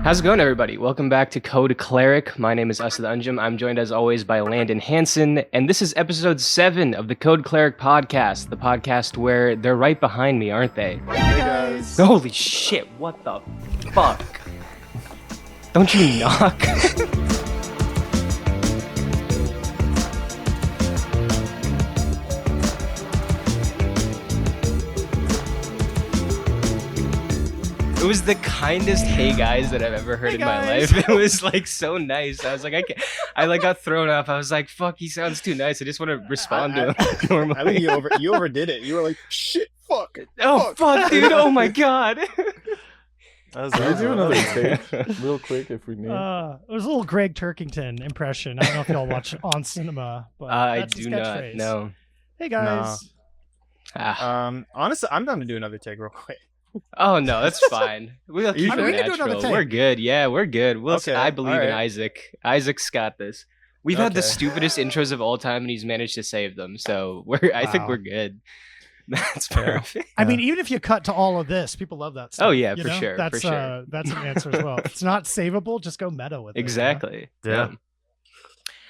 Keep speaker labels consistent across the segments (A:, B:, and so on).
A: How's it going, everybody? Welcome back to Code Cleric. My name is Asad. I'm joined as always by Landen and this is episode 7 of the Code Cleric podcast, the podcast where they're right behind me, aren't they?
B: Hey guys!
A: Holy shit, what the fuck? Don't you knock? It was the kindest "hey guys" that I've ever heard in my life. It was like so nice. I was like, I like got thrown off. I was like, fuck, he sounds too nice. I just want to respond to him normally.
B: I think you overdid it. You were like, shit, fuck.
A: Oh fuck, dude! Oh my god.
C: Can we do another take real quick if we need?
D: It was a little Greg Turkington impression. I don't know if y'all watch On Cinema, but
A: I
D: that's his
A: do not.
D: catchphrase.
A: No.
D: Hey guys.
B: Honestly, I'm down to do another take real quick.
A: Oh no, that's fine. We'll keep
D: I mean,
A: it
D: we can do another
A: natural.
D: take.
A: We're good. Yeah, we're good.
B: Okay,
A: I believe in
B: alright.
A: Isaac. Isaac's got this. We've had the
B: Okay.
A: stupidest intros of all time, and he's managed to save them. So I think
D: Wow.
A: we're good. That's
B: Yeah.
A: perfect.
D: I mean, even if you cut to all of this, people love that stuff.
A: Oh, yeah,
D: you
A: for
D: know?
A: sure,
D: That's
A: for sure.
D: That's an answer as well. If it's not savable, just go meta with it.
A: Exactly.
B: Yeah.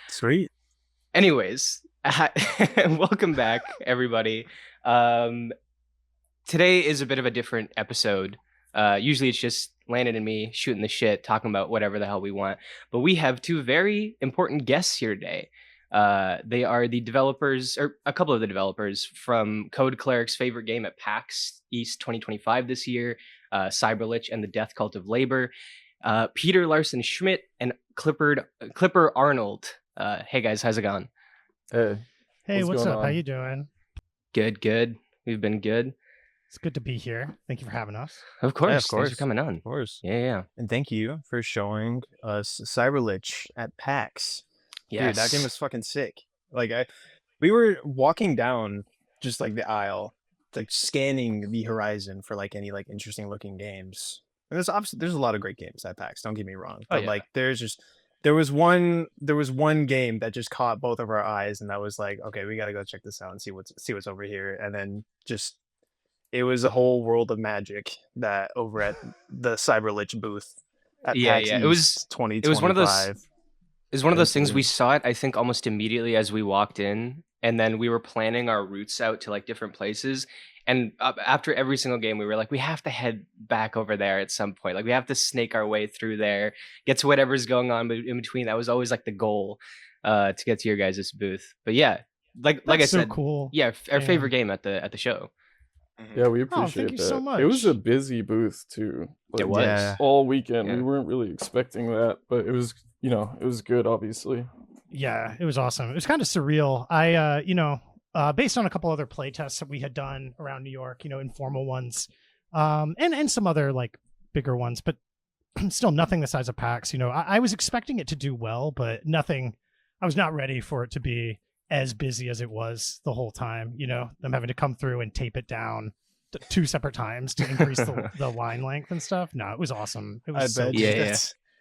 B: Sweet.
A: Anyways, welcome back, everybody. Today is a bit of a different episode. Usually it's just Landon and me shooting the shit, talking about whatever the hell we want. But we have two very important guests here today. They are the developers, or a couple of the developers from Code Cleric's favorite game at PAX East 2025 this year, CYBRLICH and the Death Cult of Labor, Peter Larson Schmidt and Clipper Arnold. Hey guys, how's it going?
C: Hey,
D: Hey,
C: What's
D: what's
C: going
D: up? How
C: on?
D: you doing?
A: Good. We've been good.
D: It's good to be here. Thank you for having us.
A: Of course.
B: Yeah, of
A: Thanks
B: course.
A: for coming on.
B: Of course.
A: Yeah.
B: And thank you for showing us CYBRLICH at PAX.
A: Yes.
B: Dude, that game was fucking sick. Like, we were walking down just like the aisle, like scanning the horizon for like any like interesting looking games. And there's a lot of great games at PAX. Don't get me wrong,
A: Oh,
B: but
A: yeah.
B: like there was one game that just caught both of our eyes, and that was like, okay, we gotta go check this out and see what's over here. And then just it was a whole world of magic that over at the CYBRLICH booth at
A: Yeah,
B: PAX
A: yeah.
B: East
A: It was one of those
B: 2025.
A: It was one of those things
B: Absolutely.
A: we saw it, I think, almost immediately as we walked in, and then we were planning our routes out to like different places. And after every single game, we were like, we have to head back over there at some point. Like, we have to snake our way through there, get to whatever's going on in between. That was always like the goal to get to your guys' booth. But yeah, like I
D: That's so
A: said,
D: cool.
A: yeah, our
D: Yeah.
A: favorite game at the show.
C: yeah, we
D: thank
C: appreciate
D: you
C: that.
D: so
C: It was
D: much.
C: a busy booth too.
A: It was.
B: Yeah.
C: all weekend.
A: Yeah.
C: We weren't really expecting that, but it was, it was good. Obviously,
D: Yeah, it was awesome. It was kind of surreal. Based on a couple other play tests that we had done around New York, informal ones, and some other like bigger ones, but still nothing the size of PAX. I was expecting it to do well, but nothing. I was not ready for it to be as busy as it was the whole time. Them having to come through and tape it down two separate times to increase the line length and stuff. No, it was awesome. It
B: I
D: was so
B: bet.
D: cool.
A: Yeah.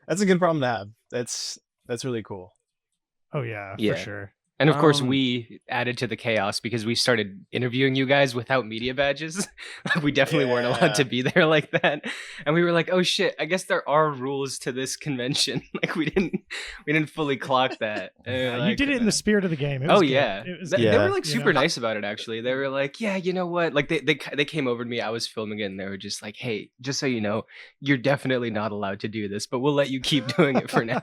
B: That's a good problem to have. That's really cool.
D: Oh yeah,
A: Yeah.
D: for sure.
A: And of course,
B: Um,
A: we added to the chaos because we started interviewing you guys without media badges. We definitely weren't allowed
B: Yeah.
A: to be there like that, and we were like, "Oh shit! I guess there are rules to this convention." Like we didn't fully clock that. And we were
D: You
A: like,
D: did it in the spirit of the game. It was
A: Oh
D: good.
A: yeah,
D: It was
A: They
D: good.
A: were like
D: You
A: super
D: know?
A: nice about it. Actually, they were like, "Yeah, you know what?" Like they came over to me. I was filming it, and they were just like, "Hey, just so you know, you're definitely not allowed to do this, but we'll let you keep doing it for now."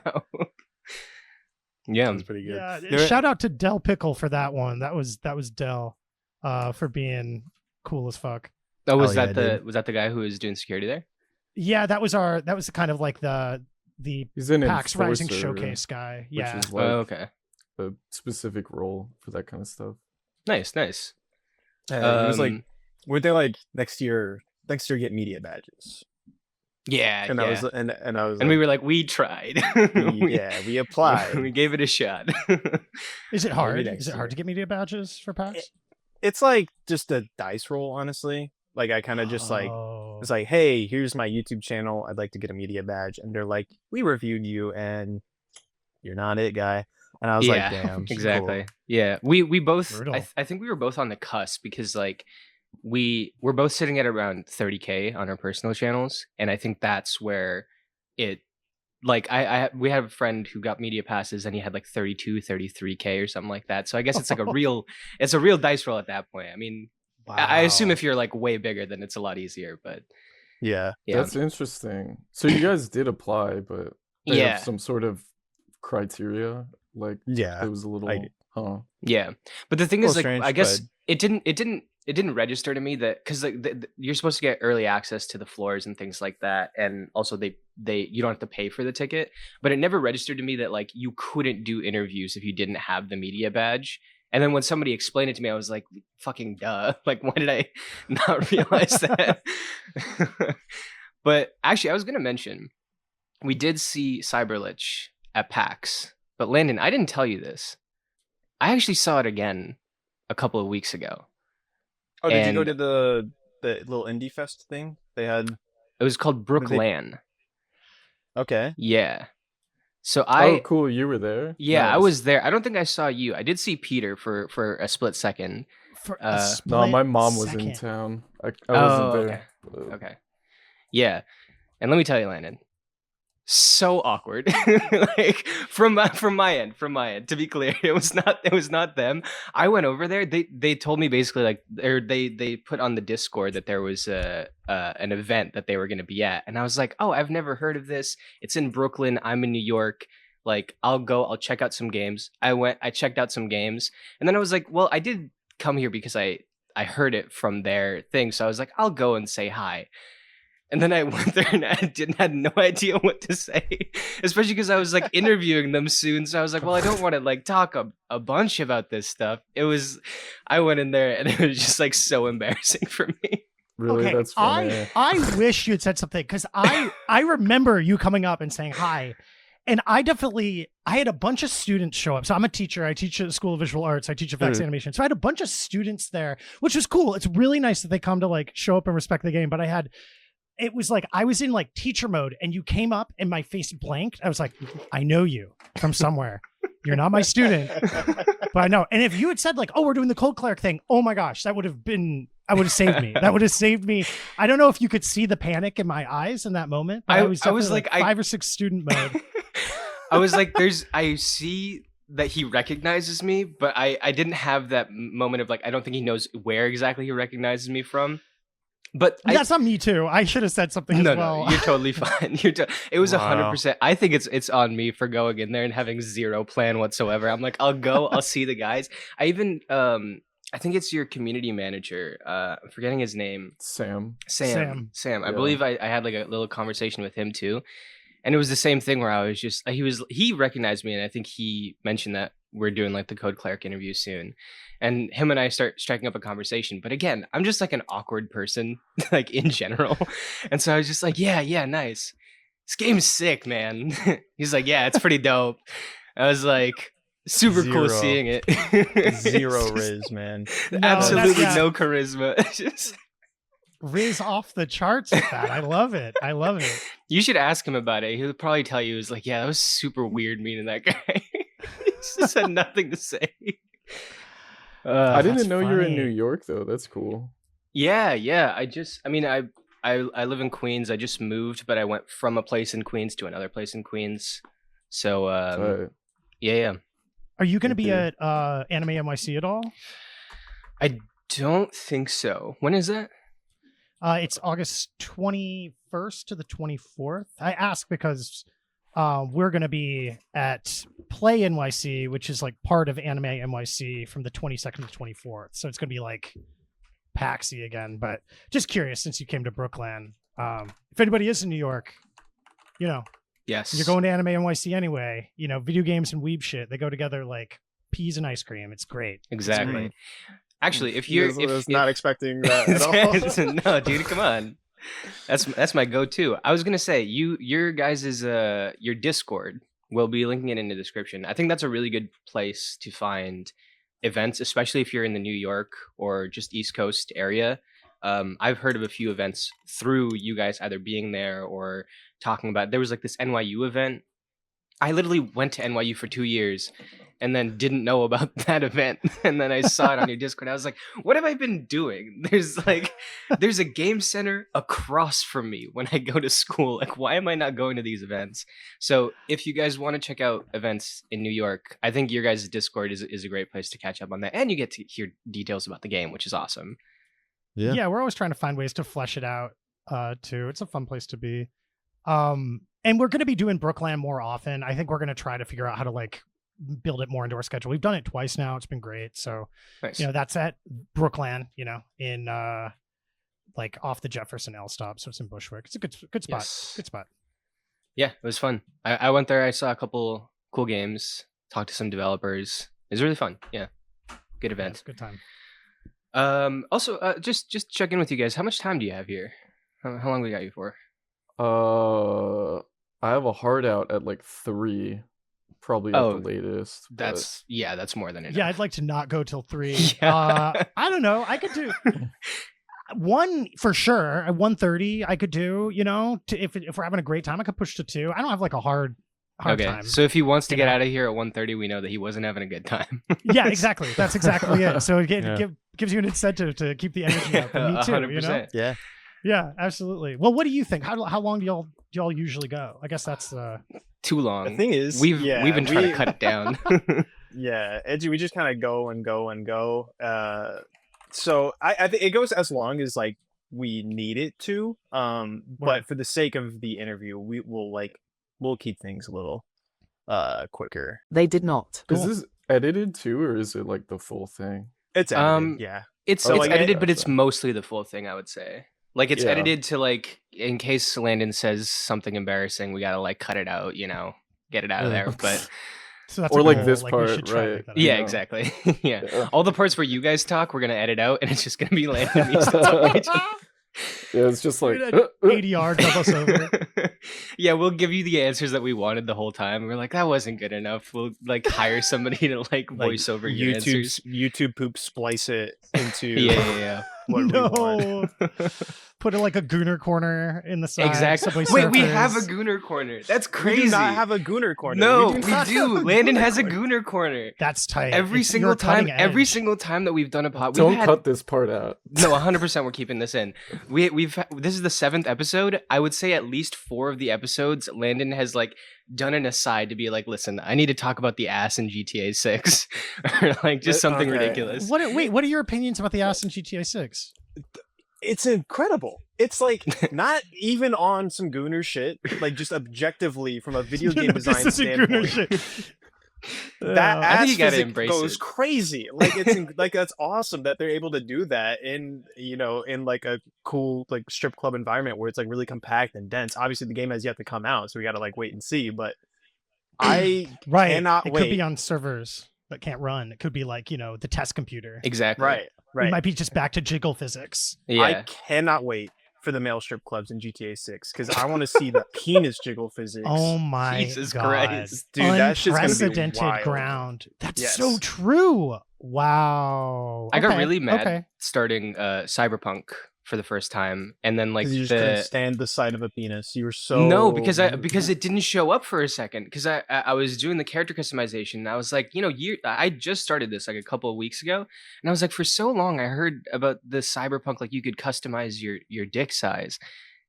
A: Yeah.
B: That's pretty good.
D: Yeah,
B: There-
D: shout out to Del Pickle for that one. That was Del, for being cool as fuck.
A: Oh, was
B: Hell
A: that
B: yeah,
A: the
B: dude.
A: was that the guy who was doing security there?
D: Yeah, that was kind of like the
C: he's an
D: PAX Rising
C: enforcer,
D: Showcase guy.
C: which
D: Yeah,
C: is like
A: Oh, okay.
C: a specific role for that kind of stuff.
A: Nice.
B: It was like,
A: Um,
B: were they like next year get media badges?
A: yeah,
B: And
A: yeah.
B: I was and I was
A: And we
B: like,
A: were like, we tried.
B: we applied.
A: we gave it a shot.
D: is it hard?
B: next
D: Is it hard
B: year.
D: to get media badges for PAX?
B: It's like just a dice roll, honestly. Like I kind of just like
D: Oh.
B: it's like, hey, here's my YouTube channel. I'd like to get a media badge, and they're like, we reviewed you, and you're not it, guy. And I was like, damn,
A: exactly.
B: cool.
A: Yeah, we both.
D: Brutal.
A: I think we were both on the cusp because like we're both sitting at around 30K on our personal channels, and I think that's where it like we had a friend who got media passes and he had like 33K or something like that. So I guess it's like it's a real dice roll at that point. I mean, I assume if you're like way bigger, then it's a lot easier. But
B: Yeah.
C: That's interesting. So you guys did apply, but they
A: Yeah.
C: have some sort of criteria. Like
B: Yeah.
C: it was a little, huh?
A: Yeah, but the thing is, like,
B: strange,
A: I guess
B: but-
A: it didn't register to me that because like you're supposed to get early access to the floors and things like that, and also they you don't have to pay for the ticket, but it never registered to me that like you couldn't do interviews if you didn't have the media badge. And then when somebody explained it to me, I was like, fucking duh. Like, why did I not realize that? But actually, I was going to mention, we did see CYBRLICH at PAX. But Landon, I didn't tell you this. I actually saw it again a couple of weeks ago.
B: Oh, did you go
A: And-
B: to the little indie fest thing they had?
A: It was called Brooklyn.
B: Okay.
A: Yeah. So
C: Oh, cool. You were there?
A: Yeah, I
C: Nice.
A: was there. I don't think I saw you. I did see Peter for a split second.
D: For a
A: Uh,
C: No,
D: split
C: my mom was in
D: second.
C: town. I
A: Oh,
C: wasn't there.
A: Okay. Yeah. And let me tell you, Landon, so awkward. Like from my end, to be clear, it was not them. I went over there. They told me basically like they put on the Discord that there was an event that they were going to be at, and I was like, "Oh, I've never heard of this. It's in Brooklyn. I'm in New York. Like, I'll check out some games." I checked out some games, and then I was like, "Well, I did come here because I heard it from their thing, so I was like, I'll go and say hi." And then I went there and I had no idea what to say, especially because I was like interviewing them soon. So I was like, well, I don't want to like talk a bunch about this stuff. I went in there and it was just like so embarrassing for me.
C: Really?
D: Okay,
C: That's funny.
D: I wish you had said something because I remember you coming up and saying hi. And I had a bunch of students show up. So I'm a teacher. I teach at the School of Visual Arts. I teach effects animation. So I had a bunch of students there, which was cool. It's really nice that they come to like show up and respect the game. But it was like I was in like teacher mode and you came up and my face blanked. I was like, I know you from somewhere. You're not my student, but I know. And if you had said like, oh, we're doing the Cold Cleric thing, oh my gosh, I would have saved me. That would have saved me. I don't know if you could see the panic in my eyes in that moment. But I was like 5 or 6 student mode.
A: I was like, I see that he recognizes me, but I didn't have that moment of like, I don't think he knows where exactly he recognizes me from. But
D: That's on me too. I should have said something as well.
A: No, you're totally fine. It was 100%. I think it's on me for going in there and having zero plan whatsoever. I'm like, I'll go, I'll see the guys. I even I think it's your community manager. I'm forgetting his name.
C: Sam.
A: I
C: Yeah.
A: believe I had like a little conversation with him too. And it was the same thing where I was just he recognized me, and I think he mentioned that we're doing like the Code Cleric interview soon. And him and I start striking up a conversation. But again, I'm just like an awkward person, like in general. And so I was just like, yeah, nice. This game's sick, man. He's like, yeah, it's pretty dope. I was like, super cool
B: Zero.
A: seeing it.
B: Zero
A: It's just
B: riz, man.
A: absolutely
D: that's-
A: no charisma. It's just-
D: Riz off the charts with that. I love it.
A: you should ask him about it. He'll probably tell you, "Is like, yeah, that was super weird meeting that guy." He just had nothing to say.
C: I
D: That's
C: didn't know you were in
D: funny.
C: New York though. That's cool.
A: Yeah. I live in Queens. I just moved, but I went from a place in Queens to another place in Queens. So
C: Right.
A: yeah.
D: Are you going to be
C: Okay.
D: at Anime NYC at all?
A: I don't think so. When is that?
D: It's August 21st to the 24th. I ask because we're going to be at Play NYC, which is like part of Anime NYC from the 22nd to 24th. So it's going to be like Paxy again. But just curious, since you came to Brooklyn, if anybody is in New York,
A: Yes.
D: you're going to Anime NYC anyway. Video games and weeb shit, they go together like peas and ice cream. It's great.
A: Exactly. Actually, if
B: I
A: you're
B: was not expecting that at all.
A: No, dude, come on. That's my go-to. I was gonna say your guys' your Discord will be linking it in the description. I think that's a really good place to find events, especially if you're in the New York or just East Coast area. I've heard of a few events through you guys either being there or talking about. There was like this NYU event. I literally went to NYU for 2 years, and then didn't know about that event. And then I saw it on your Discord. I was like, what have I been doing? There's a game center across from me when I go to school. Like, why am I not going to these events? So if you guys want to check out events in New York, I think your guys' Discord is a great place to catch up on that. And you get to hear details about the game, which is awesome.
D: Yeah, we're always trying to find ways to flesh it out too. It's a fun place to be. And we're going to be doing Brookland more often. I think we're going to try to figure out how to like build it more into our schedule. We've done it twice now. It's been great. So,
A: Nice.
D: that's at Brookland, in like off the Jefferson L stop. So it's in Bushwick. It's a good spot.
A: Yes.
D: Good spot.
A: Yeah, it was fun. I went there. I saw a couple cool games, talked to some developers. It was really fun. Yeah, good
D: Yeah,
A: event.
D: it's a good time.
A: Also, just check in with you guys. How much time do you have here? How long we got you for?
C: I have a hard out at like 3, probably at the latest. but-
A: That's more than enough.
D: Yeah, I'd like to not go till 3.
A: Yeah.
D: I don't know. I could do 1 for sure. At 1:30, I could do. If we're having a great time, I could push to 2. I don't have like a hard
A: Okay,
D: time.
A: so if he wants to
D: you
A: get
D: know.
A: out of here at 1:30, we know that he wasn't having a good time.
D: Yeah, exactly. That's exactly it. So it
C: Yeah.
D: gives you an incentive to keep the energy up. And me too.
A: 100%.
B: Yeah.
D: Yeah, absolutely. Well, what do you think? How long do y'all usually go? I guess that's
A: Too long.
B: The thing is,
A: we've been trying to cut it down.
B: Yeah, Edgy, we just kind of go and go and go. So I think it goes as long as like we need it to.
D: Right.
B: But for the sake of the interview, we'll keep things a little quicker.
E: They did not.
C: Is this edited too, or is it like the full thing?
B: It's edited, yeah.
A: It's
C: Oh,
A: it's
B: like,
A: edited, but it's
C: gotcha.
A: mostly the full thing, I would say. Like it's
C: Yeah.
A: edited to like in case Landon says something embarrassing, we gotta like cut it out, get it out of
C: Yeah.
A: there. But
D: so that's
C: Or
D: a
C: like
D: goal.
C: this
D: we
C: part,
D: should try to
C: right.
D: make that
A: yeah,
C: know.
A: exactly. Yeah.
C: Yeah.
A: All the parts where you guys talk, we're gonna edit out, and it's just gonna be Landon and me talking.
C: Yeah, it's just like
D: You're at 80 yards of us over.
A: Yeah, we'll give you the answers that we wanted the whole time. We're like, that wasn't good enough. We'll like hire somebody to like voice over your answers.
B: YouTube poop splice it into
A: Yeah.
B: what we want.
D: No. Put it like a Gooner corner in the side.
A: Exactly.
D: Subway
A: Wait, we have a
D: Surfers.
A: Gooner corner. That's
B: We
A: crazy.
B: do not have a Gooner corner.
A: No, we
B: not have
A: do.
B: a
A: Landon
B: Gooner
A: has a
B: corner.
A: Gooner corner.
D: That's tight.
A: Every
D: It's-
A: single
D: you're
A: time,
D: cutting
A: every
D: edge.
A: single time that we've done a pod,
C: don't
A: we've had,
C: cut this part out.
A: no, 100% we're keeping this in. This is the 7th episode. I would say at least 4 of the episodes, Landon has like done an aside to be like, listen, I need to talk about the ass in GTA 6, or like just something
B: Okay.
A: ridiculous.
D: What are your opinions about the ass in GTA 6?
B: It's incredible. It's like not even on some Gooner shit, like just objectively from a video game design
D: This is a Gooner
B: standpoint.
D: shit.
B: That
A: I think
B: ass
A: you gotta
B: physics
A: embrace
B: goes
A: it.
B: crazy. Like like that's awesome that they're able to do that in in like a cool like strip club environment where it's like really compact and dense. Obviously the game has yet to come out, so we gotta like wait and see. But I
D: Right.
B: cannot
D: it
B: wait.
D: could be on servers that can't run. It could be like, the test computer.
A: Exactly.
B: right.
D: We might be just back to jiggle physics.
A: Yeah.
B: I cannot wait for the male strip clubs in GTA 6 because I want to see the penis jiggle physics.
D: Oh my
A: Jesus
D: god.
A: Christ.
B: Dude, that shit's gonna be
D: Unprecedented
B: wild.
D: ground. That's
B: Yes.
D: so true. Wow.
A: I got
D: Okay,
A: really mad
D: Okay.
A: starting Cyberpunk for the first time, and then like
B: 'Cause you just couldn't stand the sight of a penis. You were so
A: No, because it didn't show up for a second. Because I was doing the character customization, and I was like, I just started this like a couple of weeks ago, and I was like, for so long I heard about the Cyberpunk, like you could customize your dick size,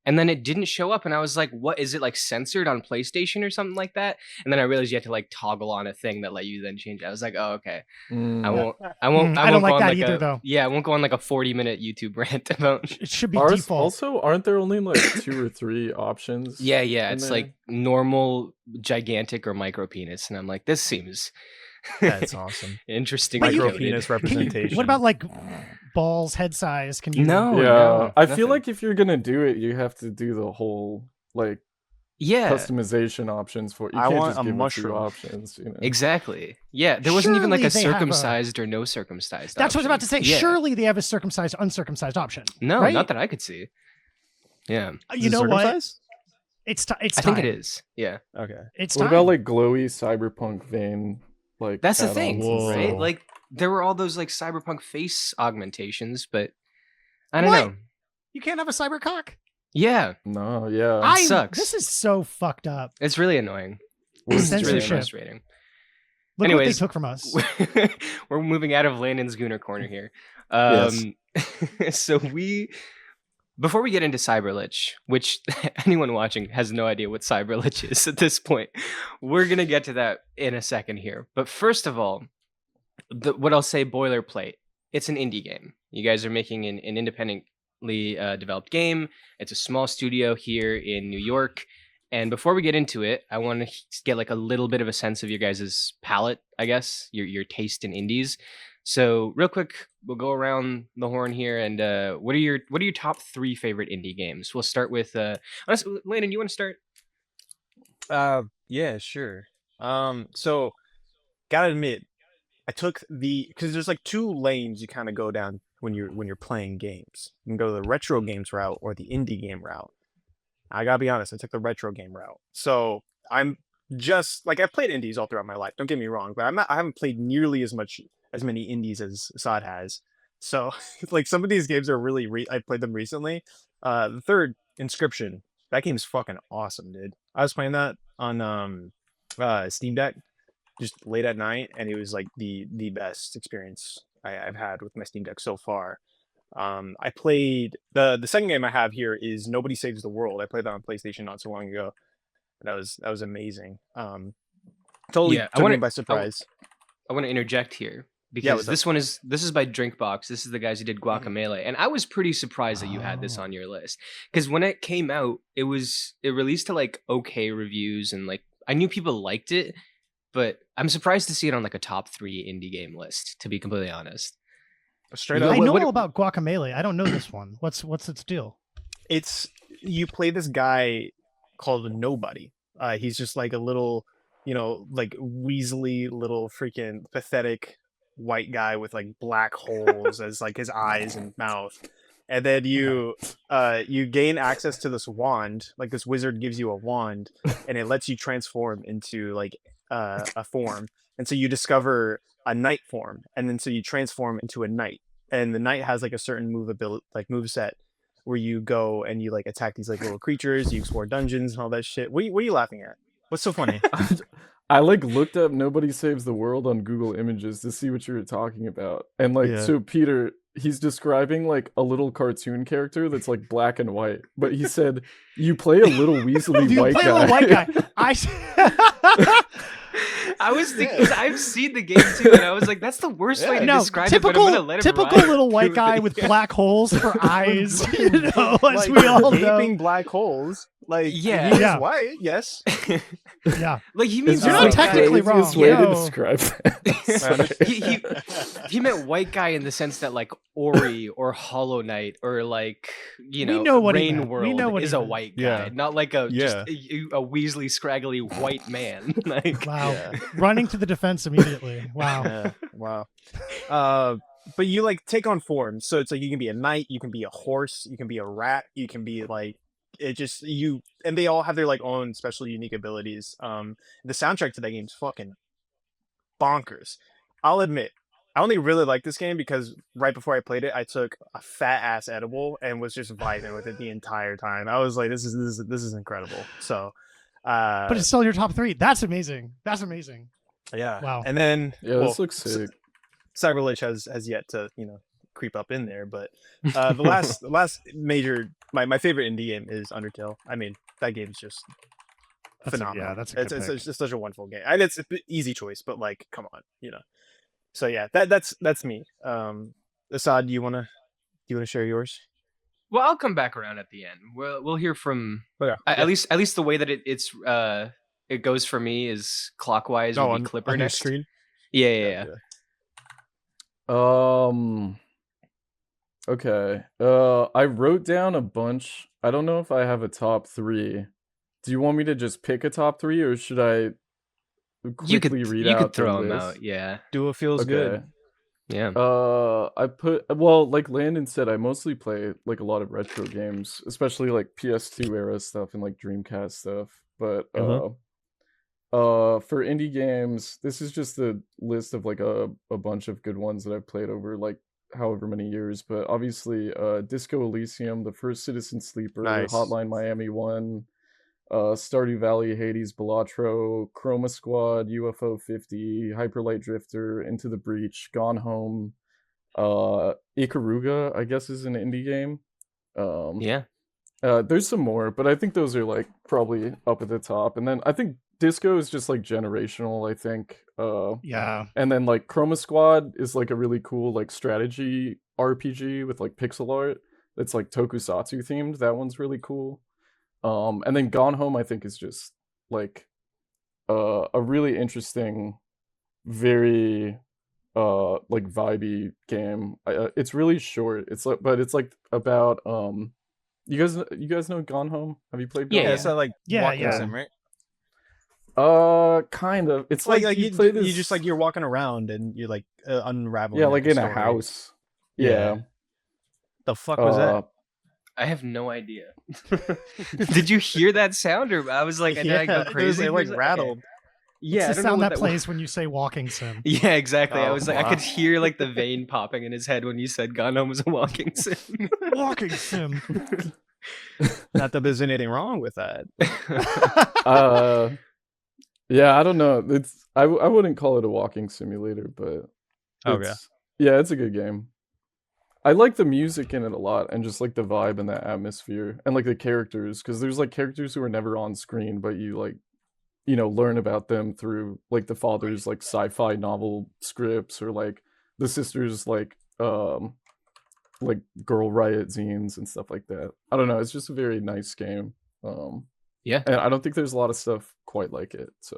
A: and then it didn't show up, and I was like, what is it like censored on PlayStation or something like that? And then I realized you had to like toggle on a thing that let you then change it. I was like, oh okay, I won't.
D: I
A: won't
D: don't like
A: go on
D: that either, though.
A: Yeah, I won't go on like a 40-minute YouTube rant about.
D: It should be
C: Ours
D: default.
C: also aren't there only like 2 or 3 options?
A: Yeah,
C: in
A: it's
C: there?
A: like normal, gigantic, or micro penis, and I'm like, this seems
B: That's awesome.
A: interesting.
B: Micro
A: coded.
B: penis
D: Can you-
B: representation.
D: what about like balls, head size? Can you?
A: No.
C: Yeah, I feel
A: nothing.
C: like if you're gonna do it, you have to do the whole like
A: Yeah,
C: customization options for. You
B: I
C: can't
B: want
C: just
B: a
C: give it 2
B: mushroom.
C: options.
A: exactly. Yeah, there wasn't even like a
D: Surely they have a-
A: circumcised or no circumcised.
D: That's what I was about to say.
A: option. Yeah.
D: Surely they have a circumcised, uncircumcised option.
A: No,
D: right?
A: not that I could see. Yeah,
D: You know what?
B: Circumcised?
D: It's
A: I think it is. Yeah,
B: Okay.
D: It's
C: What
D: time.
C: about like glowy cyberpunk vein? Like
A: that's the
C: add-ons
A: thing,
C: and
B: Whoa.
A: right?
C: stuff?
A: Like there were all those like cyberpunk face augmentations, but I don't
D: What?
A: know.
D: You can't have a cyber cock.
A: Yeah,
C: No, yeah.
A: sucks.
D: This is so fucked up.
A: it's really annoying.
C: We're
A: It's really
D: Censorship.
A: frustrating.
D: Look
A: Anyways,
D: what they took from us.
A: we're moving out of Landon's Gooner corner here.
B: Yes.
A: So before we get into CYBRLICH, which anyone watching has no idea what CYBRLICH is at this point, we're gonna get to that in a second here. But first of all, what I'll say boilerplate. It's an indie game. You guys are making an independently developed game. It's a small studio here in New York. And before we get into it, I want to get like a little bit of a sense of your guys' palette, I guess, your taste in indies. So real quick, we'll go around the horn here. And what are your top 3 favorite indie games? We'll start with honestly, Landon, you want to start?
B: Yeah, sure. So gotta admit, I took because there's like 2 lanes you kind of go down when you're playing games. You can go the retro games route or the indie game route. I gotta be honest, I took the retro game route. So I'm just like I've played indies all throughout my life. Don't get me wrong, but I haven't played nearly as many indies as Asad has. So like some of these games are really I played them recently. The third Inscription, that game's fucking awesome, dude. I was playing that on Steam Deck just late at night, and it was like the best experience I've had with my Steam Deck so far. I played the second game I have here is Nobody Saves the World. I played that on PlayStation not so long ago. That was amazing. Totally took me by surprise.
A: I want to interject here
B: Yeah,
A: because this is by Drinkbox. This is the guys who did Guacamelee, and I was pretty surprised that you had this on your list because when it came out, it released to like okay reviews, and like I knew people liked it, but I'm surprised to see it on like a top 3 indie game list. To be completely honest.
B: Straight
D: I
B: up,
D: know all about Guacamelee. I don't know this one. What's its deal?
B: it's you play this guy called Nobody. He's just like a little, like weaselly little freaking pathetic white guy with like black holes as like his eyes and mouth. And then you gain access to this wand. Like this wizard gives you a wand, and it lets you transform into like a form. And so you discover a knight form, and then so you transform into a knight. And the knight has like a certain move set where you go and you like attack these like little creatures, you explore dungeons and all that shit. What are you laughing at? What's so funny?
C: I like looked up Nobody Saves the World on Google Images to see what you were talking about. And like so Peter, he's describing like a little cartoon character that's like black and white. But he said you play a little weaselly white guy.
D: A little white guy.
A: I was thinking because I've seen the game too, and I was like, "That's the worst way to describe it." But I'm gonna let him
D: typical little white guy with black holes for eyes. As
B: like,
D: we all
B: gaping
D: know,
B: black holes. Like
A: Yeah.
B: he's
D: Yeah.
B: white. Yes.
D: Yeah,
A: like he means
C: It's
D: You're
C: just
D: not
C: the
D: technically
C: craziest
D: wrong.
C: way to
D: Yo.
C: describe that.
A: he meant white guy in the sense that like Ori or Hollow Knight or like
D: know what he
A: Rain
D: meant. We
A: World
D: know what
A: is
D: he
A: a
D: meant.
A: white guy,
B: Yeah.
A: not like a
B: Yeah.
A: Weasley scraggly white man. Like
D: wow,
B: Yeah.
D: running to the defense immediately. Wow.
B: Yeah. Wow. But you like take on forms. So it's like you can be a knight, you can be a horse, you can be a rat, you can be like and they all have their like own special unique abilities. The soundtrack to that game is fucking bonkers. I'll admit, I only really like this game because right before I played it, I took a fat ass edible and was just vibing with it the entire time. I was like, this is incredible. So,
D: But it's still your top 3. That's amazing. That's amazing.
B: yeah.
D: Wow.
B: And then
C: Yeah, this looks sick.
B: CYBRLICH has yet to creep up in there, but the last major my favorite indie game is Undertale. I mean, that game's just phenomenal.
D: That's a good pick.
B: it's just such a wonderful game. And it's an easy choice, but like, come on, So yeah, that's me. Asad, do you wanna share yours?
A: well, I'll come back around at the end. We'll hear from
B: Yeah.
A: at least the way that it goes for me is clockwise. Will be Clipper
B: on your
A: next.
B: screen.
A: Yeah.
C: Okay. I wrote down a bunch. I don't know if I have a top 3. Do you want me to just pick a top 3, or should I quickly read out?
A: You could throw
C: the
A: them
C: list?
A: out. Yeah.
B: Do what feels good.
A: Yeah.
C: Like Landon said, I mostly play like a lot of retro games, especially like PS2 era stuff and like Dreamcast stuff. But for indie games, this is just a list of like a bunch of good ones that I've played over like however many years. But obviously, Disco Elysium, the first Citizen Sleeper,
B: Nice.
C: Hotline Miami 1, Stardew Valley, Hades, Balatro, Chroma Squad, UFO 50, Hyperlight Drifter, Into the Breach, Gone Home, Ikaruga, I guess is an indie game.
A: Yeah.
C: There's some more, but I think those are like probably up at the top. And then I think Disco is just like generational, I think.
D: Yeah.
C: And then like Chroma Squad is like a really cool like strategy RPG with like pixel art that's like tokusatsu themed. That one's really cool. And then Gone Home I think is just like a really interesting, very like vibey game. It's really short. It's like, but it's like about you guys know Gone Home? Have you played Gone
A: Yeah,
C: Home?
B: It's not like
D: Yeah,
B: walking
D: yeah.
B: sim, right?
C: Kind of. It's
B: Like,
C: like
B: you
C: play this.
B: you just like you're walking around and you're like unraveling.
C: Yeah, like
B: the
C: in a
B: story.
C: house.
B: Yeah.
C: Yeah.
B: The fuck was that?
A: I have no idea. Did you hear that sound, or I was like, did I go
B: it was,
A: crazy?
B: it like
A: Okay.
B: rattled.
A: Yeah,
D: It's
A: I
D: the
A: don't know
D: sound
A: what
D: that
A: was.
D: plays when you say walking sim.
A: Yeah, exactly. I
B: Oh,
A: was like, I
B: wow.
A: could hear like the vein popping in his head when you said Gone Home was a walking sim.
D: Walking sim.
B: Not that there's anything wrong with that.
C: Yeah, I don't know. I wouldn't call it a walking simulator, but
B: Okay.
C: yeah, it's a good game. I like the music in it a lot, and just like the vibe and the atmosphere, and like the characters, because there's like characters who are never on screen, but you like, learn about them through like the father's like sci-fi novel scripts, or like the sister's like Girl Riot zines and stuff like that. I don't know. It's just a very nice game.
A: Yeah.
C: And I don't think there's a lot of stuff quite like it. So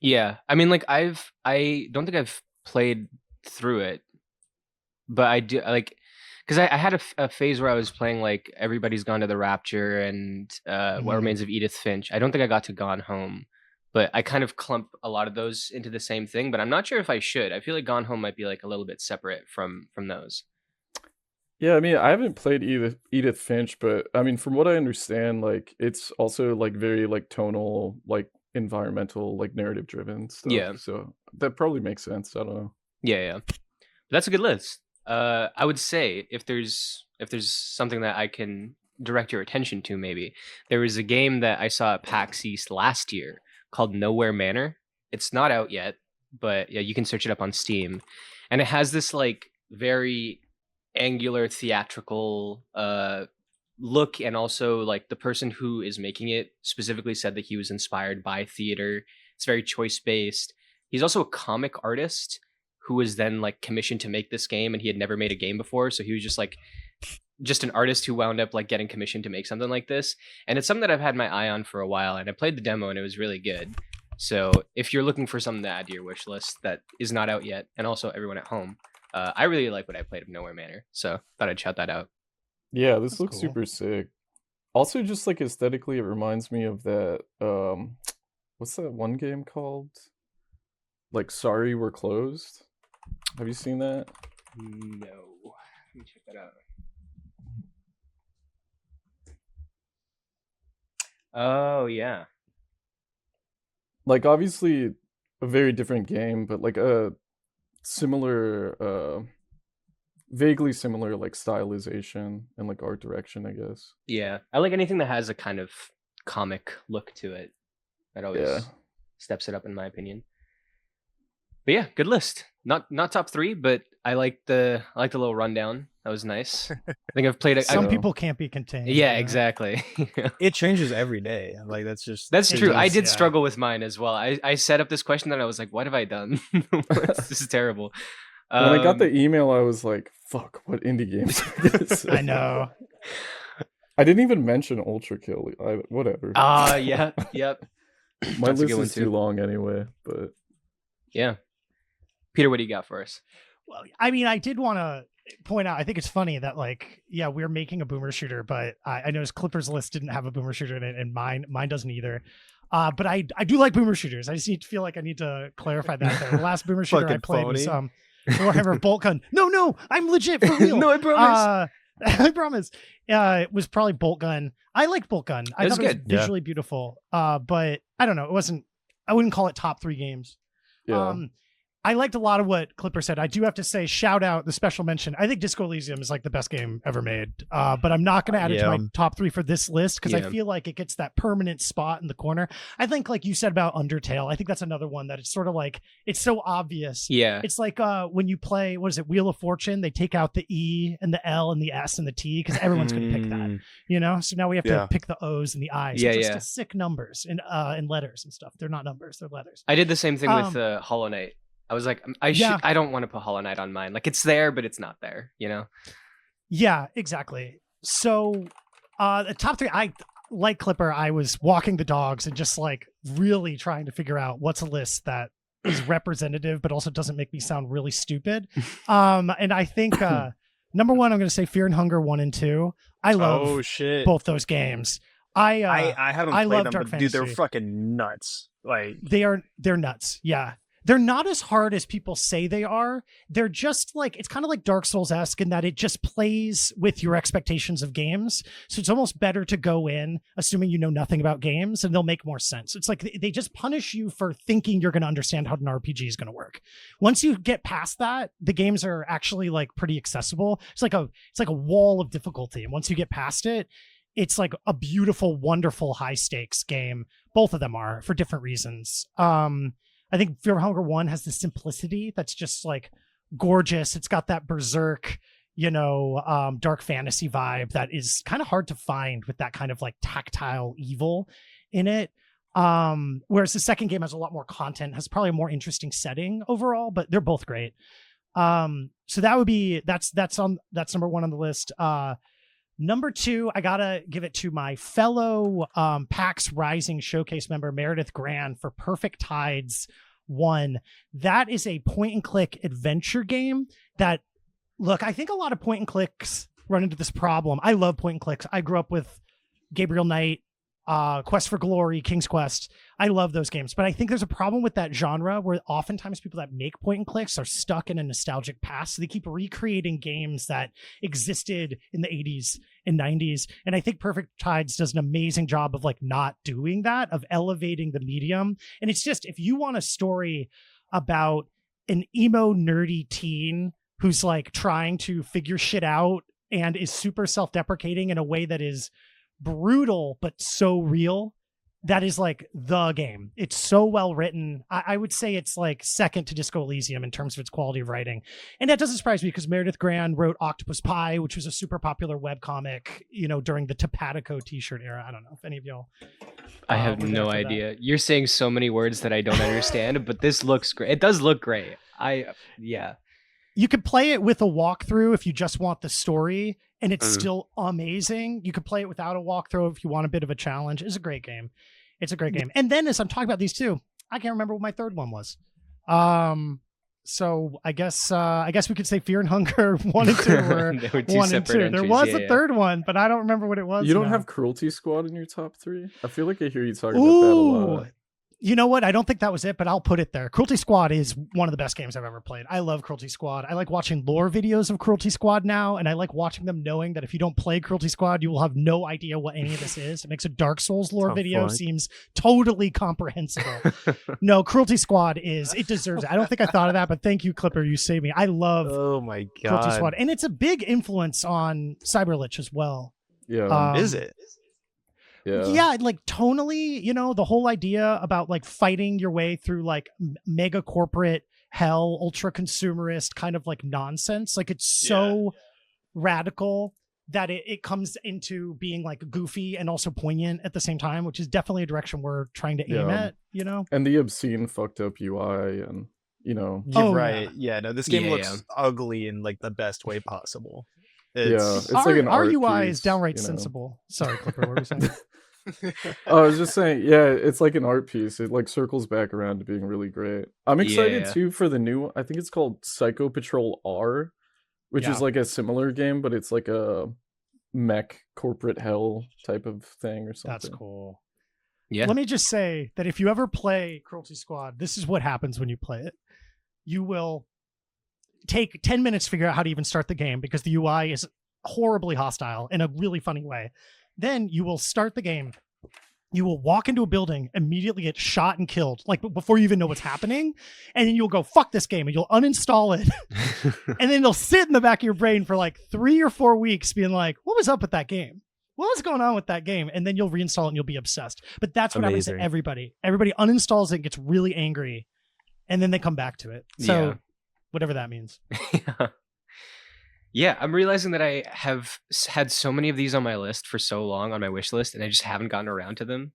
A: Yeah, I mean, like I don't think I've played through it, but I do like, because I had a phase where I was playing like Everybody's Gone to the Rapture and What Remains of Edith Finch. I don't think I got to Gone Home, but I kind of clump a lot of those into the same thing. But I'm not sure if I should. I feel like Gone Home might be like a little bit separate from those.
C: yeah, I mean, I haven't played Edith Finch, but I mean, from what I understand, like it's also like very like tonal, like environmental, like narrative driven stuff.
A: Yeah.
C: So that probably makes sense. I don't know.
A: Yeah. But that's a good list. I would say if there's something that I can direct your attention to, maybe there was a game that I saw at PAX East last year called Nowhere Manor. It's not out yet, but yeah, you can search it up on Steam, and it has this like very angular theatrical look, and also like the person who is making it specifically said that he was inspired by theater. It's very choice based. He's also a comic artist who was then like commissioned to make this game, and he had never made a game before, so he was just an artist who wound up like getting commissioned to make something like this. And it's something that I've had my eye on for a while, and I played the demo and it was really good. So if you're looking for something to add to your wish list that is not out yet, and also everyone at home, I really like what I played of Nowhere Manor, so thought I'd shout that out.
C: Yeah, this
D: That's
C: looks
D: cool.
C: super sick. Also, just like aesthetically, it reminds me of that. What's that one game called? Like Sorry We're Closed. Have you seen that?
A: No, let me check that out. Oh yeah.
C: Like obviously a very different game, but like a similar, vaguely similar like stylization and like art direction, I guess.
A: Yeah, I like anything that has a kind of comic look to it. That always
C: Yeah.
A: steps it up in my opinion. But yeah, good list. Not top 3, but I like the little rundown. That was nice. I think I've played it.
D: Some
C: I-
D: people can't be contained.
A: Yeah,
D: you know?
A: exactly.
B: It changes every day. Like that's just
A: That's
D: It
A: true. I
D: does,
A: did
D: yeah.
A: struggle with mine as well. I set up this question and I was like, what have I done? This is terrible.
C: When I got the email, I was like, "Fuck, what indie games?" are this?"
D: I know.
C: I didn't even mention Ultra Kill. Whatever.
A: Yeah, yep.
C: My
A: That's a
C: list
A: good one
C: is too
A: too.
C: long anyway. But
A: Yeah. Peter, what do you got for us?
D: Well, I mean, I did want to point out, I think it's funny that like, yeah, we're making a boomer shooter, but I noticed Clipper's list didn't have a boomer shooter in it, and mine doesn't either. But I do like boomer shooters. I just feel like I need to clarify that. The last boomer shooter I
B: Fucking
D: played was
B: phony.
D: Warhammer Bolt Gun. No, I'm legit for real.
A: No, I promise.
D: I promise. It was probably Bolt Gun. I liked Bolt Gun. I
A: It was
D: thought it was
A: good.
B: Yeah.
D: visually beautiful. But I don't know. I wouldn't call it top 3 games.
C: yeah.
D: I liked a lot of what Clipper said. I do have to say, shout out the special mention. I think Disco Elysium is like the best game ever made. But I'm not going to add it to my top 3 for this list because I feel like it gets that permanent spot in the corner. I think, like you said about Undertale, I think that's another one that it's sort of like, it's so obvious.
A: Yeah.
D: It's like when you play, what is it, Wheel of Fortune, they take out the E and the L and the S and the T because everyone's going to pick that, you know? So now we have to pick the O's and the I's.
A: Yeah,
D: It's just sick numbers and letters and stuff. They're not numbers, they're letters.
A: I did the same thing with Hollow Knight. I was like, I don't want to put Hollow Knight on mine. Like, it's there, but it's not there, you know?
D: Yeah, exactly. So the top 3, I like Clipper, I was walking the dogs and just like really trying to figure out what's a list that is representative, but also doesn't make me sound really stupid. And I think number 1, I'm going to say Fear and Hunger 1 and 2. I love both those games. I
B: haven't
D: I
B: played
D: love
B: them,
D: Dark
B: but
D: Fantasy.
B: dude, they're fucking nuts. Like
D: they're nuts. Yeah. They're not as hard as people say they are. They're just like, it's kind of like Dark Souls-esque in that it just plays with your expectations of games. So it's almost better to go in assuming you know nothing about games and they'll make more sense. It's like they just punish you for thinking you're going to understand how an RPG is going to work. Once you get past that, the games are actually like pretty accessible. It's like a wall of difficulty. And once you get past it, it's like a beautiful, wonderful high stakes game. Both of them are for different reasons. I think Fear and Hunger 1 has the simplicity that's just like gorgeous. It's got that berserk, dark fantasy vibe that is kind of hard to find with that kind of like tactile evil in it. Whereas the second game has a lot more content, has probably a more interesting setting overall, but they're both great. So that would be, that's number 1 on the list. Number 2, I gotta give it to my fellow PAX Rising Showcase member, Meredith Grand, for Perfect Tides 1. That is a point-and-click adventure game that, look, I think a lot of point-and-clicks run into this problem. I love point-and-clicks. I grew up with Gabriel Knight, Quest for Glory, King's Quest. I love those games, but I think there's a problem with that genre where oftentimes people that make point and clicks are stuck in a nostalgic past. So they keep recreating games that existed in the 80s and 90s. And I think Perfect Tides does an amazing job of like not doing that, of elevating the medium. And it's just, if you want a story about an emo nerdy teen who's like trying to figure shit out and is super self-deprecating in a way that is brutal but so real, that is like the game. It's so well written. I would say it's like second to Disco Elysium in terms of its quality of writing. And that doesn't surprise me because Meredith Grand wrote Octopus Pie, which was a super popular webcomic, during the Topatico t-shirt era. I don't know if any of y'all
A: I have no idea. You're saying so many words that I don't understand, but this looks great. It does look great. You
D: could play it with a walkthrough if you just want the story, and it's still amazing. You could play it without a walkthrough if you want a bit of a challenge. It's a great game. And then as I'm talking about these two, I can't remember what my third one was. So I guess we could say Fear and Hunger 1 and 2 were 1 and 2. There was a third one, but I don't remember what it was.
C: You don't have Cruelty Squad in your top 3? I feel like I hear you talking about that a lot.
D: You know what? I don't think that was it, but I'll put it there. Cruelty Squad is one of the best games I've ever played. I love Cruelty Squad. I like watching lore videos of Cruelty Squad now, and I like watching them knowing that if you don't play Cruelty Squad, you will have no idea what any of this is. It makes a Dark Souls lore video seems totally comprehensible. No, Cruelty Squad it deserves it. I don't think I thought of that, but thank you, Clipper. You saved me. I love Cruelty Squad. And it's a big influence on CYBRLICH as well.
C: Yeah.
B: Is it?
D: Yeah, like tonally, the whole idea about like fighting your way through like mega corporate hell, ultra consumerist kind of like nonsense. Like it's so radical that it comes into being like goofy and also poignant at the same time, which is definitely a direction we're trying to aim at,
C: And the obscene fucked up UI and,
B: You're right. Yeah, no, this game looks ugly in like the best way possible.
C: It's like an art
D: UI
C: piece,
D: is downright sensible. Sorry, Clipper, what were you saying?
C: I was just saying, it's like an art piece. It like circles back around to being really great. I'm excited too for the new, I think it's called Psycho Patrol R, which is like a similar game, but it's like a mech corporate hell type of thing or something.
D: That's cool.
A: Yeah.
D: Let me just say that if you ever play Cruelty Squad, this is what happens when you play it. You will take 10 minutes to figure out how to even start the game because the UI is horribly hostile in a really funny way. Then you will start the game You will walk into a building, immediately get shot and killed, like before you even know what's happening, and then you'll go, fuck this game, and you'll uninstall it. And then they'll sit in the back of your brain for like 3 or 4 weeks being like, what was up with that game? What was going on with that game? And then you'll reinstall it and you'll be obsessed. But that's what happens to everybody. Everybody uninstalls it and gets really angry, and then they come back to it. So whatever that means.
A: Yeah, I'm realizing that I have had so many of these on my list for so long, on my wish list, and I just haven't gotten around to them.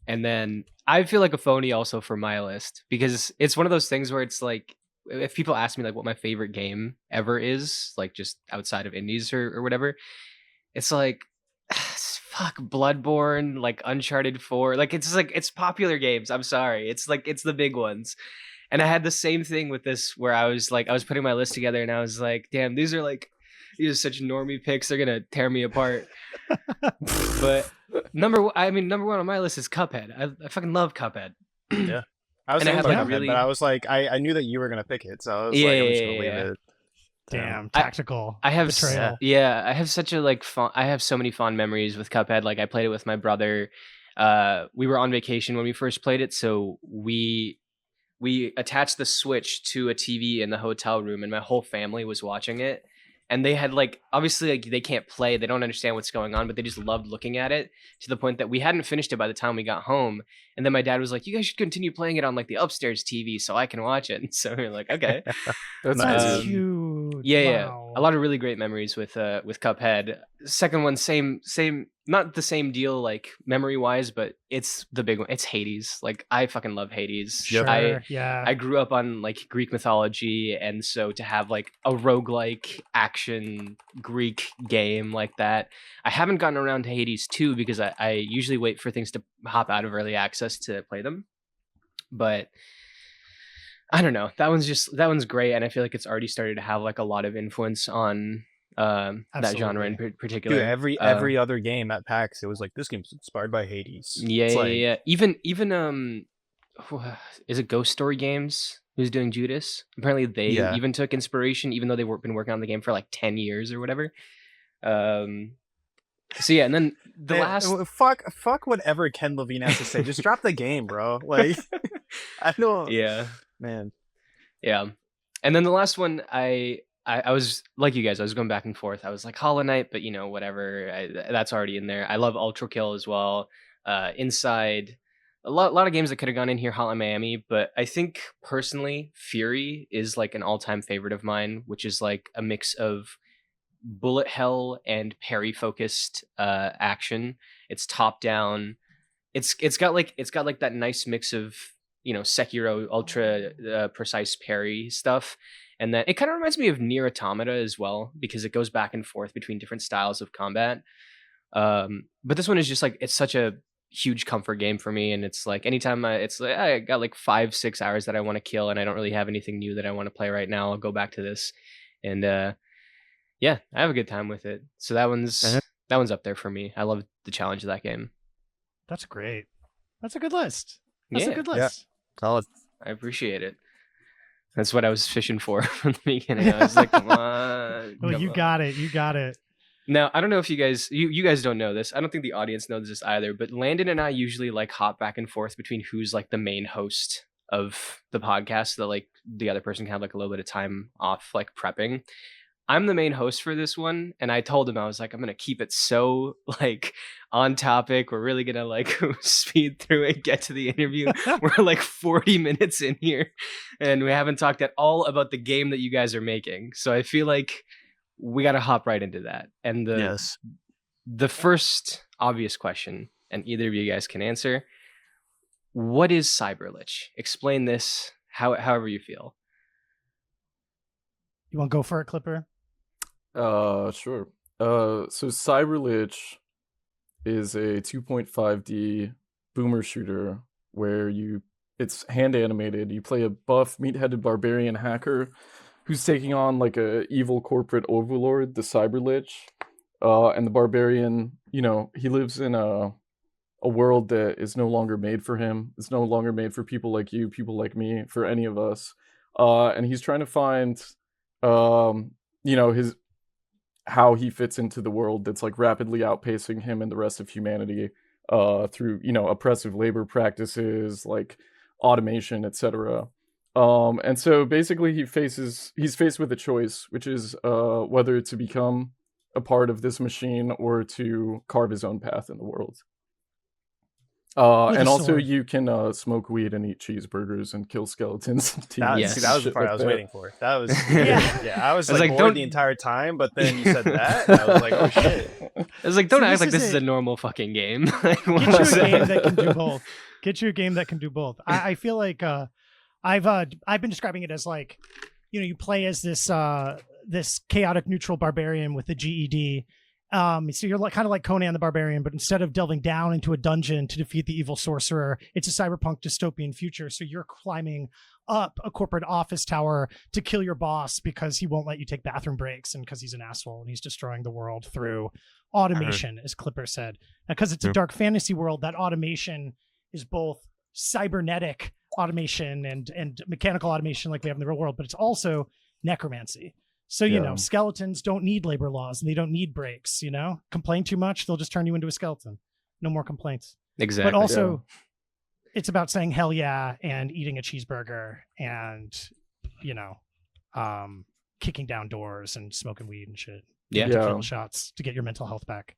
A: And then I feel like a phony also for my list, because it's one of those things where it's like, if people ask me like what my favorite game ever is, like just outside of indies or whatever, it's like, fuck, Bloodborne, like Uncharted 4, like it's popular games. I'm sorry, it's like it's the big ones. And I had the same thing with this, where I was putting my list together, and I was like, damn, these are such normie picks. They're gonna tear me apart. But number one on my list is Cuphead. I fucking love Cuphead.
B: Yeah, I was thinking about Cuphead, but I was like, I knew that you were gonna pick it, so I was I'm just gonna leave it.
D: Damn, tactical.
A: I have
D: betrayal.
A: I have such a I have so many fond memories with Cuphead. Like, I played it with my brother. We were on vacation when we first played it, so we attached the Switch to a TV in the hotel room, and my whole family was watching it. And they had obviously they can't play, they don't understand what's going on, but they just loved looking at it, to the point that we hadn't finished it by the time we got home. And then my dad was like, you guys should continue playing it on the upstairs TV so I can watch it. And so we were like, okay.
D: That's huge.
A: Yeah.
D: Wow.
A: A lot of really great memories with Cuphead. Second one, same, not the same deal memory wise, but it's the big one. It's Hades. I fucking love Hades.
D: Sure,
A: I grew up on Greek mythology, and so to have a roguelike action Greek game like that. I haven't gotten around to Hades 2 because I usually wait for things to hop out of early access to play them. But I don't know. That one's great, and I feel like it's already started to have a lot of influence on that genre in particular.
B: Dude, every other game at PAX, it was like, this game's inspired by Hades.
A: Yeah. Even is it Ghost Story Games who's doing Judas? Apparently they even took inspiration, even though they've been working on the game for 10 years or whatever. So yeah, and then the last
B: fuck whatever Ken Levine has to say. Just drop the game, bro. I don't.
A: Yeah,
B: man.
A: Yeah, and then the last one, I was like you guys. I was going back and forth. I was like Hollow Knight, but whatever. That's already in there. I love Ultra Kill as well. Inside, a lot of games that could have gone in here. Hotline Miami, but I think personally, Fury is an all-time favorite of mine, which is a mix of bullet hell and parry focused action. It's top down. It's got that nice mix of Sekiro ultra precise parry stuff, and then it kind of reminds me of Nier Automata as well, because it goes back and forth between different styles of combat. But this one is just it's such a huge comfort game for me, and it's anytime I got 5-6 hours that I want to kill, and I don't really have anything new that I want to play right now, I'll go back to this, and yeah, I have a good time with it. So that one's up there for me. I love the challenge of that game.
D: That's great. That's a good list. That's a good list.
B: Yeah. Solid.
A: I appreciate it. That's what I was fishing for from the beginning. I was like, come on.
D: Well, you got it. You got it.
A: Now, I don't know if you guys don't know this. I don't think the audience knows this either, but Landon and I usually hop back and forth between who's the main host of the podcast, so that the other person can have a little bit of time off prepping. I'm the main host for this one, and I told him, I was like, I'm gonna keep it so on topic. We're really gonna speed through it, get to the interview. We're 40 minutes in here, and we haven't talked at all about the game that you guys are making. So I feel like we gotta hop right into that. And the first obvious question, and either of you guys can answer: what is CYBRLICH? Explain this however you feel.
D: You want to go for it, Clipper?
C: Sure. So CYBRLICH is a 2.5D boomer shooter where it's hand animated. You play a buff, meat-headed barbarian hacker who's taking on a evil corporate overlord, the CYBRLICH. And the barbarian, he lives in a world that is no longer made for him. It's no longer made for people like you, people like me, for any of us. And he's trying to find how he fits into the world that's rapidly outpacing him and the rest of humanity, through oppressive labor practices like automation, etc. And so basically he's faced with a choice, which is whether to become a part of this machine or to carve his own path in the world. And also you can smoke weed and eat cheeseburgers and kill skeletons.
B: See, that was the part I was waiting for. That was I was like bored
A: don't...
B: the entire time, but then you said that, and I was like, oh shit.
A: I was like, don't act like this is a normal fucking game.
D: Get you a game that can do both. Get you a game that can do both. I feel like I've been describing it as like, you play as this chaotic neutral barbarian with the GED. So you're kind of like Conan the Barbarian, but instead of delving down into a dungeon to defeat the evil sorcerer, it's a cyberpunk dystopian future. So you're climbing up a corporate office tower to kill your boss because he won't let you take bathroom breaks and because he's an asshole and he's destroying the world through automation, as Clipper said. Because it's a dark fantasy world, that automation is both cybernetic automation and mechanical automation like we have in the real world, but it's also necromancy. So, skeletons don't need labor laws and they don't need breaks, Complain too much, they'll just turn you into a skeleton. No more complaints.
A: Exactly.
D: But also, it's about saying hell yeah and eating a cheeseburger and, kicking down doors and smoking weed and shit.
A: Yeah.
D: Tequila shots to get your mental health back.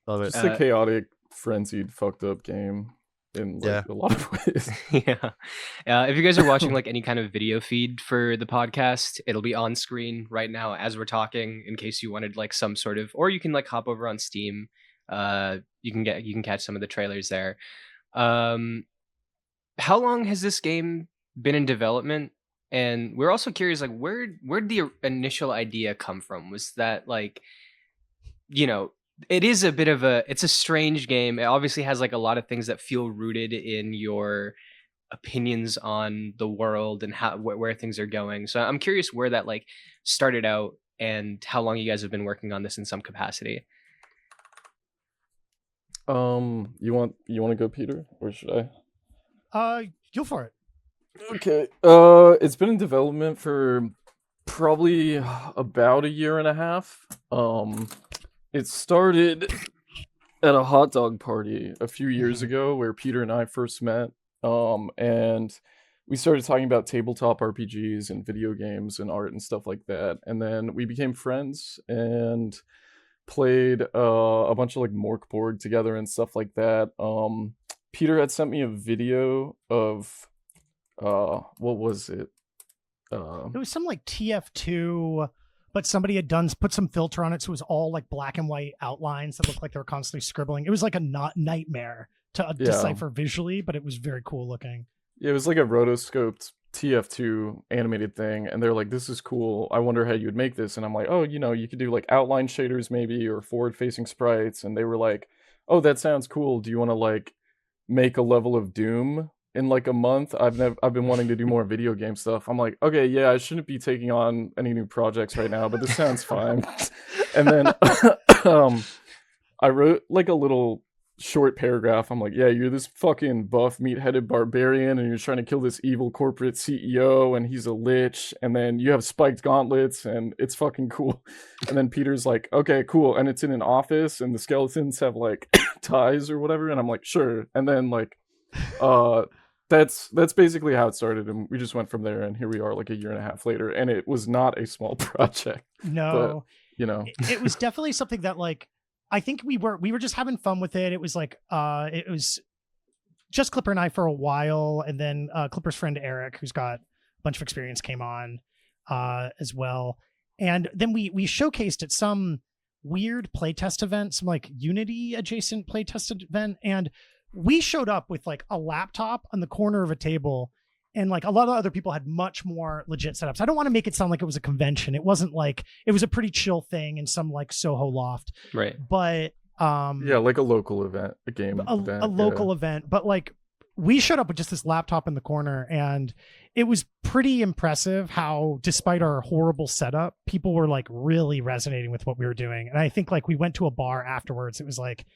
B: Love it.
C: Just a chaotic, frenzied, fucked up game. In a lot of ways.
A: If you guys are watching like any kind of video feed for the podcast, it'll be on screen right now as we're talking in case you wanted like some sort of, or you can like hop over on Steam. You can catch some of the trailers there. How long has this game been in development? And we're also curious, like where'd the initial idea come from? Was that like, it is it's a strange game. It obviously has like a lot of things that feel rooted in your opinions on the world and where things are going. So I'm curious where that like started out and how long you guys have been working on this in some capacity.
C: You want to go, Peter, or should I?
D: Go for it.
C: Okay. It's been in development for probably about a year and a half. It started at a hot dog party a few years ago where Peter and I first met. And we started talking about tabletop RPGs and video games and art and stuff like that. And then we became friends and played a bunch of like Morkborg together and stuff like that. Peter had sent me a video of what was it?
D: It was some like TF2, but somebody had put some filter on it, so it was all like black and white outlines that looked like they were constantly scribbling. It was like a nightmare to decipher visually, but it was very cool looking.
C: Yeah, it was like a rotoscoped TF2 animated thing, and they're like, "This is cool. I wonder how you would make this." And I'm like, "Oh, you could do like outline shaders maybe, or forward-facing sprites." And they were like, "Oh, that sounds cool. Do you want to like make a level of Doom in like a month? I've been wanting to do more video game stuff." I'm like, okay, yeah, I shouldn't be taking on any new projects right now, but this sounds fine. And then I wrote like a little short paragraph. I'm like, yeah, you're this fucking buff meat-headed barbarian and you're trying to kill this evil corporate CEO and he's a lich, and then you have spiked gauntlets and it's fucking cool. And then Peter's like, okay, cool, and it's in an office and the skeletons have like ties or whatever, and I'm like, sure. And then like that's basically how it started, and we just went from there, and here we are like a year and a half later, and it was not a small project.
D: No,
C: but,
D: it was definitely something that like I think we were just having fun with it. It was like it was just Clipper and I for a while, and then Clipper's friend Eric, who's got a bunch of experience, came on as well, and then we showcased at some weird playtest event, some like Unity adjacent playtest event, and we showed up with like a laptop on the corner of a table, and like a lot of other people had much more legit setups. I don't want to make it sound like it was a convention. It wasn't like, it was a pretty chill thing in some like Soho loft.
A: Right.
D: But
C: yeah, like a local event, a game event.
D: A local event. But like we showed up with just this laptop in the corner, and it was pretty impressive how, despite our horrible setup, people were like really resonating with what we were doing. And I think like we went to a bar afterwards. It was like,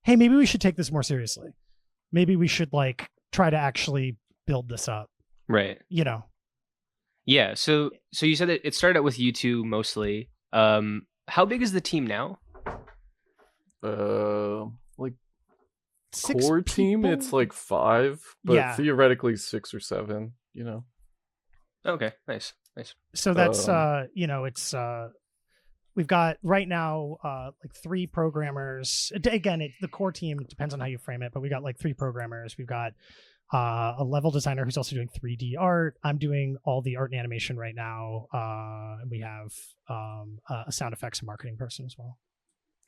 D: hey, maybe we should take this more seriously. Maybe we should like try to actually build this up.
A: Right. Yeah. So you said that it started out with you two mostly. How big is the team now?
C: Like
D: 6
C: core team, it's
D: people?
C: like 5, but
D: Yeah.
C: theoretically 6 or 7. You know.
A: Okay, nice.
D: So that's
C: Um,
D: it's we've got right now like 3 programmers. Again, the core team depends on how you frame it, but we got like 3 programmers. We've got a level designer who's also doing 3D art. I'm doing all the art and animation right now. And we have a sound effects and marketing person as well.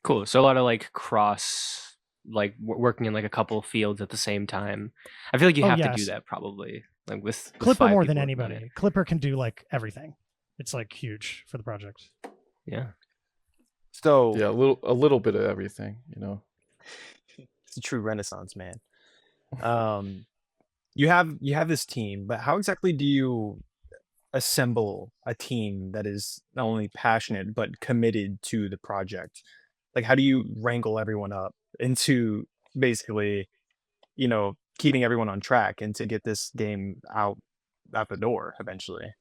A: Cool. So a lot of like cross, like working in like a couple fields at the same time. I feel like you have to do that probably, like with
D: Clipper
A: 5
D: more than
A: people working on
D: anybody.
A: it.
D: Clipper can do like everything. It's like huge for the project.
A: Yeah.
B: So
C: yeah, a little bit of everything. You know.
B: it's a true Renaissance man. You have this team, but how exactly do you assemble a team that is not only passionate but committed to the project? Like, how do you wrangle everyone up into basically, keeping everyone on track and to get this game out the door eventually?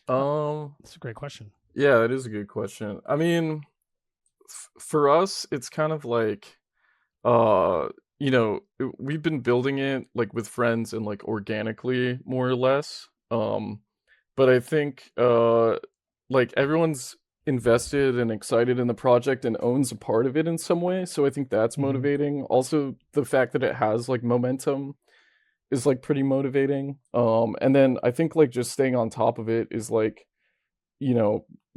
C: Um,
D: That's a great question.
C: yeah, that is a good question. I mean, for us, it's kind of like, we've been building it like with friends and like organically, more or less. But I think like everyone's invested and excited in the project and owns a part of it in some way. So I think that's motivating. Also, the fact that it has like momentum is like pretty motivating. And then I think like just staying on top of it is like,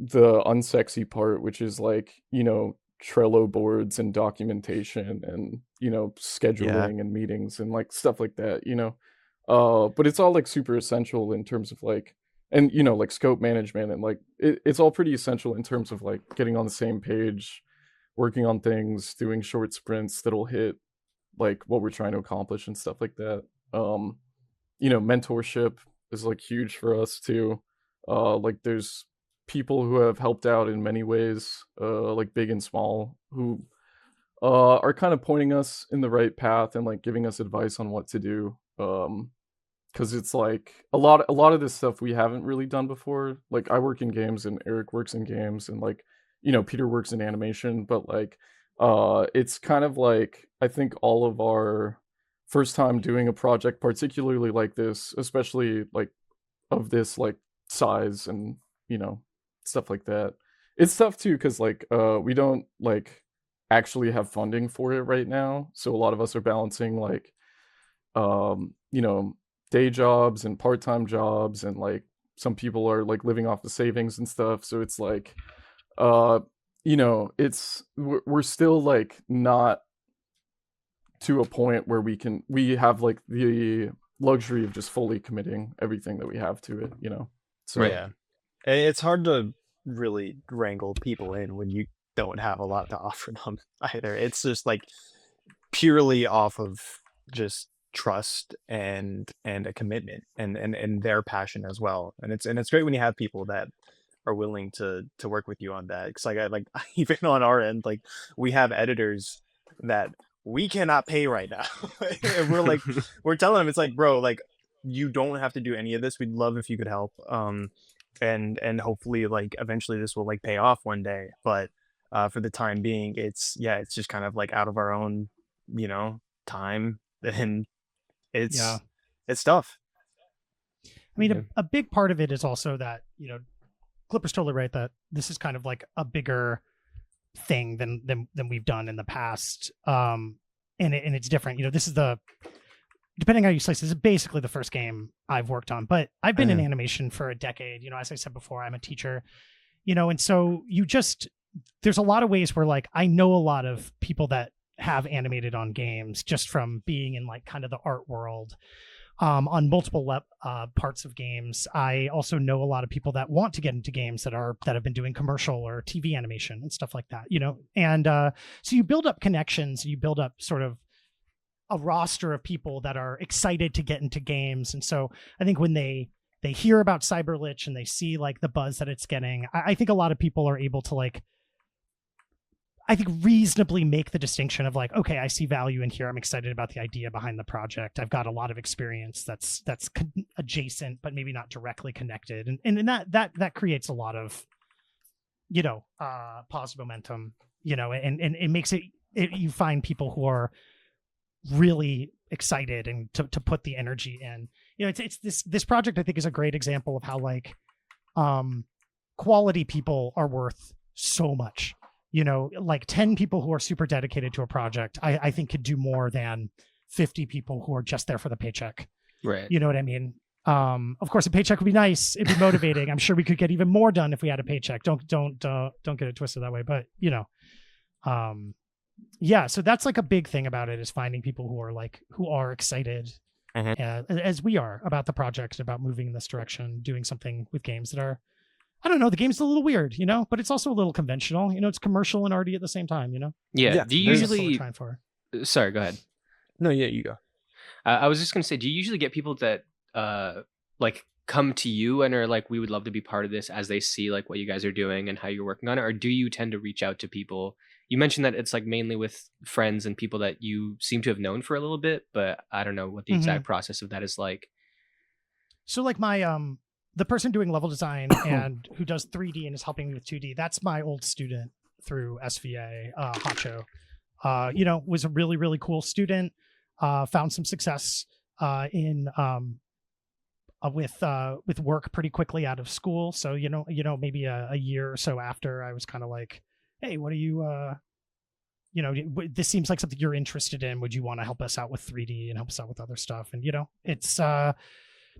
C: the unsexy part, which is like, Trello boards and documentation and, scheduling and meetings and like stuff like that, but it's all like super essential in terms of like, and like scope management and like it's all pretty essential in terms of like getting on the same page, working on things, doing short sprints that'll hit like what we're trying to accomplish and stuff like that. Mentorship is like huge for us too. Like there's people who have helped out in many ways, like big and small, who are kind of pointing us in the right path and like giving us advice on what to do. Because it's like a lot of this stuff we haven't really done before. Like I work in games and Eric works in games and like Peter works in animation, but like it's kind of like I think all of our first time doing a project, particularly like this, especially like of this like size and stuff like that. It's tough too because like we don't like actually have funding for it right now, so a lot of us are balancing like um day jobs and part-time jobs, and like some people are like living off the savings and stuff, so it's like it's we're still like not to a point where we have like the luxury of just fully committing everything that we have to it, so
B: Yeah, it's hard to really wrangle people in when you don't have a lot to offer them either. It's just like purely off of just trust and a commitment and their passion as well. And it's great when you have people that are willing to work with you on that. Because like even on our end, like we have editors that we cannot pay right now. And we're telling them, it's like, bro, like you don't have to do any of this. We'd love if you could help. And hopefully like eventually this will like pay off one day. But for the time being, it's just kind of like out of our own, time, and it's tough.
D: I mean, a big part of it is also that, Clipper's totally right that this is kind of like a bigger thing than we've done in the past. And it's different. This is depending how you slice, this is basically the first game I've worked on, but I've been in animation for a decade. As I said before, I'm a teacher, and so there's a lot of ways where like I know a lot of people that have animated on games just from being in like kind of the art world. On multiple parts of games. I also know a lot of people that want to get into games that have been doing commercial or TV animation and stuff like that, and so you build up connections, you build up sort of a roster of people that are excited to get into games. And so I think when they hear about CYBRLICH and they see like the buzz that it's getting, I think a lot of people are able to like, I think reasonably make the distinction of like, okay, I see value in here. I'm excited about the idea behind the project. I've got a lot of experience that's adjacent, but maybe not directly connected. And that creates a lot of, positive momentum, and it makes you find people who are really excited and to put the energy in. You know, it's this project I think is a great example of how like quality people are worth so much. You know, like 10 people who are super dedicated to a project, I think could do more than 50 people who are just there for the paycheck.
A: Right.
D: You know what I mean? Of course, a paycheck would be nice. It'd be motivating. I'm sure we could get even more done if we had a paycheck. Don't get it twisted that way. But you know, yeah. So that's like a big thing about it, is finding people who are excited, as we are, about the project, about moving in this direction, doing something with games that are, I don't know, the game's a little weird, you know, but it's also a little conventional. You know, it's commercial and arty at the same time. You know.
A: Yeah. Do you
D: That's what we're
A: usually?
D: trying for.
A: Sorry. Go ahead.
B: No, yeah, you go.
A: I was just gonna say, do you usually get people that like come to you and are like, we would love to be part of this, as they see like what you guys are doing and how you're working on it, or do you tend to reach out to people? You mentioned that it's like mainly with friends and people that you seem to have known for a little bit, but I don't know what the exact process of that is like.
D: So like my the person doing level design and who does 3D and is helping me with 2D, that's my old student through SVA, Hacho. You know, was a really, really cool student. Found some success in with work pretty quickly out of school. So you know, maybe a year or so after, I was kind of like, hey, what are you? You know, this seems like something you're interested in. Would you want to help us out with 3D and help us out with other stuff? And you know, it's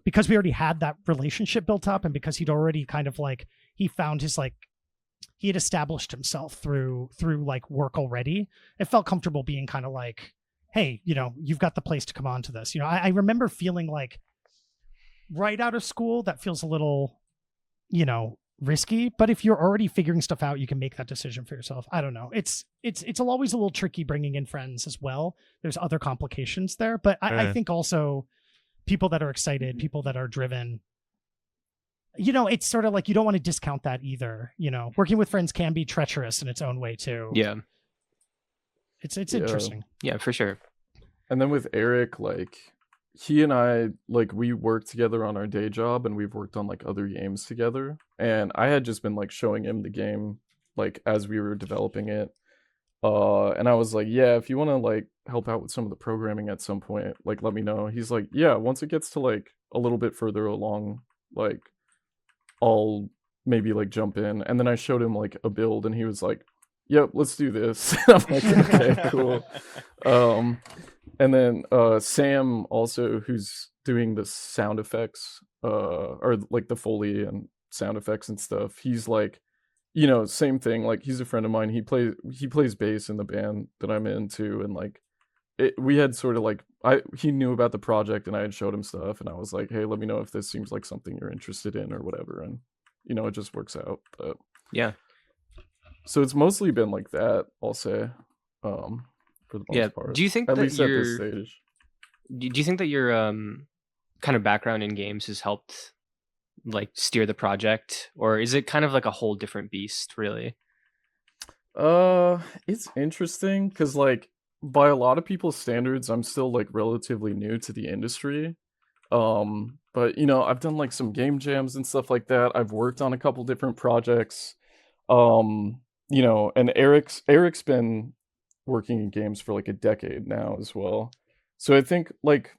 D: because we already had that relationship built up, and because he'd already kind of like, he found his like, he had established himself through like work already. It felt comfortable being kind of like, hey, you know, you've got the place to come on to this. You know, I remember feeling like right out of school, that feels a little, you know, risky, but if you're already figuring stuff out, you can make that decision for yourself. I don't know. It's always a little tricky bringing in friends as well. There's other complications there, but I think also people that are excited, people that are driven, you know, it's sort of like, you don't want to discount that either. You know, working with friends can be treacherous in its own way too.
A: Yeah.
D: It's interesting.
A: Yeah, for sure.
C: And then with Eric, like, he and I, like, we work together on our day job, and we've worked on like other games together. And I had just been like showing him the game, like, as we were developing it. And I was like, yeah, if you want to like help out with some of the programming at some point, like, let me know. He's like, yeah, once it gets to like a little bit further along, like, I'll maybe like jump in. And then I showed him like a build, and he was like, yep, let's do this. I'm like, okay, cool. And then Sam also, who's doing the sound effects, or like the Foley and sound effects and stuff, he's like, you know, same thing. Like, he's a friend of mine. He plays bass in the band that I'm in too, and like, we had sort of like, he knew about the project, and I had showed him stuff, and I was like, hey, let me know if this seems like something you're interested in or whatever, and you know, it just works out. But
A: yeah,
C: so it's mostly been like that, I'll say, for the most part.
A: Do you think
C: at
A: that
C: least at this stage?
A: Do you think that your kind of background in games has helped like steer the project, or is it kind of like a whole different beast, really?
C: It's interesting because like, by a lot of people's standards, I'm still like relatively new to the industry. But you know, I've done like some game jams and stuff like that. I've worked on a couple different projects. You know, and Eric's been working in games for like a decade now as well. So I think like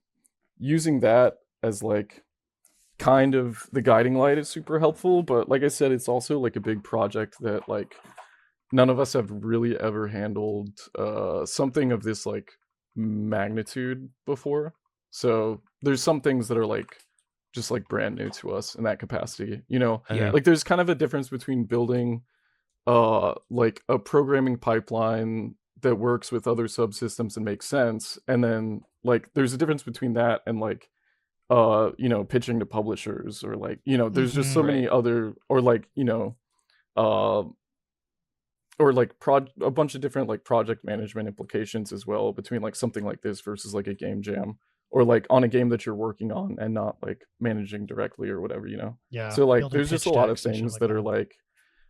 C: using that as like kind of the guiding light is super helpful. But like I said, it's also like a big project that like none of us have really ever handled something of this like magnitude before. So there's some things that are like just like brand new to us in that capacity, you know. Like there's kind of a difference between building like a programming pipeline that works with other subsystems and makes sense, and then like there's a difference between that and like you know, pitching to publishers, or like, you know, there's just so many other, or like, you know, or like a bunch of different like project management implications as well between like something like this versus like a game jam, or like on a game that you're working on and not like managing directly or whatever, you know.
D: Yeah.
C: So like there's just a lot of things that are like,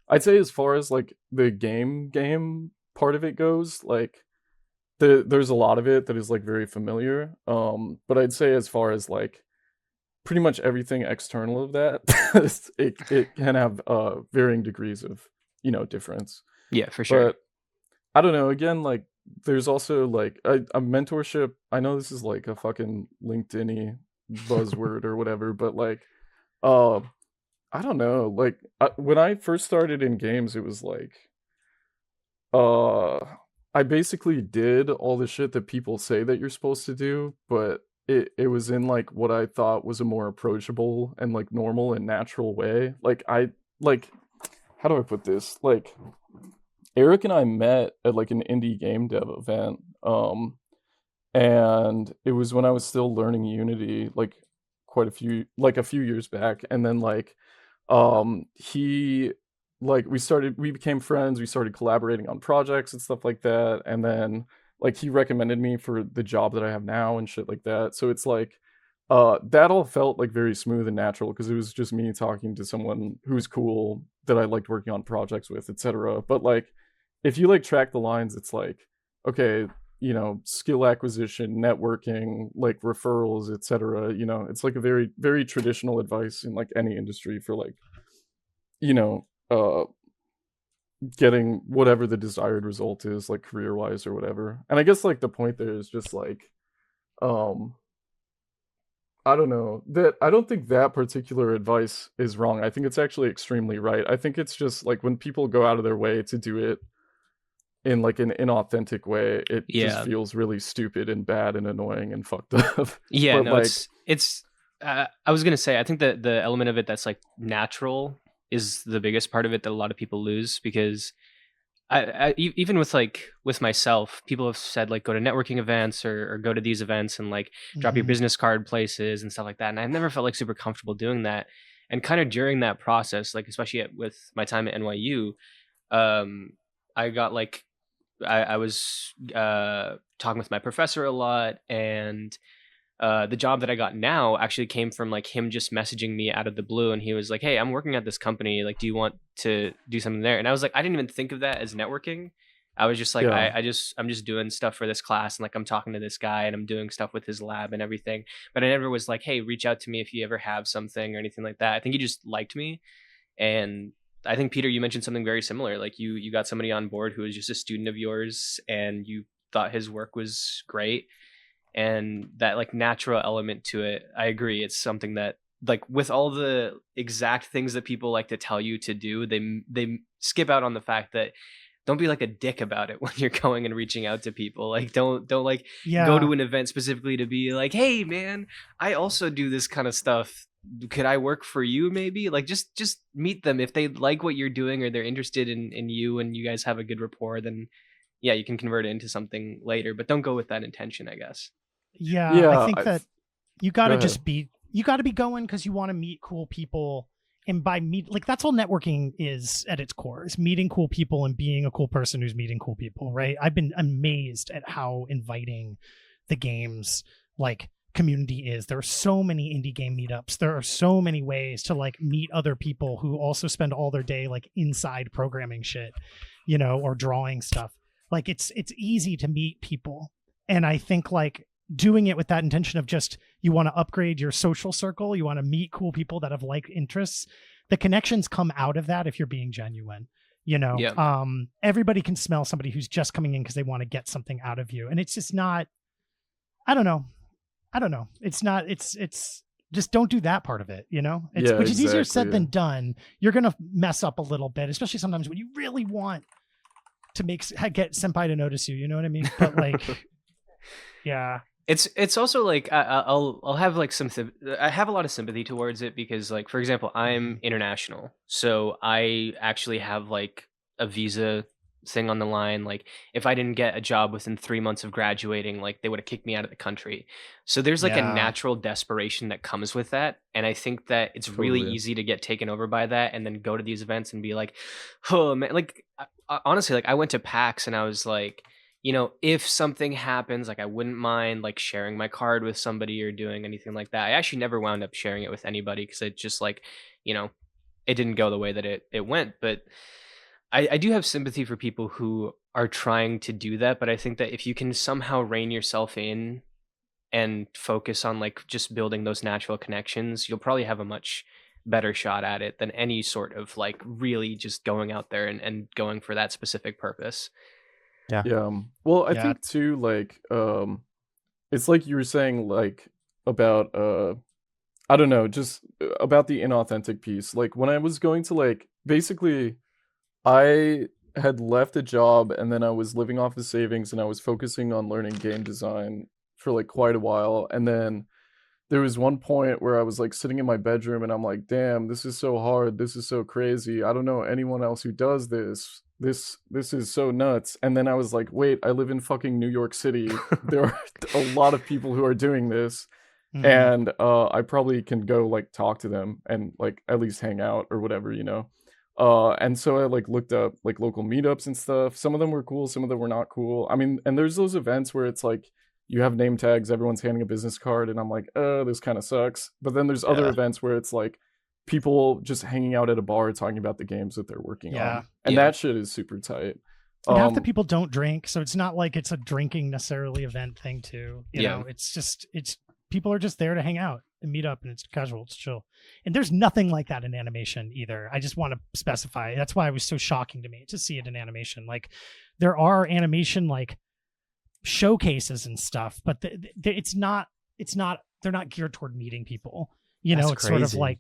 C: I'd say as far as like the game part of it goes, like there's a lot of it that is like very familiar. But I'd say as far as like pretty much everything external of that, it can have varying degrees of, you know, difference.
A: Yeah, for sure.
C: But I don't know, again, like there's also like a mentorship. I know this is like a fucking LinkedIn-y buzzword or whatever, but like uh I don't know, like when I first started in games, it was like uh I basically did all the shit that people say that you're supposed to do, but it was in like what I thought was a more approachable and like normal and natural way. Like I like how do I put this? Like Eric and I met at like an indie game dev event. And it was when I was still learning Unity, like a few years back. And then like he like we became friends, we started collaborating on projects and stuff like that. And then like he recommended me for the job that I have now and shit like that. So it's like that all felt like very smooth and natural because it was just me talking to someone who's cool that I liked working on projects with, etc. But like if you like track the lines, it's like, okay, you know, skill acquisition, networking, like referrals, etc. You know, it's like a very, very traditional advice in like any industry for like, you know, getting whatever the desired result is, like career wise or whatever. And I guess like the point there is just like, um, I don't know that I don't think that particular advice is wrong. I think it's actually extremely right. I think it's just like when people go out of their way to do it in like an inauthentic way, it just
A: Yeah.
C: feels really stupid and bad and annoying and fucked up.
A: Yeah,
C: But
A: no,
C: like,
A: it's I was gonna say I think that the element of it that's like natural is the biggest part of it that a lot of people lose because even with like with myself, people have said like go to networking events or go to these events and like drop your
D: Mhm.
A: business card places and stuff like that. And I've never felt like super comfortable doing that. And kind of during that process, like especially with my time at NYU, um, I got like I was talking with my professor a lot, and the job that I got now actually came from like him just messaging me out of the blue, and he was like, "Hey, I'm working at this company. Like, do you want to do something there?" And I was like, I didn't even think of that as networking. I was just like,
C: yeah,
A: I'm just doing stuff for this class, and like I'm talking to this guy, and I'm doing stuff with his lab and everything. But I never was like, "Hey, reach out to me if you ever have something or anything like that." I think he just liked me, and I think Peter, you mentioned something very similar. Like you got somebody on board who was just a student of yours, and you thought his work was great, and that like natural element to it. I agree. It's something that like with all the exact things that people like to tell you to do, they skip out on the fact that don't be like a dick about it when you're going and reaching out to people. Like don't like go
D: Yeah.
A: to an event specifically to be like, hey man, I also do this kind of stuff. Could I work for you maybe? Like just meet them. If they like what you're doing or they're interested in you and you guys have a good rapport, then yeah, you can convert it into something later. But don't go with that intention, I guess.
D: Yeah, I
C: yeah.
D: think that you
C: Go
D: gotta
C: ahead.
D: you gotta be going because you want to meet cool people. And by meet, like that's all networking is at its core, is meeting cool people and being a cool person who's meeting cool people, right? I've been amazed at how inviting the games like community is. There are so many indie game meetups. There are so many ways to like meet other people who also spend all their day like inside programming shit, you know, or drawing stuff. Like it's easy to meet people. And I think like doing it with that intention of just you want to upgrade your social circle, you want to meet cool people that have like interests, the connections come out of that if you're being genuine, you know.
A: Yeah.
D: Everybody can smell somebody who's just coming in because they want to get something out of you, and it's just not, I don't know, it's not, it's just don't do that part of it, you know. It's
C: Yeah,
D: which is easier said
C: exactly.
D: than done. You're gonna mess up a little bit, especially sometimes when you really want to get senpai to notice you, you know what I mean? But like yeah.
A: It's also like I'll have like I have a lot of sympathy towards it because like for example I'm international, so I actually have like a visa thing on the line. Like if I didn't get a job within 3 months of graduating, like they would have kicked me out of the country. So there's like a
D: Yeah.
A: natural desperation that comes with that, and I think that it's really
C: Totally.
A: easy to get taken over by that and then go to these events and be like, oh man, like honestly, like I went to PAX and I was like, you know, if something happens, like I wouldn't mind like sharing my card with somebody or doing anything like that. I actually never wound up sharing it with anybody because it just like, you know, it didn't go the way that it went. But I do have sympathy for people who are trying to do that. But I think that if you can somehow rein yourself in and focus on like just building those natural connections, you'll probably have a much better shot at it than any sort of like really just going out there and going for that specific purpose.
C: Yeah. Well, I
D: Yeah.
C: think too, like, it's like you were saying, like, about I don't know, just about the inauthentic piece. Like when I was going to like basically I had left a job and then I was living off of savings and I was focusing on learning game design for like quite a while. And then there was one point where I was like sitting in my bedroom and I'm like, damn, this is so hard. This is so crazy. I don't know anyone else who does this. This is so nuts. And then I was like, wait, I live in fucking New York City. There are a lot of people who are doing this.
D: Mhm.
C: And I probably can go like talk to them and like at least hang out or whatever, you know. And so I like looked up like local meetups and stuff. Some of them were cool, some of them were not cool. I mean, and there's those events where it's like you have name tags, everyone's handing a business card, and I'm like, this kind of sucks. But then there's other
B: Yeah.
C: events where it's like people just hanging out at a bar talking about the games that they're working
D: Yeah.
C: on. And
A: Yeah.
C: that shit is super tight.
D: And half the people don't drink, so it's not like it's a drinking necessarily event thing too. You
A: Yeah.
D: know, it's people are just there to hang out and meet up, and it's casual, it's chill. And there's nothing like that in animation either. I just want to specify. That's why it was so shocking to me to see it in animation. Like there are animation like showcases and stuff, but it's not they're not geared toward meeting people. You know,
B: That's
D: it's sort of
B: crazy.
D: like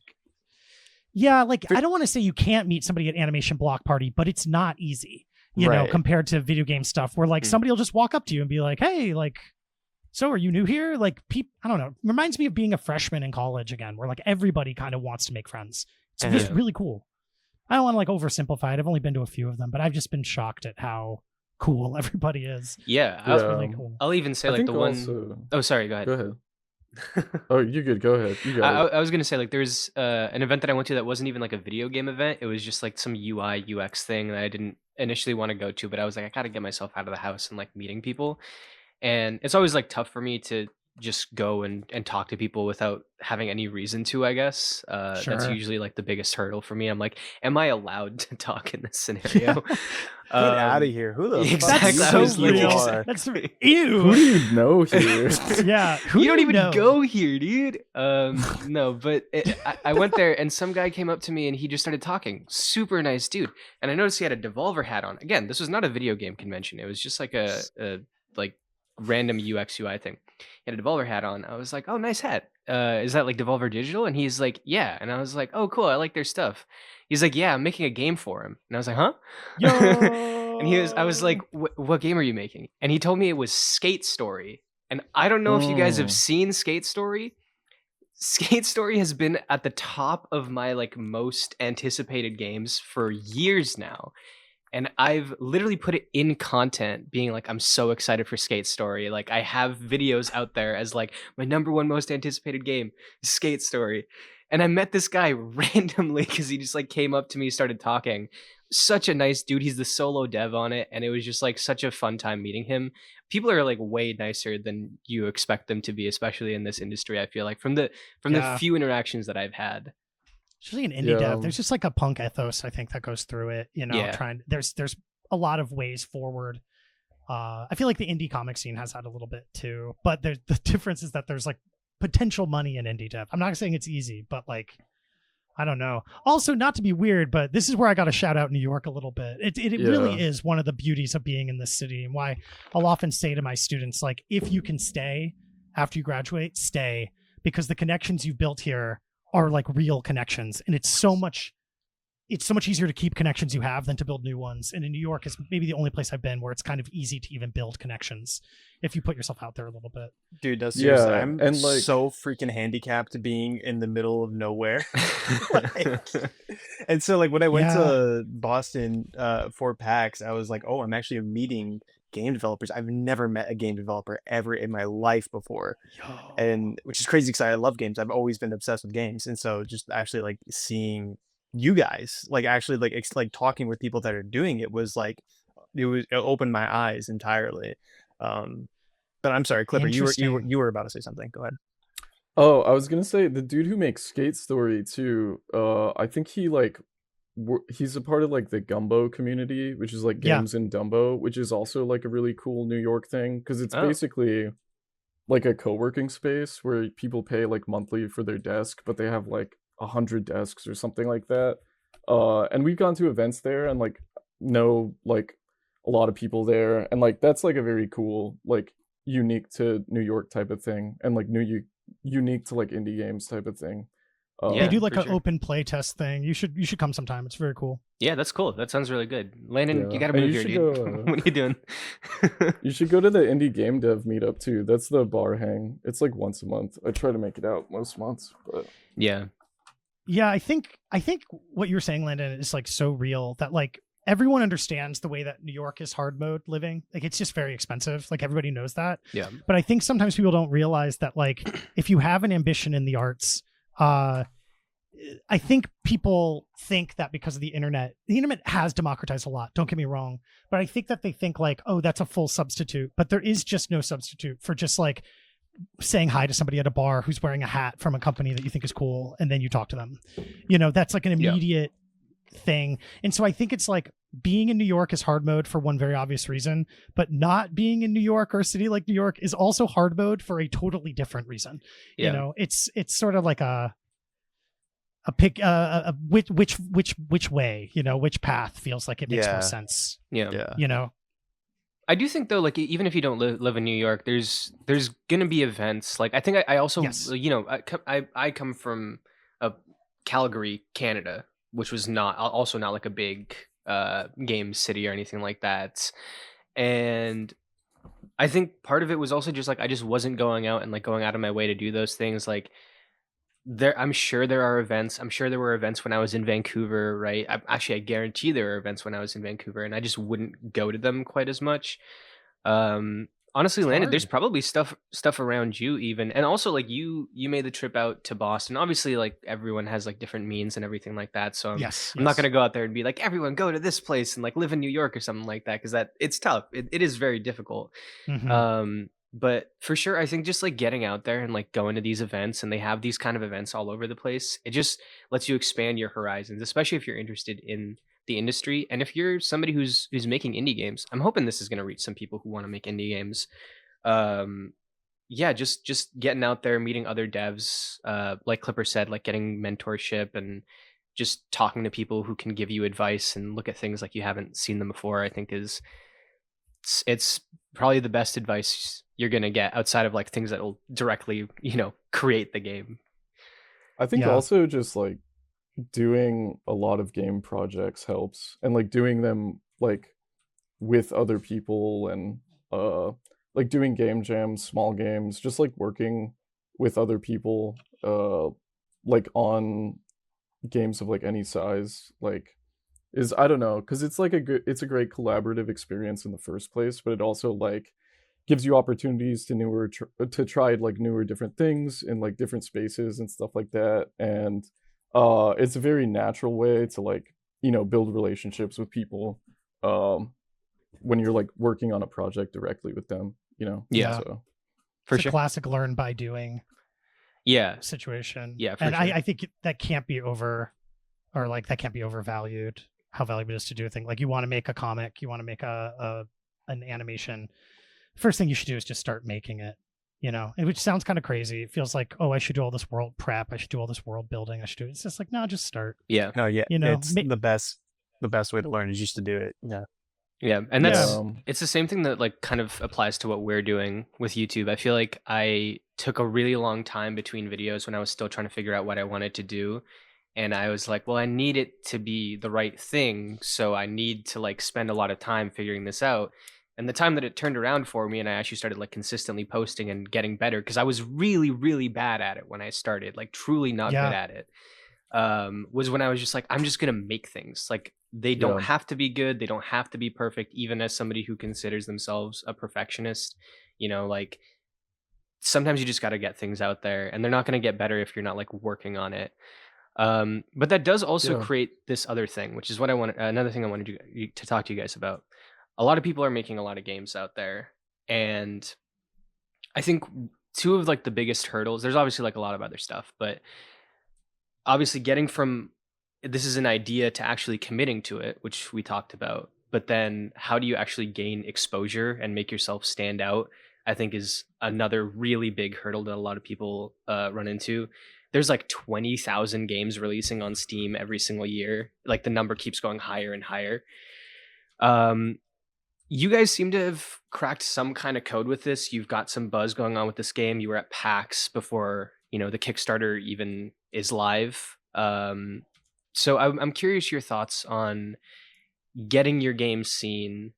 D: yeah, like I don't want to say you can't meet somebody at animation block party, but it's not easy. You know,
B: Right.
D: compared to video game stuff where like somebody will just walk up to you and be like, hey, like, so are you new here? Like, I don't know. Reminds me of being a freshman in college again, where like everybody kind of wants to make friends. It's just
A: Yeah.
D: really cool. I don't want to like oversimplify it. I've only been to a few of them, but I've just been shocked at how cool everybody is.
A: Yeah,
D: It's
C: Yeah.
D: really cool.
A: I'll even say
C: I
A: like
C: think
A: the one
C: also...
A: Oh, sorry, go ahead.
C: Go ahead. Oh, you good. Go ahead. You got it.
A: I was gonna say like there's an event that I went to that wasn't even like a video game event. It was just like some UI UX thing that I didn't initially want to go to, but I was like I gotta get myself out of the house and like meeting people. And it's always like tough for me to just go and talk to people without having any reason to, I guess. That's
D: Sure.
A: usually like the biggest hurdle for me. I'm like, am I allowed to talk in this scenario?
B: Get out of here. Who the
A: exactly.
B: fuck
A: I
B: do
A: was
B: you
A: like,
B: think you
D: real.
B: are?
D: That's
A: exactly.
D: ew.
C: Who do you know here?
D: Yeah. Who
A: You
D: do
A: don't even
D: know?
A: go here, dude. No, but I went there and some guy came up to me and he just started talking. Super nice dude. And I noticed he had a Devolver hat on. Again, this was not a video game convention. It was just like a like random UX UI thing. He had a Devolver hat on. I was like, oh, nice hat. Is that like Devolver Digital? And he's like, yeah. And I was like, oh, cool. I like their stuff. He's like, yeah, I'm making a game for him. And I was like, huh? And I was like, what game are you making? And he told me it was Skate Story. And I don't know if you guys have seen Skate Story. Skate Story has been at the top of my like most anticipated games for years now. And I've literally put it in content being like, I'm so excited for Skate Story. Like I have videos out there as like my #1 most anticipated game, Skate Story. And I met this guy randomly because he just like came up to me, started talking. Such a nice dude. He's the solo dev on it. And it was just like such a fun time meeting him. People are like way nicer than you expect them to be, especially in this industry. I feel like from the
D: Yeah.
A: few interactions that I've had.
D: Especially in indie
C: Yeah.
D: dev, there's just like a punk ethos, I think, that goes through it. You know,
A: Yeah.
D: there's a lot of ways forward. I feel like the indie comic scene has that a little bit too, but the difference is that there's like potential money in indie dev. I'm not saying it's easy, but like, I don't know. Also, not to be weird, but this is where I got to shout out New York a little bit. It really
C: Yeah.
D: is one of the beauties of being in this city, and why I'll often say to my students, like, if you can stay after you graduate, stay, because the connections you've built here are like real connections, and it's so much easier to keep connections you have than to build new ones. And in New York is maybe the only place I've been where it's kind of easy to even build connections if you put yourself out there a little bit.
B: Dude, no, seriously,
C: Yeah,
B: I'm
C: and, like-
B: so freaking handicapped being in the middle of nowhere. And so, like, when I went
D: Yeah.
B: to Boston for PAX, I was like, oh, I'm actually meeting game developers. I've never met a game developer ever in my life before. And which is crazy because I love games. I've always been obsessed with games. And so just actually like seeing you guys, like actually like like talking with people that are doing it was like, it opened my eyes entirely. But I'm sorry, Clipper,
D: Interesting.
B: you were about to say something. Go ahead.
C: Oh, I was gonna say the dude who makes Skate Story too. I think he like he's a part of like the Gumbo community, which is like
D: Yeah.
C: games in Dumbo, which is also like a really cool New York thing because it's
A: Oh.
C: basically like a co-working space where people pay like monthly for their desk, but they have like 100 desks or something like that. And we've gone to events there and like know like a lot of people there, and like that's like a very cool, like unique to New York type of thing, and like unique to like indie games type of thing.
A: Yeah,
D: They do like
A: for
D: an
A: sure.
D: open play test thing. You should come sometime. It's very cool.
A: Yeah, that's cool. That sounds really good. Landon,
C: Yeah.
A: you gotta
C: And
A: move
C: you
A: here,
C: should
A: dude.
C: go,
A: What are you doing?
C: you should go to the indie game dev meetup too. That's the bar hang. It's like once a month. I try to make it out most months, but
A: Yeah.
D: Yeah, I think what you're saying, Landon, is like so real that like everyone understands the way that New York is hard mode living. Like it's just very expensive. Like everybody knows that.
A: Yeah.
D: But I think sometimes people don't realize that like if you have an ambition in the arts, I think people think that because of the internet has democratized a lot. Don't get me wrong. But I think that they think like, oh, that's a full substitute. But there is just no substitute for just like saying hi to somebody at a bar who's wearing a hat from a company that you think is cool. And then you talk to them. You know, that's like an immediate thing. And so I think it's like being in New York is hard mode for one very obvious reason, but not being in New York or a city like New York is also hard mode for a totally different reason.
A: Yeah.
D: You know, it's sort of like a pick which way, you know, which path feels like it makes more sense.
A: Yeah.
D: You know,
A: I do think though, like even if you don't live in New York, there's gonna be events. Like I think I also, you know, I come from Calgary, Canada, which was also not like a big game city or anything like that. And I think part of it was also just like I just wasn't going out and like going out of my way to do those things. Like I'm sure there are events. I'm sure there were events when I was in Vancouver, right? I guarantee there are events when I was in Vancouver, and I just wouldn't go to them quite as much. Honestly, Landon, there's probably stuff around you even, and also like you made the trip out to Boston. Obviously, like everyone has like different means and everything like that. So I'm not gonna go out there and be like, everyone go to this place and like live in New York or something like that, because it's tough. It is very difficult.
D: Mm-hmm.
A: But for sure, I think just like getting out there and like going to these events, and they have these kind of events all over the place. It just lets you expand your horizons, especially if you're interested in the industry. And if you're somebody who's making indie games, I'm hoping this is going to reach some people who want to make indie games. Yeah, just getting out there, meeting other devs, like Clipper said, like getting mentorship and just talking to people who can give you advice and look at things like you haven't seen them before, I think it's probably the best advice you're going to get outside of like things that will directly, you know, create the game.
C: I think also just like doing a lot of game projects helps, and like doing them like with other people, and like doing game jams, small games, just like working with other people like on games of like any size, like is, I don't know, because it's like it's a great collaborative experience in the first place, but it also like gives you opportunities to try like newer different things in like different spaces and stuff like that. And it's a very natural way to like, you know, build relationships with people when you're like working on a project directly with them, you know. So
D: for sure, classic learn by doing situation. And I think that can't be overvalued, how valuable it is to do a thing. Like you want to make a comic, you want to make an animation, first thing you should do is just start making it, you know, which sounds kind of crazy. It feels like, oh, I should do all this world prep, I should do all this world building, it's just like, no, just start.
B: You know, it's the best way to learn is just to do it.
A: And that's it's the same thing that like kind of applies to what we're doing with YouTube. I feel like I took a really long time between videos when I was still trying to figure out what I wanted to do. And I was like, well, I need it to be the right thing, so I need to like spend a lot of time figuring this out. And the time that it turned around for me and I actually started like consistently posting and getting better, because I was really, really bad at it when I started, like truly not good at it, was when I was just like, I'm just going to make things. Like they don't have to be good. They don't have to be perfect. Even as somebody who considers themselves a perfectionist, you know, like sometimes you just got to get things out there, and they're not going to get better if you're not like working on it. But that does also create this other thing, which is what another thing I wanted to talk to you guys about. A lot of people are making a lot of games out there, and I think two of like the biggest hurdles, there's obviously like a lot of other stuff, but obviously getting from this is an idea to actually committing to it, which we talked about, but then how do you actually gain exposure and make yourself stand out, I think is another really big hurdle that a lot of people run into. There's like 20,000 games releasing on Steam every single year. Like the number keeps going higher and higher. You guys seem to have cracked some kind of code with this. You've got some buzz going on with this game. You were at PAX before, the Kickstarter even is live. So I'm curious your thoughts on getting your game seen.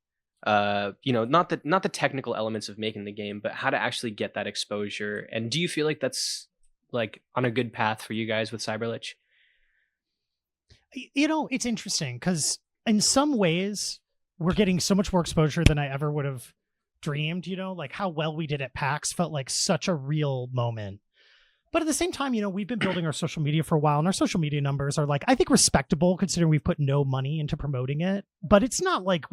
A: Not the technical elements of making the game, but how to actually get that exposure. And do you feel like that's like on a good path for you guys with CYBRLICH?
D: It's interesting because in some ways we're getting so much more exposure than I ever would have dreamed. Like how well we did at PAX felt like such a real moment. But at the same time, we've been building our social media for a while, and our social media numbers are I think respectable considering we've put no money into promoting it. But it's not like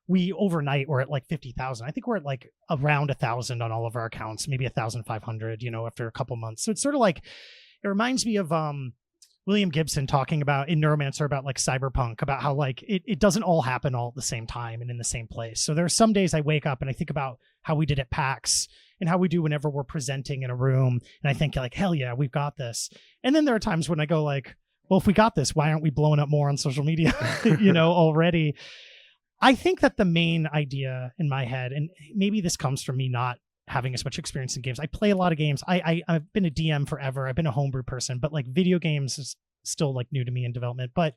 D: we overnight we're at 50,000. I think we're at around 1,000 on all of our accounts, maybe 1,500, after a couple months. So it's sort of it reminds me of William Gibson talking about in Neuromancer about cyberpunk, about how it doesn't all happen all at the same time and in the same place. So there are some days I wake up and I think about how we did at PAX and how we do whenever we're presenting in a room. And I think hell yeah, we've got this. And then there are times when I go well, if we got this, why aren't we blowing up more on social media, already? I think that the main idea in my head, and maybe this comes from me not having as much experience in games. I play a lot of games. I've been a DM forever. I've been a homebrew person, but video games is still new to me in development. But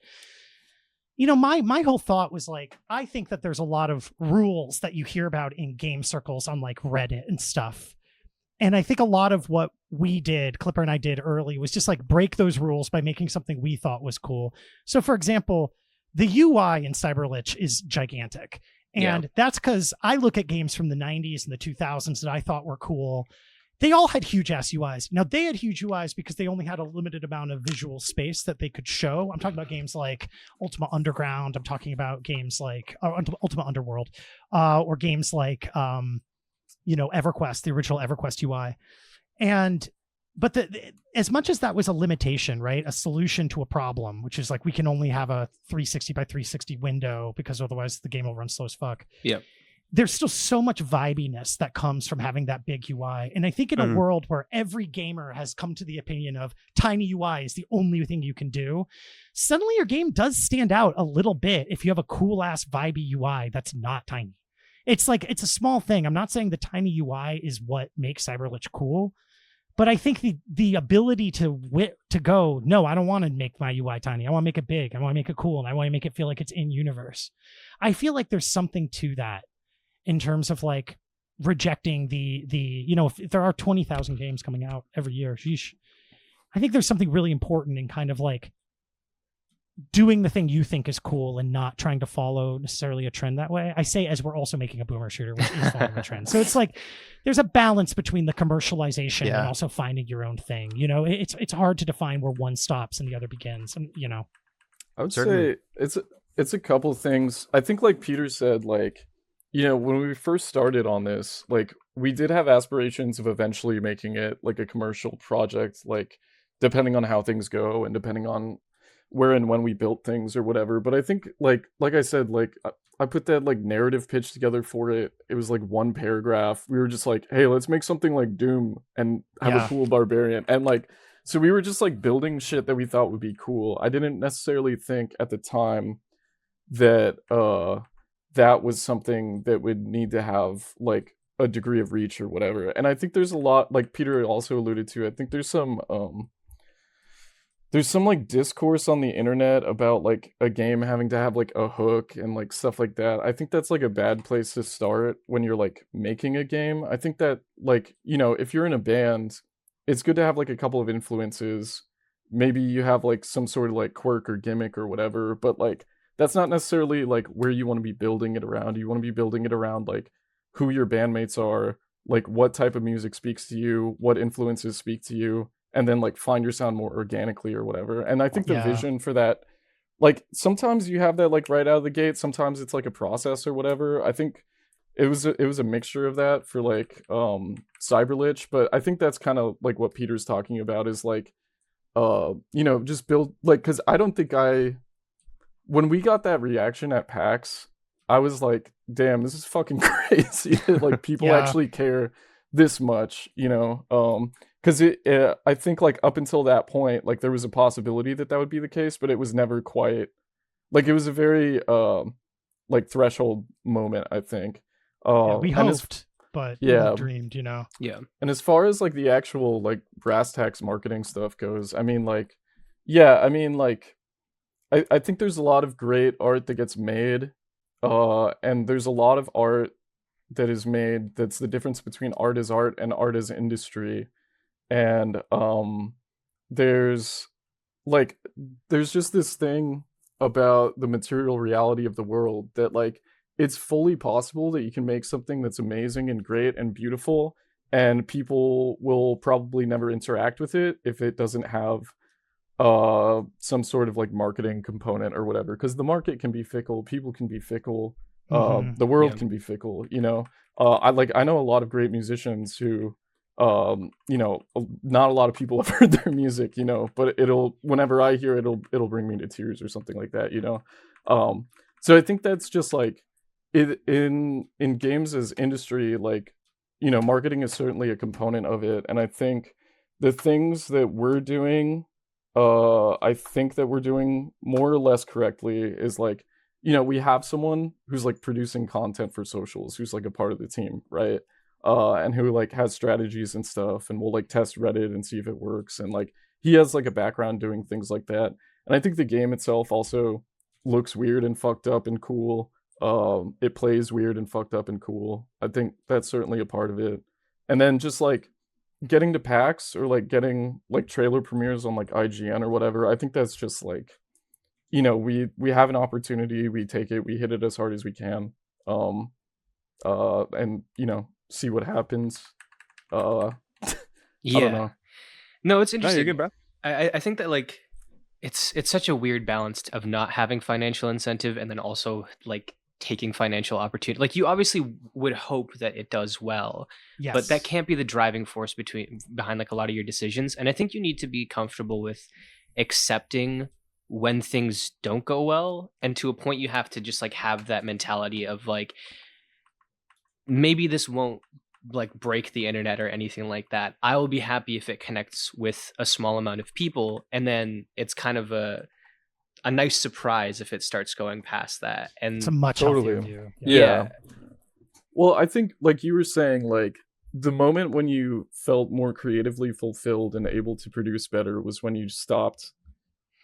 D: my whole thought was I think that there's a lot of rules that you hear about in game circles on Reddit and stuff. And I think a lot of what we did, Clipper and I did early, was just break those rules by making something we thought was cool. So for example, the UI in CYBRLICH is gigantic. And that's because I look at games from the 90s and the 2000s that I thought were cool. They all had huge ass UIs. Now they had huge UIs because they only had a limited amount of visual space that they could show. I'm talking about games like Ultima Underground. I'm talking about games like Ultima Underworld, or games like EverQuest, the original EverQuest UI. But as much as that was a limitation, right? A solution to a problem, which is we can only have a 360 by 360 window because otherwise the game will run slow as fuck.
A: Yeah.
D: There's still so much vibiness that comes from having that big UI. And I think in a world where every gamer has come to the opinion of tiny UI is the only thing you can do, suddenly your game does stand out a little bit if you have a cool ass vibey UI that's not tiny. It's it's a small thing. I'm not saying the tiny UI is what makes CYBRLICH cool. But I think the ability to go, no, I don't want to make my UI tiny. I want to make it big. I want to make it cool. And I want to make it feel like it's in universe. I feel like there's something to that in terms of rejecting if there are 20,000 games coming out every year, sheesh, I think there's something really important in kind of doing the thing you think is cool and not trying to follow necessarily a trend that way. I say as we're also making a boomer shooter, which is following a trend. So it's there's a balance between the commercialization and also finding your own thing. It's hard to define where one stops and the other begins. And
C: I would say it's a couple things. I think Peter said, when we first started on this, we did have aspirations of eventually making it a commercial project, depending on how things go and depending on where and when we built things or whatever. But I think like I said, I put that narrative pitch together for it. It was one paragraph. We were just hey, let's make something like Doom and have a cool barbarian. And so we were just building shit that we thought would be cool. I didn't necessarily think at the time that that was something that would need to have a degree of reach or whatever. And I think there's a lot, Peter also alluded to, I think there's some discourse on the internet about a game having to have a hook and stuff like that. I think that's a bad place to start when you're making a game. I think that if you're in a band, it's good to have a couple of influences. Maybe you have some sort of quirk or gimmick or whatever, but that's not necessarily where you want to be building it around. You want to be building it around who your bandmates are, what type of music speaks to you, what influences speak to you, and then find your sound more organically or whatever. And I think the vision for that, sometimes you have that right out of the gate, sometimes it's a process or whatever. I think it was a mixture of that for CYBRLICH, but I think that's kind of what Peter's talking about is just build because I don't think when we got that reaction at PAX, I was damn, this is fucking crazy. People actually care this much, because I think up until that point, there was a possibility that would be the case, but it was never quite it was a very like threshold moment, I think.
D: We
C: and
D: hoped, but
C: yeah,
D: we dreamed,
A: Yeah.
C: and as far as like the actual like brass tacks marketing stuff goes, I mean, like, yeah, I mean, like, I think there's a lot of great art that gets made, and there's a lot of art that is made that's the difference between art as art and art as industry. And there's like there's just this thing about the material reality of the world that like it's fully possible that you can make something that's amazing and great and beautiful, and people will probably never interact with it if it doesn't have some sort of like marketing component or whatever, because the market can be fickle, people can be fickle, the world
A: Yeah.
C: can be fickle, you know. I know a lot of great musicians who you know, not a lot of people have heard their music, you know, but it'll, whenever I hear it, it'll bring me to tears or something like that, you know. So I think that's just like in games as industry, like, you know, marketing is certainly a component of it. And I think the things that we're doing, I think that we're doing more or less correctly is like, you know, we have someone who's like producing content for socials, who's like a part of the team, right? And who like has strategies and stuff, and will like test Reddit and see if it works, and like he has like a background doing things like that. And I think the game itself also looks weird and fucked up and cool. It plays weird and fucked up and cool. I think that's certainly a part of it. And then just like getting to PAX or like getting like trailer premieres on like IGN or whatever, I think that's just like, you know, we have an opportunity, we take it, we hit it as hard as we can. And you know, see what happens. I don't
A: Yeah.
C: know.
A: No, it's
B: No,
A: interesting.
B: you're good, bro.
A: I think that like it's such a weird balance of not having financial incentive and then also like taking financial opportunity. Like you obviously would hope that it does well,
D: Yes.
A: but that can't be the driving force behind like a lot of your decisions. And I think you need to be comfortable with accepting when things don't go well, and to a point you have to just like have that mentality of like, maybe this won't like break the internet or anything like that. I will be happy if it connects with a small amount of people, and then it's kind of a nice surprise if it starts going past that. And
D: It's a much
C: Totally.
D: healthier view.
C: Yeah. Well, I think like you were saying, like the moment when you felt more creatively fulfilled and able to produce better was when you stopped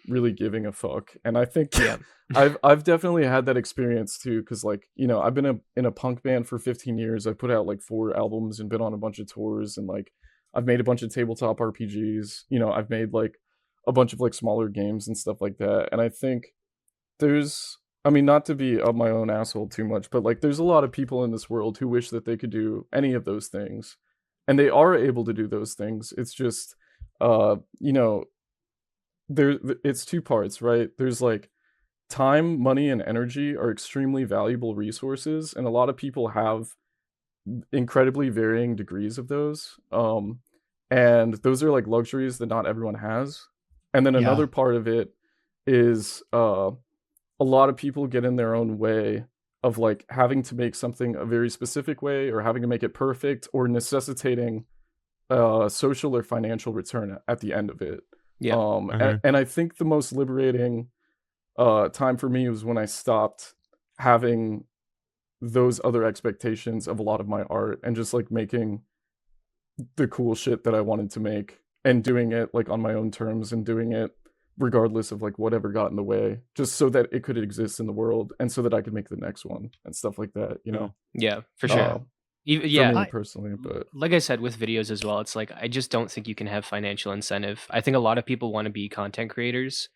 C: really giving a fuck. And I think
A: Yeah.
C: I've definitely had that experience too, because like, you know, I've been in a punk band for 15 years. I put out like 4 albums and been on a bunch of tours, and like I've made a bunch of tabletop RPGs, you know, I've made like a bunch of like smaller games and stuff like that. And I think there's, I mean, not to be up my own asshole too much, but like there's a lot of people in this world who wish that they could do any of those things, and they are able to do those things. It's just you know, it's 2 parts, right? There's like time, money, and energy are extremely valuable resources, and a lot of people have incredibly varying degrees of those. And those are like luxuries that not everyone has. And then another part of it is a lot of people get in their own way of like having to make something a very specific way, or having to make it perfect, or necessitating social or financial return at the end of it.
A: Yeah.
C: And I think the most liberating time for me was when I stopped having those other expectations of a lot of my art, and just like making the cool shit that I wanted to make, and doing it like on my own terms, and doing it regardless of like whatever got in the way, just so that it could exist in the world, and so that I could make the next one and stuff like that, you know.
A: Yeah, for sure.
C: For
A: Yeah,
C: me personally, but
A: like I said with videos as well, it's like I just don't think you can have financial incentive. I think a lot of people want to be content creators,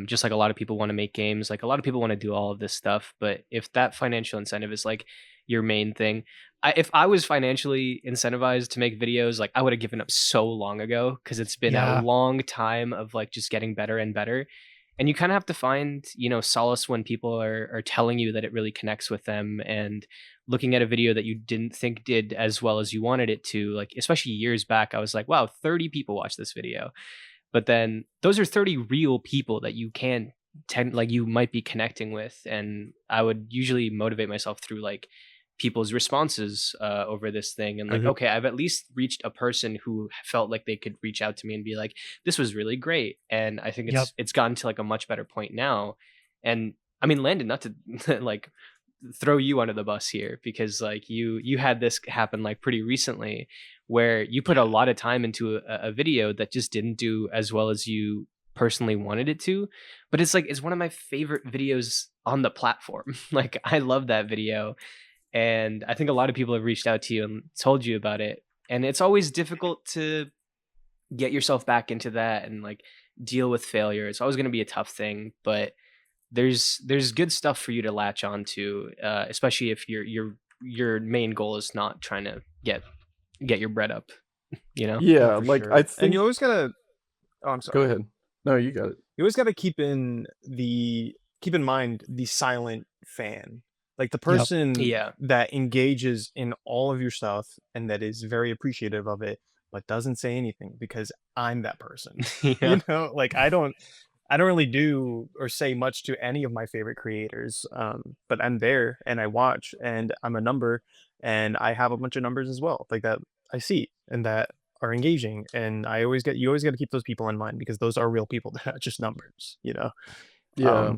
A: just like a lot of people want to make games, like a lot of people want to do all of this stuff. But if that financial incentive is like your main thing, if I was financially incentivized to make videos, like I would have given up so long ago, because it's been a long time of like just getting better and better. And you kind of have to find, you know, solace when people are telling you that it really connects with them, and looking at a video that you didn't think did as well as you wanted it to. Like, especially years back, I was like, wow, 30 people watched this video. But then those are 30 real people that you can like you might be connecting with. And I would usually motivate myself through like people's responses over this thing, and like, okay, I've at least reached a person who felt like they could reach out to me and be like, this was really great. And I think it's gotten to like a much better point now. And I mean, Landon, not to like throw you under the bus here, because like you had this happen like pretty recently where you put a lot of time into a video that just didn't do as well as you personally wanted it to, but it's like it's one of my favorite videos on the platform. Like I love that video, and I think a lot of people have reached out to you and told you about it, and it's always difficult to get yourself back into that and like deal with failure. It's always going to be a tough thing, but there's good stuff for you to latch on to, especially if your main goal is not trying to get your bread up, you know?
C: Yeah,
B: For
C: like
B: sure.
C: I think.
B: And you always gotta. Oh, I'm sorry.
C: Go ahead. No, you got it.
B: You always gotta keep in mind the silent fan, like the person
A: Yeah.
B: that engages in all of your stuff and that is very appreciative of it, but doesn't say anything, because I'm that person.
A: Yeah.
B: You know, like I don't really do or say much to any of my favorite creators, but I'm there and I watch and I'm a number, and I have a bunch of numbers as well, like that I see and that are engaging, and you always got to keep those people in mind, because those are real people. They're not just numbers, you know.
C: Yeah.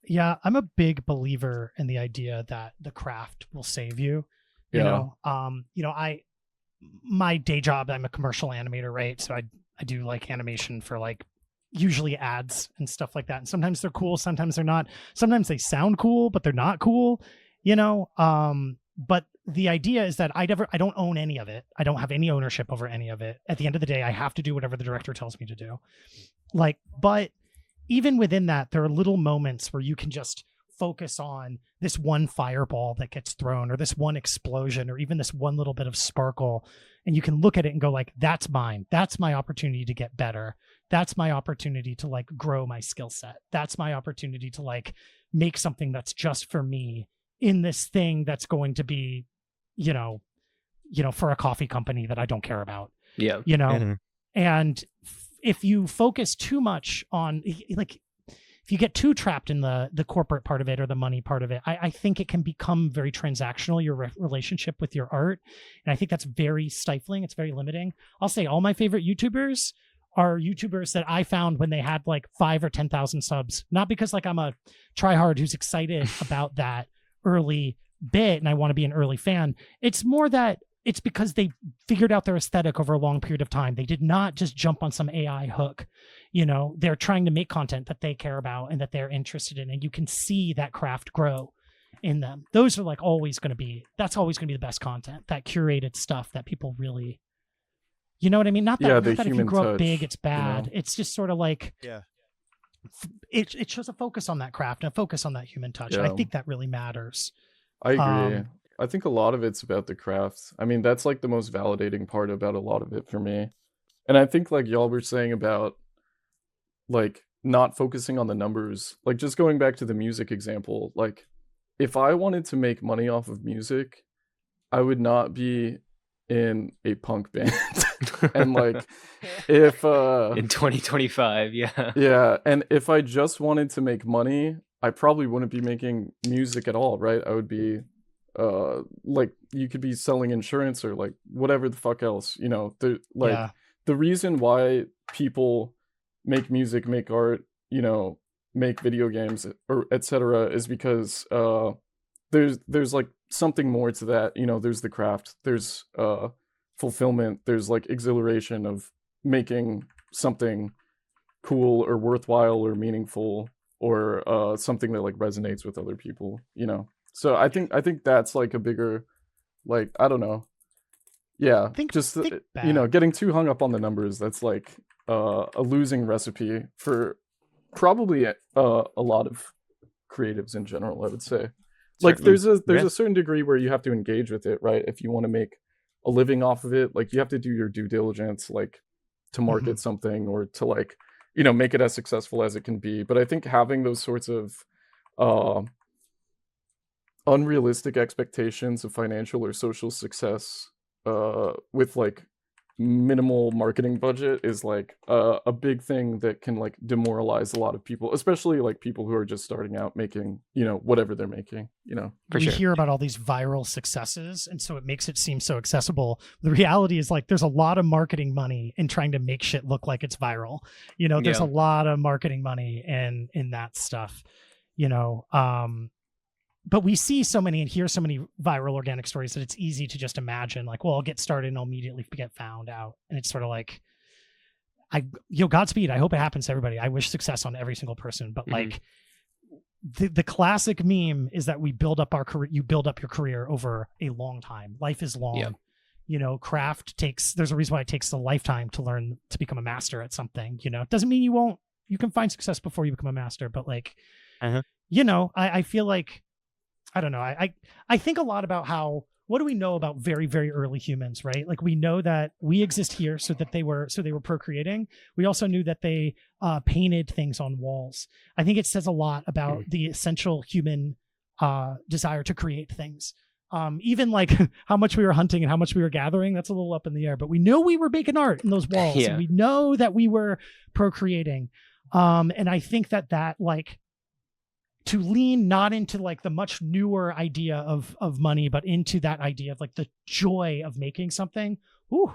D: Yeah, I'm a big believer in the idea that the craft will save you. You know, my day job, I'm a commercial animator, right? So I do like animation for like usually ads and stuff like that. And sometimes they're cool, sometimes they're not. Sometimes they sound cool, but they're not cool, you know? But the idea is that I don't own any of it. I don't have any ownership over any of it. At the end of the day, I have to do whatever the director tells me to do. Like, but even within that, there are little moments where you can just focus on this one fireball that gets thrown, or this one explosion, or even this one little bit of sparkle. And you can look at it and go like, that's mine. That's my opportunity to get better. That's my opportunity to like grow my skill set. That's my opportunity to like make something that's just for me in this thing that's going to be, you know, for a coffee company that I don't care about.
A: Yeah.
D: You know,
B: Mhm.
D: and if you focus too much on, like, if you get too trapped in the corporate part of it or the money part of it, I think it can become very transactional, your relationship with your art. And I think that's very stifling. It's very limiting. I'll say all my favorite YouTubers are YouTubers that I found when they had like 5 or 10,000 subs, not because like I'm a tryhard who's excited about that early bit and I want to be an early fan. It's more that it's because they figured out their aesthetic over a long period of time. They did not just jump on some AI hook. You know, they're trying to make content that they care about and that they're interested in. And you can see that craft grow in them. Those are like that's always going to be the best content, that curated stuff that people really, you know what I mean? Not that,
C: Yeah,
D: not
C: the
D: that if you
C: human
D: grow up
C: touch,
D: big, it's
C: you know?
D: bad. It's just sort of like,
B: Yeah.
D: it shows a focus on that craft and a focus on that human touch. And I
C: Yeah.
D: think that really matters.
C: I agree.
D: Um,
C: I think a lot of it's about the craft. I mean, that's like the most validating part about a lot of it for me. And I think like y'all were saying about like not focusing on the numbers, like just going back to the music example, like if I wanted to make money off of music, I would not be in a punk band. And like if
A: In 2025, yeah.
C: yeah, and if I just wanted to make money, I probably wouldn't be making music at all, right? I would be like you could be selling insurance or like whatever the fuck else, you know.
D: yeah.
C: The reason why people make music, make art, you know, make video games or etc. is because there's like something more to that, you know. There's the craft, there's fulfillment, there's like exhilaration of making something cool or worthwhile or meaningful or something that like resonates with other people, you know. So I think that's like a bigger, like, I don't know. Yeah,
D: Think
C: you know,
D: back.
C: getting too hung up on the numbers, that's like a losing recipe for probably a lot of creatives in general, I would say. Like
B: Certainly.
C: there's
B: Yeah.
C: a certain degree where you have to engage with it, right? If you want to make a living off of it, like you have to do your due diligence, like to market something or to like, you know, make it as successful as it can be. But I think having those sorts of unrealistic expectations of financial or social success with like minimal marketing budget is like a big thing that can like demoralize a lot of people, especially like people who are just starting out making, you know, whatever they're making, you know.
A: For
D: we
A: sure.
D: hear about all these viral successes, and so it makes it seem so accessible. The reality is like there's a lot of marketing money in trying to make shit look like it's viral. You know, there's
A: Yeah.
D: a lot of marketing money in that stuff. you know. But we see so many and hear so many viral organic stories that it's easy to just imagine like, well, I'll get started and I'll immediately get found out. And it's sort of like, Godspeed. I hope it happens to everybody. I wish success on every single person. But like the classic meme is that we build up our career. You build up your career over a long time. Life is long.
A: Yeah.
D: You know, craft there's a reason why it takes a lifetime to learn to become a master at something. You know, it doesn't mean you can find success before you become a master. But like, you know, I feel like, I don't know. I think a lot about what do we know about very, very early humans, right? Like we know that we exist here so they were procreating. We also knew that they painted things on walls. I think it says a lot about the essential human desire to create things. Even like how much we were hunting and how much we were gathering, that's a little up in the air, but we know we were making art in those walls. And we know that we were procreating. And I think that like, to lean not into like the much newer idea of money, but into that idea of like the joy of making something. Ooh.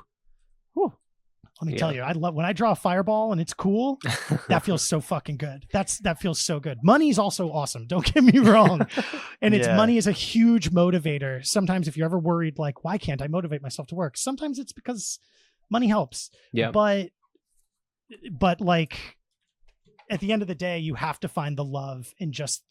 D: Let me tell you, I love when I draw a fireball and it's cool. That feels so fucking good. That feels so good. Money is also awesome. Don't get me wrong. And money is a huge motivator. Sometimes if you're ever worried, like, why can't I motivate myself to work? Sometimes it's because money helps. Yeah. But like, at the end of the day, you have to find the love in just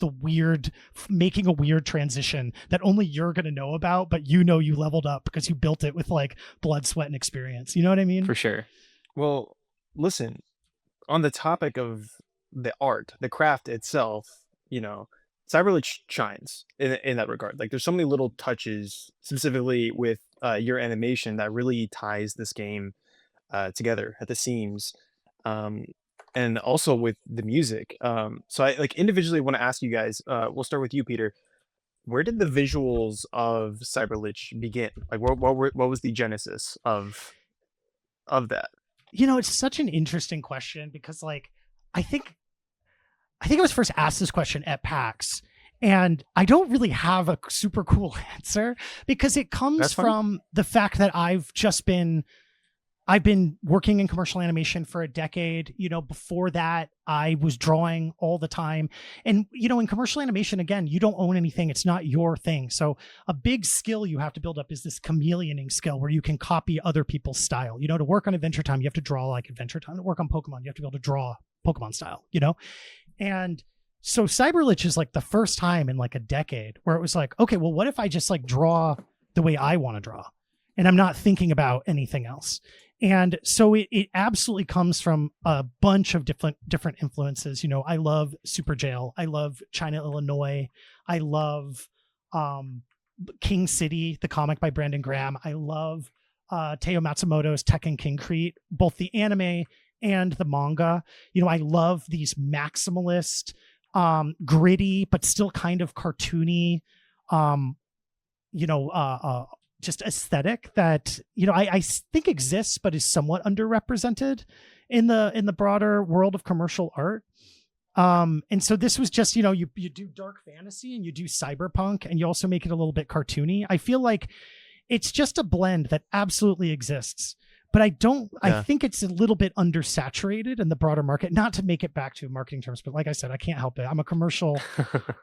D: making a weird transition that only you're going to know about, but you know you leveled up because you built it with like blood, sweat, and experience. You know what I mean?
A: For sure.
B: Well, listen, on the topic of the art, the craft itself, you know, CYBRLICH shines in that regard. Like there's so many little touches specifically with your animation that really ties this game together at the seams. And also with the music. So I like individually want to ask you guys, we'll start with you, Peter. Where did the visuals of CYBRLICH begin? Like what was the genesis of that?
D: You know, it's such an interesting question because like, I think I was first asked this question at PAX and I don't really have a super cool answer because it comes from the fact that I've been working in commercial animation for a decade. You know, before that, I was drawing all the time. And, you know, in commercial animation, again, you don't own anything. It's not your thing. So a big skill you have to build up is this chameleoning skill where you can copy other people's style. You know, to work on Adventure Time, you have to draw like Adventure Time. To work on Pokemon, you have to be able to draw Pokemon style, you know? And so CYBRLICH is like the first time in like a decade where it was like, okay, well, what if I just like draw the way I want to draw? And I'm not thinking about anything else. And so it absolutely comes from a bunch of different influences. You know, I love Super Jail. I love China, Illinois. I love King City, the comic by Brandon Graham. I love Teo Matsumoto's Tekken Concrete, both the anime and the manga. You know, I love these maximalist, gritty, but still kind of cartoony, just aesthetic that, you know, I think exists, but is somewhat underrepresented in the broader world of commercial art. And so this was just, you know, you do dark fantasy and you do cyberpunk and you also make it a little bit cartoony. I feel like it's just a blend that absolutely exists, but I think it's a little bit undersaturated in the broader market, not to make it back to marketing terms, but like I said, I can't help it. I'm a commercial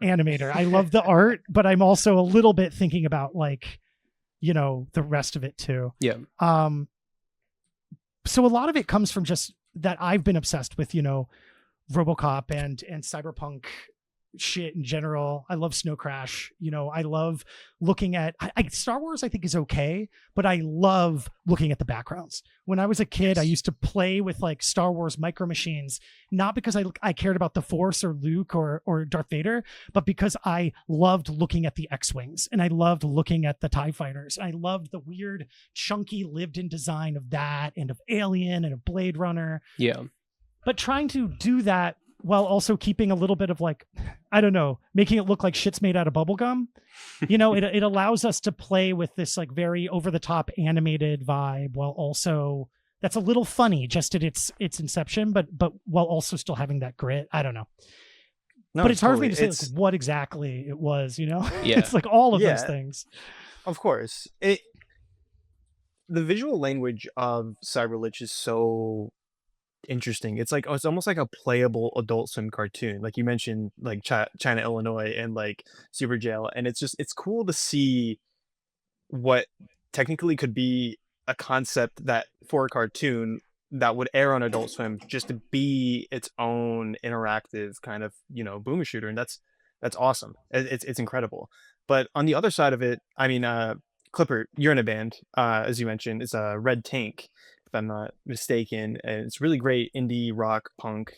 D: animator. I love the art, but I'm also a little bit thinking about like, you know, the rest of it too.
A: Yeah.
D: So a lot of it comes from just that I've been obsessed with, you know, RoboCop and cyberpunk shit in general. I love Snow Crash. You know, I love looking at Star Wars. I think is okay, but I love looking at the backgrounds. When I was a kid, I used to play with like Star Wars micro machines, not because I cared about the Force or Luke or Darth Vader, but because I loved looking at the X-Wings and I loved looking at the TIE fighters. I loved the weird, chunky, lived-in design of that and of Alien and of Blade Runner.
A: Yeah.
D: But trying to do that while also keeping a little bit of like, I don't know, making it look like shit's made out of bubble gum. You know, it allows us to play with this like very over the top animated vibe while also that's a little funny just at its inception, but while also still having that grit. I don't know. No, but it's hard for me to say like, what exactly it was, you know?
A: Yeah.
D: It's like all of those things.
B: Of course. The visual language of CYBRLICH is so interesting. It's like, oh, it's almost like a playable Adult Swim cartoon. Like you mentioned, like China, Illinois, and like Super Jail, and it's cool to see what technically could be a concept that for a cartoon that would air on Adult Swim just to be its own interactive kind of, boomer shooter, and that's awesome. It's incredible. But on the other side of it, I mean, Clipper, you're in a band, as you mentioned. It's a Red Tank, if I'm not mistaken, and it's really great indie rock punk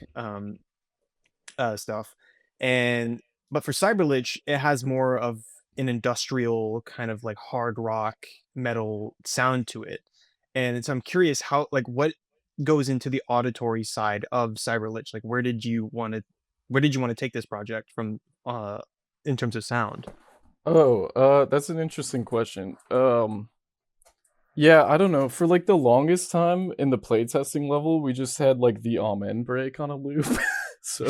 B: stuff. And but for Cyberlich, it has more of an industrial kind of like hard rock metal sound to it. And so I'm curious how, like, what goes into the auditory side of Cyberlich? Like, where did you want to take this project from in terms of sound?
C: Oh, that's an interesting question. Yeah, I don't know. For like the longest time in the playtesting level, we just had like the Amen break on a loop. So,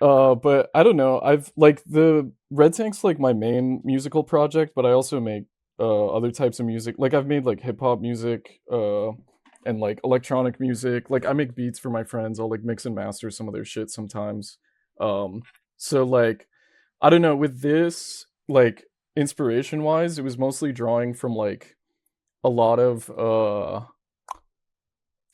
C: uh, but I don't know. I've like the Red Tank's like my main musical project, but I also make other types of music. Like I've made like hip hop music, and like electronic music. Like I make beats for my friends. I'll like mix and master some of their shit sometimes. Um, so like I don't know, with this, like inspiration wise, it was mostly drawing from like a lot of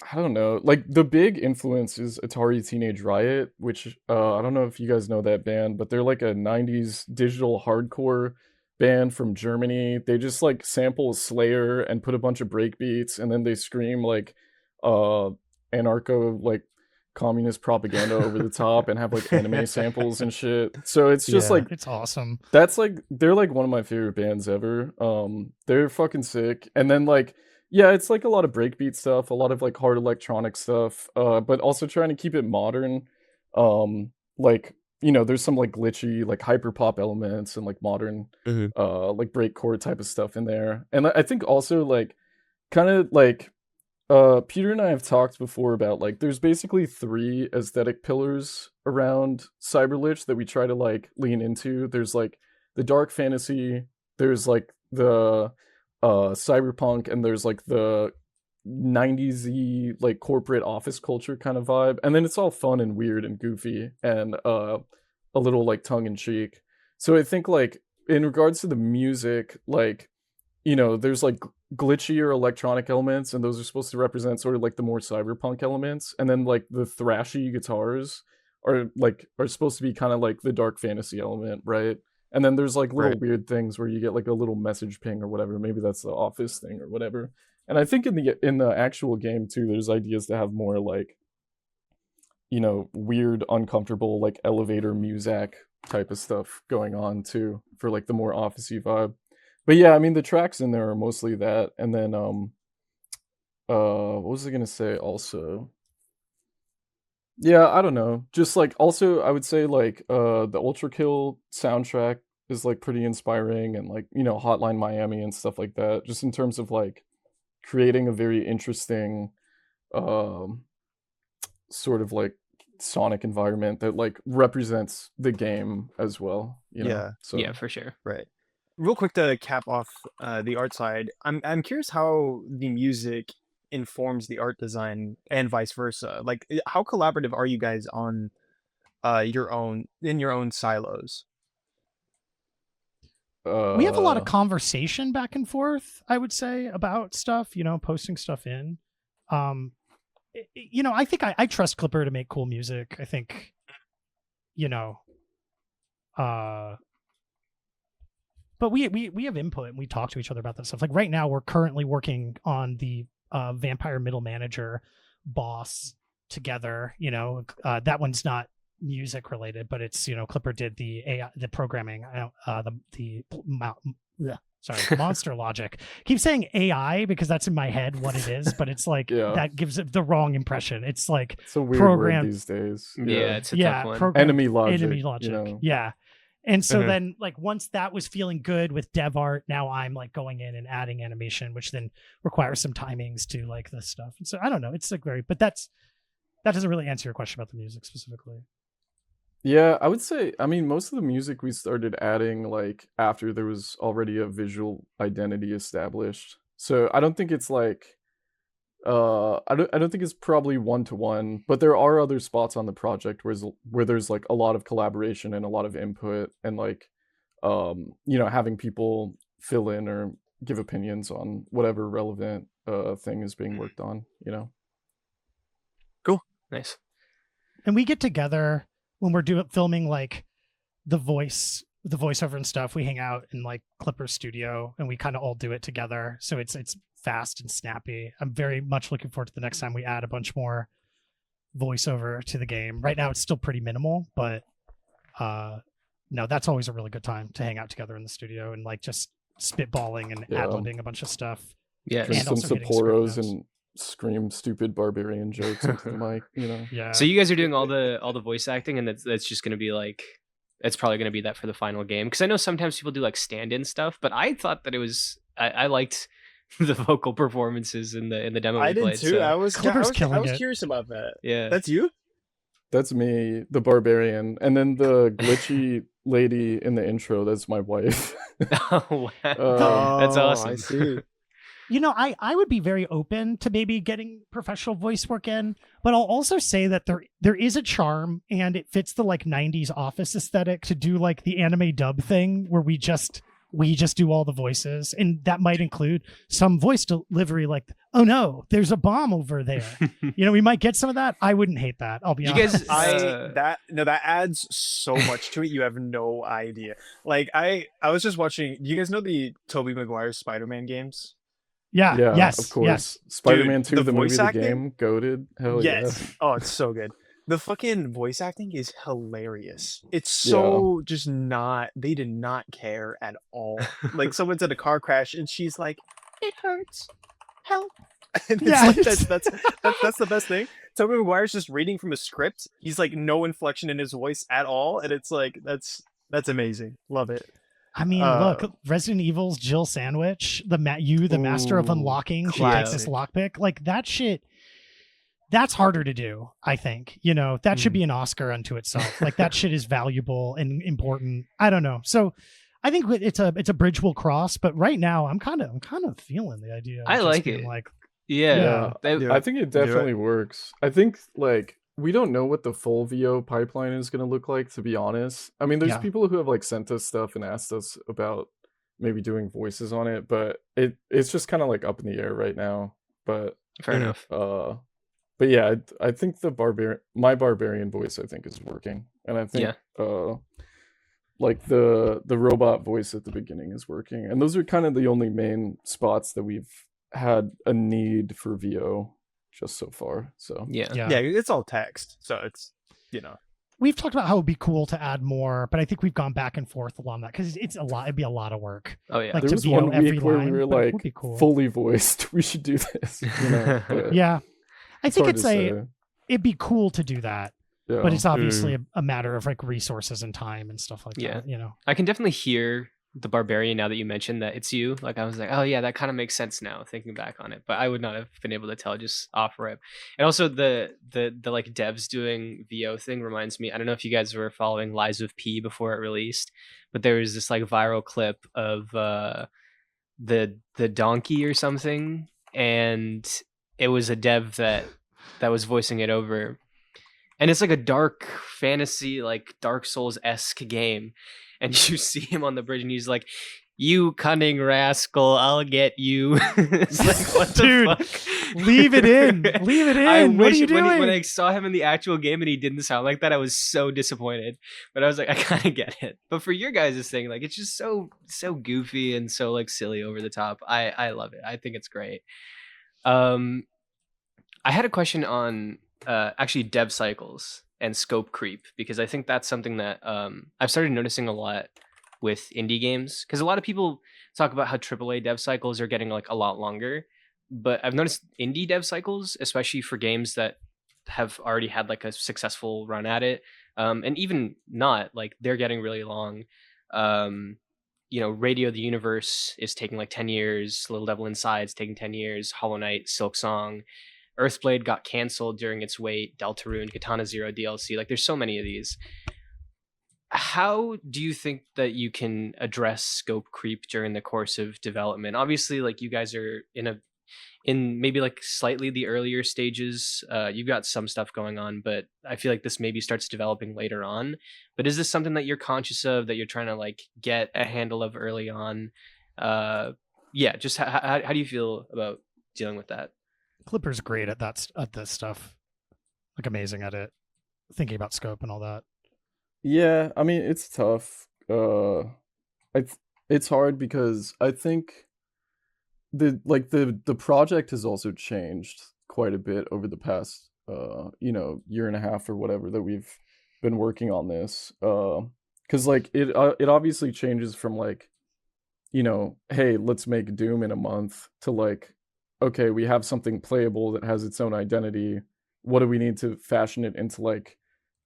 C: I don't know, like the big influence is Atari Teenage Riot, which I don't know if you guys know that band, but they're like a 90s digital hardcore band from Germany. They just like sample Slayer and put a bunch of break beats, and then they scream like uh anarcho like communist propaganda over the top and have like anime samples and shit. So it's just
B: Yeah.
C: like
D: It's awesome.
C: that's like they're like one of my favorite bands ever. They're fucking sick. And then like yeah, it's like a lot of breakbeat stuff, a lot of like hard electronic stuff, but also trying to keep it modern. Like there's some like glitchy like hyper pop elements and like modern
B: Mhm.
C: like breakcore type of stuff in there. And I think also like kind of like Peter and I have talked before about like there's basically three aesthetic pillars around Cyberlich that we try to like lean into. There's like the dark fantasy, there's like the cyberpunk, and there's like the 90s-y like corporate office culture kind of vibe. And then it's all fun and weird and goofy and a little like tongue in cheek. So I think like in regards to the music, like there's like glitchier electronic elements, and those are supposed to represent sort of like the more cyberpunk elements, and then like the thrashy guitars are supposed to be kind of like the dark fantasy element, right? And then there's like little
B: Right.
C: weird things where you get like a little message ping or whatever. Maybe that's the office thing or whatever. And I think in the actual game too, there's ideas to have more like weird, uncomfortable like elevator music type of stuff going on too for like the more officey vibe. But yeah, I mean the tracks in there are mostly that, and then what was I gonna say also? Yeah, I don't know. Just like also I would say like the Ultra Kill soundtrack is like pretty inspiring, and like, Hotline Miami and stuff like that, just in terms of like creating a very interesting um sort of like sonic environment that like represents the game as well,
B: Yeah.
C: So
A: Yeah, for sure.
B: Right. Real quick to cap off the art side, I'm curious how the music informs the art design and vice versa. Like, how collaborative are you guys on your own silos?
D: We have a lot of
C: uh
D: conversation back and forth, I would say, about stuff, posting stuff in. I think I trust Clipper to make cool music. I think, but we have input and we talk to each other about that stuff. Like right now, we're currently working on the Vampire Middle Manager boss together. That one's not music related, but it's Clipper did the AI, the programming, monster logic. Keep saying AI because that's in my head what it is, but it's like
C: Yeah.
D: that gives it the wrong impression. It's like
C: it's a weird
D: programmed-
C: word these days.
A: Yeah, it's a tough one.
D: programmed
C: Enemy logic.
D: enemy logic.
C: You know?
D: Yeah. And so
B: Mhm.
D: then like once that was feeling good with dev art, now I'm like going in and adding animation, which then requires some timings to like this stuff. And so I don't know. It's like but that doesn't really answer your question about the music specifically.
C: Yeah, I would say, I mean, most of the music we started adding like after there was already a visual identity established. So I don't think it's like I don't think it's probably 1-to-1, but there are other spots on the project where there's like a lot of collaboration and a lot of input and like having people fill in or give opinions on whatever relevant thing is being worked on,
A: Cool. Nice.
D: And we get together when we're filming like the voiceover and stuff. We hang out in like Clipper Studio and we kind of all do it together. So it's fast and snappy. I'm very much looking forward to the next time we add a bunch more voiceover to the game. Right now it's still pretty minimal, but no, that's always a really good time to hang out together in the studio and like just spitballing and ad-libbing a bunch of stuff.
A: Yeah.
C: Drink some Sapporos and scream stupid barbarian jokes into the mic,
D: Yeah.
A: So you guys are doing all the voice acting, and that's just going to be like, it's probably going to be that for the final game, because I know sometimes people do like stand-in stuff, but I thought that it was I liked the vocal performances in the demo.
B: I did too.
A: So.
B: I was
D: killing it.
B: curious about that.
A: Yeah,
B: That's you.
C: That's me, the barbarian, and then the glitchy lady in the intro. That's my wife.
A: Oh, wow. That's awesome.
B: I see.
D: I would be very open to maybe getting professional voice work in, but I'll also say that there is a charm and it fits the like 90s office aesthetic to do like the anime dub thing where we just do all the voices, and that might include some voice delivery like, oh no, there's a bomb over there. We might get some of that. I wouldn't hate that. I'll be honest.
B: That adds so much to it. You have no idea. Like I was just watching. Do you guys know the Tobey Maguire Spider-Man games?
D: Yeah. Yes.
C: Of course.
D: Yes.
C: Spider-Man
B: Dude,
C: 2, the movie,
B: voice
C: the
B: acting?
C: game, goated. Hell
B: Yes.
C: yeah.
B: Oh, it's so good. The fucking voice acting is hilarious. It's so just not. They did not care at all. Like someone's in a car crash and she's like, "It hurts. Help." And it's like, that's the best thing. Tobey Maguire's just reading from a script. He's like no inflection in his voice at all, and it's like that's amazing. Love it.
D: I mean, look, Resident Evil's Jill Sandwich, the master of unlocking, she takes this lockpick. Like that shit, that's harder to do, I think. That should be an Oscar unto itself. Like that shit is valuable and important. I don't know. So I think it's a bridge we'll cross, but right now I'm kind of feeling the idea.
A: I like it.
C: I think it definitely works. I think like we don't know what the full VO pipeline is going to look like, to be honest. I mean, there's people who have like sent us stuff and asked us about maybe doing voices on it, but it's just kind of like up in the air right now. But
A: fair enough.
C: But yeah, I think my barbarian voice, I think, is working, and I think like the robot voice at the beginning is working, and those are kind of the only main spots that we've had a need for VO just so far. So
B: yeah, it's all text, so it's
D: we've talked about how it'd be cool to add more, but I think we've gone back and forth along that because it's a lot. It'd be a lot of work.
A: Oh yeah,
D: like
C: there
D: to
C: was
D: VO
C: one
D: every
C: week where
D: line,
C: we were like fully voiced. We should do this. But
D: yeah, I think it'd be cool to do that.
C: Yeah.
D: But it's obviously a matter of like resources and time and stuff like that.
A: I can definitely hear the barbarian now that you mentioned that it's you. Like I was like, oh yeah, that kind of makes sense now thinking back on it, but I would not have been able to tell just off rip. And also the like devs doing VO thing reminds me, I don't know if you guys were following Lies of P before it released, but there was this like viral clip of the donkey or something, and it was a dev that was voicing it over, and it's like a dark fantasy, like Dark Souls-esque game. And you see him on the bridge, and he's like, "You cunning rascal, I'll get you." It's like, what the fuck?
D: Leave it in. Leave it in.
A: I
D: what are
A: wish
D: you doing?
A: when I saw him in the actual game and he didn't sound like that, I was so disappointed. But I was like, I kind of get it. But for your guys' thing, like, it's just so goofy and so like silly over the top. I love it. I think it's great. I had a question on actually dev cycles and scope creep, because I think that's something that I've started noticing a lot with indie games, because a lot of people talk about how AAA dev cycles are getting like a lot longer, but I've noticed indie dev cycles, especially for games that have already had like a successful run at it, and even not, like they're getting really long. Radio the Universe is taking like 10 years, Little Devil Inside's taking 10 years, Hollow Knight, Silksong, Earthblade got canceled during its wait, Deltarune, Katana Zero DLC. Like there's so many of these. How do you think that you can address scope creep during the course of development? Obviously, like you guys are in a in maybe like slightly the earlier stages, you've got some stuff going on, but I feel like this maybe starts developing later on. But is this something that you're conscious of, that you're trying to like get a handle of early on? Yeah, just how do you feel about dealing with that?
D: Clipper's great at at this stuff. Like amazing at it. Thinking about scope and all that.
C: Yeah, I mean it's tough. It's hard because I think the project has also changed quite a bit over the past year and a half or whatever that we've been working on this. Because like it obviously changes from like, hey, let's make Doom in a month to like, okay, we have something playable that has its own identity. What do we need to fashion it into like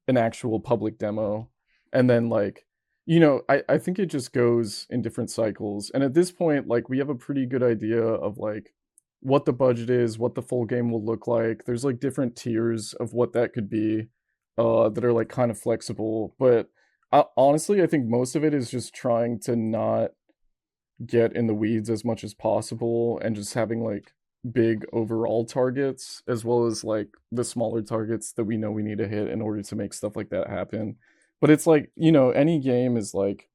C: an actual public demo? And then like, I think it just goes in different cycles. And at this point, like we have a pretty good idea of like what the budget is, what the full game will look like. There's like different tiers of what that could be that are like kind of flexible. But honestly, I think most of it is just trying to not get in the weeds as much as possible and just having like big overall targets as well as like the smaller targets that we know we need to hit in order to make stuff like that happen. But it's like, any game is like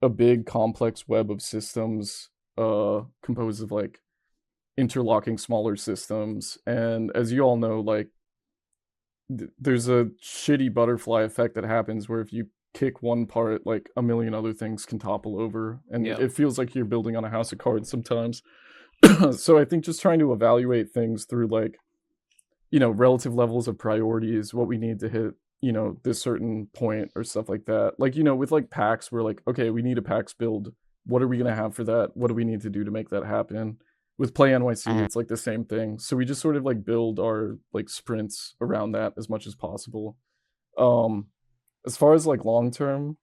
C: a big complex web of systems composed of like interlocking smaller systems. And as you all know, like there's a shitty butterfly effect that happens where if you kick one part, like a million other things can topple over. And it feels like you're building on a house of cards sometimes. So I think just trying to evaluate things through like, relative levels of priorities, what we need to hit, this certain point or stuff like that. Like, with like packs, we're like, okay, we need a packs build. What are we going to have for that? What do we need to do to make that happen? With Play NYC, it's like the same thing. So we just sort of like build our like sprints around that as much as possible. As far as like long term,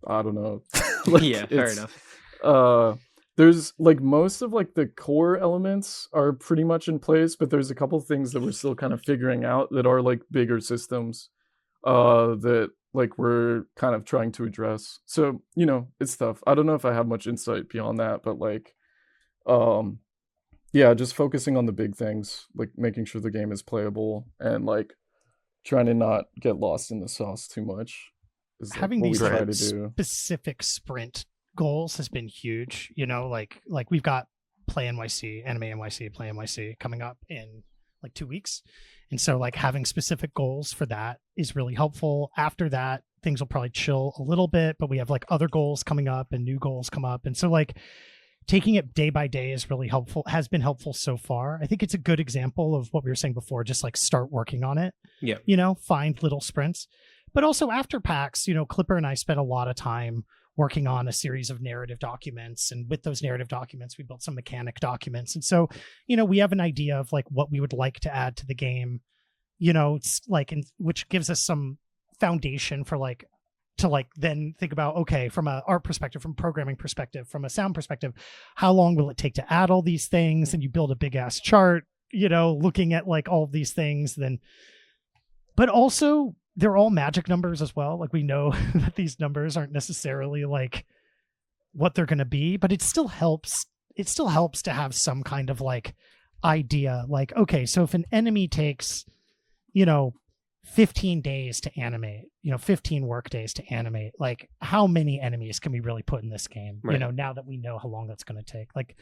C: I don't know. Like,
A: yeah, fair enough.
C: There's like most of like the core elements are pretty much in place, but there's a couple things that we're still kind of figuring out that are like bigger systems that like we're kind of trying to address. So, it's tough. I don't know if I have much insight beyond that, but like yeah, just focusing on the big things, like making sure the game is playable and like trying to not get lost in the sauce too much is like,
D: having
C: what
D: these
C: we try to do.
D: specific sprint goals has been huge. Like we've got Play NYC, Anime NYC, Play NYC coming up in like 2 weeks, and so like having specific goals for that is really helpful. After that, things will probably chill a little bit, but we have like other goals coming up and new goals come up, and so like taking it day by day is really helpful, has been helpful so far. I think it's a good example of what we were saying before, just like start working on it.
A: Yeah.
D: Find little sprints. But also after PAX, Clipper and I spent a lot of time working on a series of narrative documents. And with those narrative documents, we built some mechanic documents. And so, we have an idea of like what we would like to add to the game, it's like, which gives us some foundation for like, to like then think about, okay, from a art perspective, from programming perspective, from a sound perspective, how long will it take to add all these things? And you build a big ass chart, looking at like all of these things, then, but also they're all magic numbers as well. Like we know that these numbers aren't necessarily like what they're going to be, but it still helps. It still helps to have some kind of like idea. Like, okay, so if an enemy takes, 15 days to animate, 15 work days to animate, like how many enemies can we really put in this game?
A: Right.
D: Now that we know how long that's going to take, like,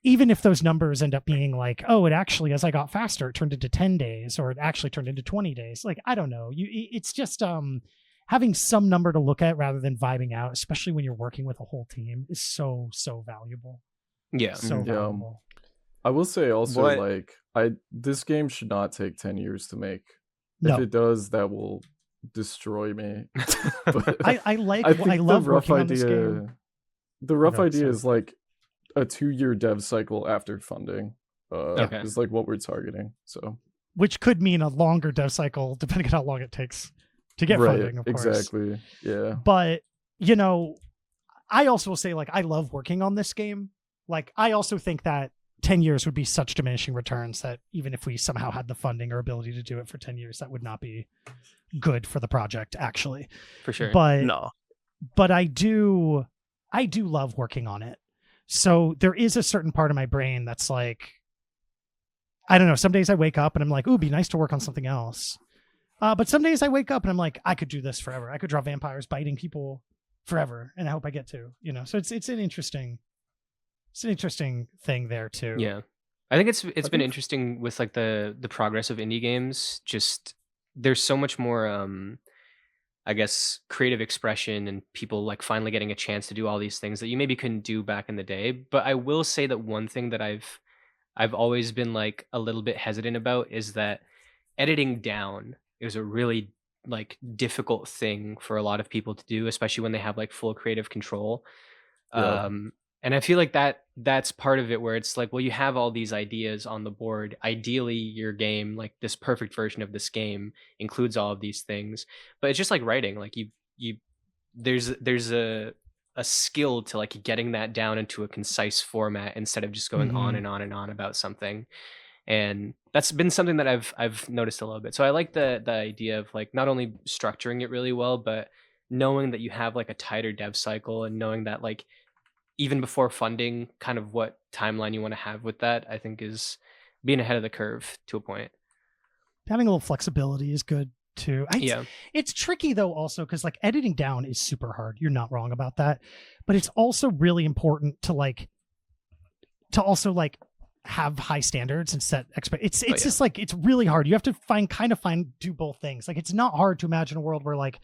D: even if those numbers end up being like, oh, it actually, as I got faster, it turned into 10 days, or it actually turned into 20 days. Like, I don't know. It's just having some number to look at rather than vibing out, especially when you're working with a whole team, is so, so valuable.
A: Yeah.
D: So valuable.
C: I will say also, this game should not take 10 years to make.
D: No.
C: If it does, that will destroy me.
D: But I love working on this game.
C: The rough idea is like a 2-year dev cycle after funding is like what we're targeting. So, which
D: could mean a longer dev cycle depending on how long it takes to get funding, of course.
C: Exactly. Yeah.
D: But I also will say, like, I love working on this game. Like, I also think that 10 years would be such diminishing returns that even if we somehow had the funding or ability to do it for 10 years, that would not be good for the project, actually.
A: For sure.
D: But I do love working on it. So there is a certain part of my brain that's like, I don't know. Some days I wake up and I'm like, ooh, it'd be nice to work on something else. But some days I wake up and I'm like, I could do this forever. I could draw vampires biting people forever, and I hope I get to. So it's an interesting thing there too.
A: Yeah, I think it's been interesting with like the progress of indie games. Just there's so much more I guess creative expression and people like finally getting a chance to do all these things that you maybe couldn't do back in the day. But I will say that one thing that I've always been like a little bit hesitant about is that editing down is a really like difficult thing for a lot of people to do, especially when they have like full creative control.
C: Yeah.
A: And I feel like that's part of it, where it's like, well, you have all these ideas on the board. Ideally, your game, like this perfect version of this game, includes all of these things. But it's just like writing. Like you there's a skill to like getting that down into a concise format instead of just going on and on and on about something. And that's been something that I've noticed a little bit. So I like the idea of like not only structuring it really well, but knowing that you have like a tighter dev cycle, and knowing that like even before funding, kind of what timeline you want to have with that, I think is being ahead of the curve to a point.
D: Having a little flexibility is good too.
A: Yeah.
D: It's tricky though also, because like editing down is super hard. You're not wrong about that. But it's also really important to also like have high standards and set it's just like, it's really hard. You have to do both things. Like, it's not hard to imagine a world where like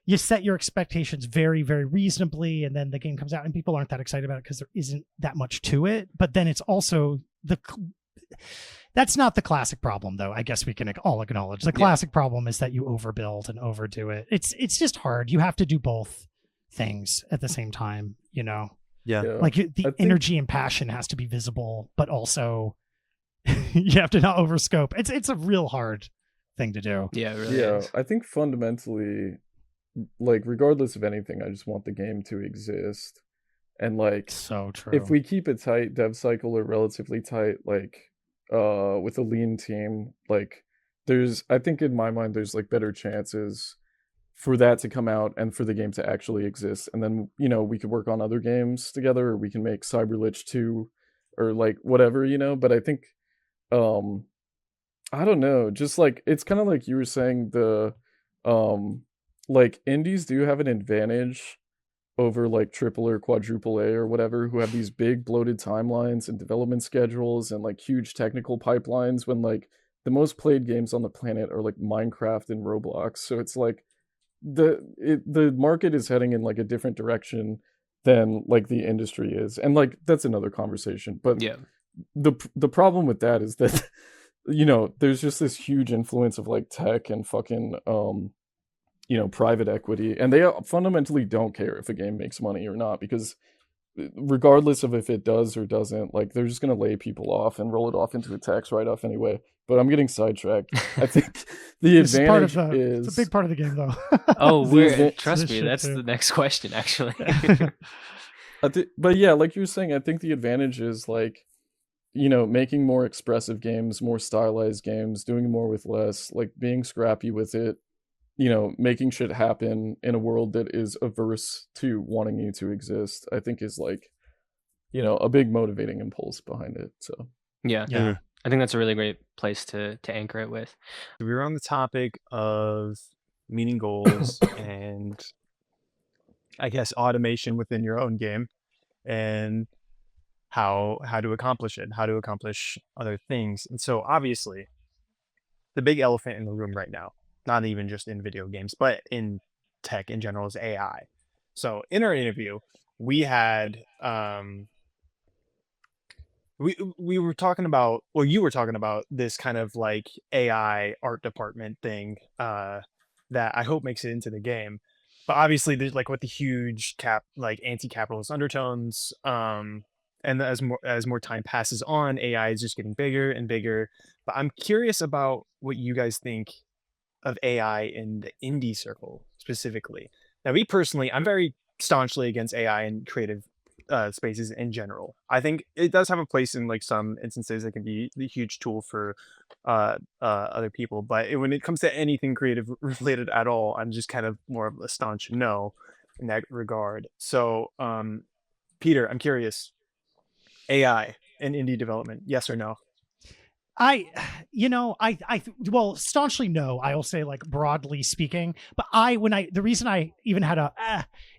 D: you set your expectations very, very reasonably, and then the game comes out and people aren't that excited about it because there isn't that much to it. But then it's also that's not the classic problem, though. I guess we can all acknowledge the classic problem is that you overbuild and overdo it. It's just hard. You have to do both things at the same time, you know?
B: Yeah.
D: Like the energy and passion has to be visible, but also you have to not overscope. It's a real hard thing to do.
A: Yeah, it really is.
C: I think fundamentally, like, regardless of anything, I just want the game to exist. And like,
D: so true.
C: If we keep a tight dev cycle, or relatively tight, like with a lean team, like I think in my mind there's like better chances for that to come out and for the game to actually exist. And then, you know, we could work on other games together, or we can make CYBRLICH 2 or like whatever, you know. But I think I don't know, just like, it's kind of like you were saying, the like indies do have an advantage over like triple or quadruple A or whatever, who have these big bloated timelines and development schedules and like huge technical pipelines, when like the most played games on the planet are like Minecraft and Roblox. So it's like the market is heading in like a different direction than like the industry is, and like that's another conversation. But
A: yeah,
C: the problem with that is that you know, there's just this huge influence of like tech and fucking you know, private equity, and they fundamentally don't care if a game makes money or not, because regardless of if it does or doesn't, like they're just going to lay people off and roll it off into a tax write-off anyway. But I'm getting sidetracked. I think the advantage is
D: it's a big part of the game, though.
A: Oh, trust me, that's the next question, actually.
C: But yeah, like you were saying, I think the advantage is like, you know, making more expressive games, more stylized games, doing more with less, like being scrappy with it, you know, making shit happen in a world that is averse to wanting you to exist, I think is like, you know, a big motivating impulse behind it. So
A: yeah. I think that's a really great place to anchor it with.
B: We were on the topic of meeting goals and I guess automation within your own game, and how to accomplish it, how to accomplish other things. And so obviously the big elephant in the room right now, not even just in video games, but in tech in general, is AI. So in our interview, we had we were talking about, well, you were talking about this kind of like AI art department thing that I hope makes it into the game. But obviously there's like, with the huge anti-capitalist undertones, and as more time passes on, AI is just getting bigger and bigger. But I'm curious about what you guys think of AI in the indie circle specifically. Now, me personally, I'm very staunchly against AI in creative spaces in general. I think it does have a place in like some instances. It can be a huge tool for other people, but when it comes to anything creative related at all, I'm just kind of more of a staunch no in that regard. So Peter, I'm curious, AI in indie development, yes or no?
D: Well, staunchly no, I will say, like, broadly speaking, but the reason I even had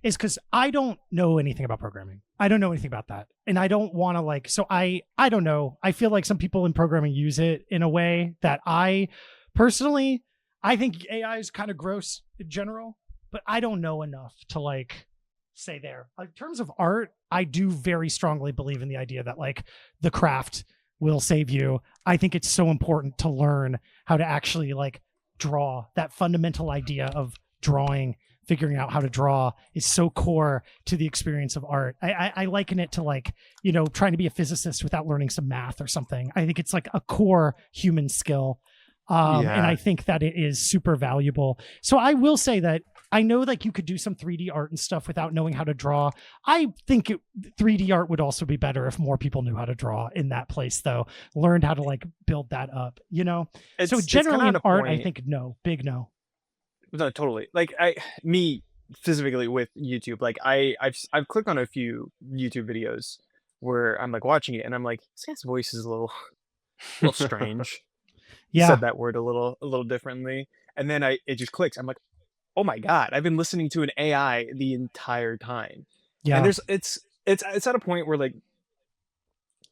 D: is because I don't know anything about programming. I don't know anything about that. And I don't want to, like, so I don't know. I feel like some people in programming use it in a way that I personally, I think AI is kind of gross in general, but I don't know enough to, like, say there. In terms of art, I do very strongly believe in the idea that, like, the craft will save you. I think it's so important to learn how to actually, like, draw. That fundamental idea of drawing, figuring out how to draw is so core to the experience of art. I liken it to, like, trying to be a physicist without learning some math or something. I think it's like a core human skill. And I think that it is super valuable. So I will say that I know, like, you could do some 3D art and stuff without knowing how to draw. I think 3D art would also be better if more people knew how to draw in that place, though. Learned how to, like, build that up, So generally in art, I think no, big no.
B: No, totally. Like me specifically with YouTube, like I've clicked on a few YouTube videos where I'm, like, watching it and I'm like, this guy's voice is a little strange.
D: Yeah.
B: Said that word a little differently, and then it just clicks. I'm like, oh my god, I've been listening to an AI the entire time.
D: Yeah.
B: And it's at a point where, like,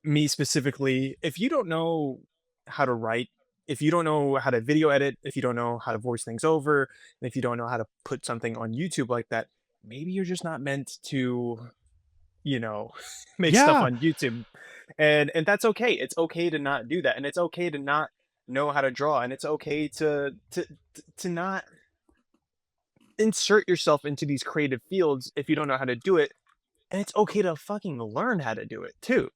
B: me specifically, if you don't know how to write, if you don't know how to video edit, if you don't know how to voice things over, and if you don't know how to put something on YouTube like that, maybe you're just not meant to, make stuff on YouTube. And that's okay. It's okay to not do that. And it's okay to not know how to draw. And it's okay to not insert yourself into these creative fields if you don't know how to do it. And it's okay to fucking learn how to do it too,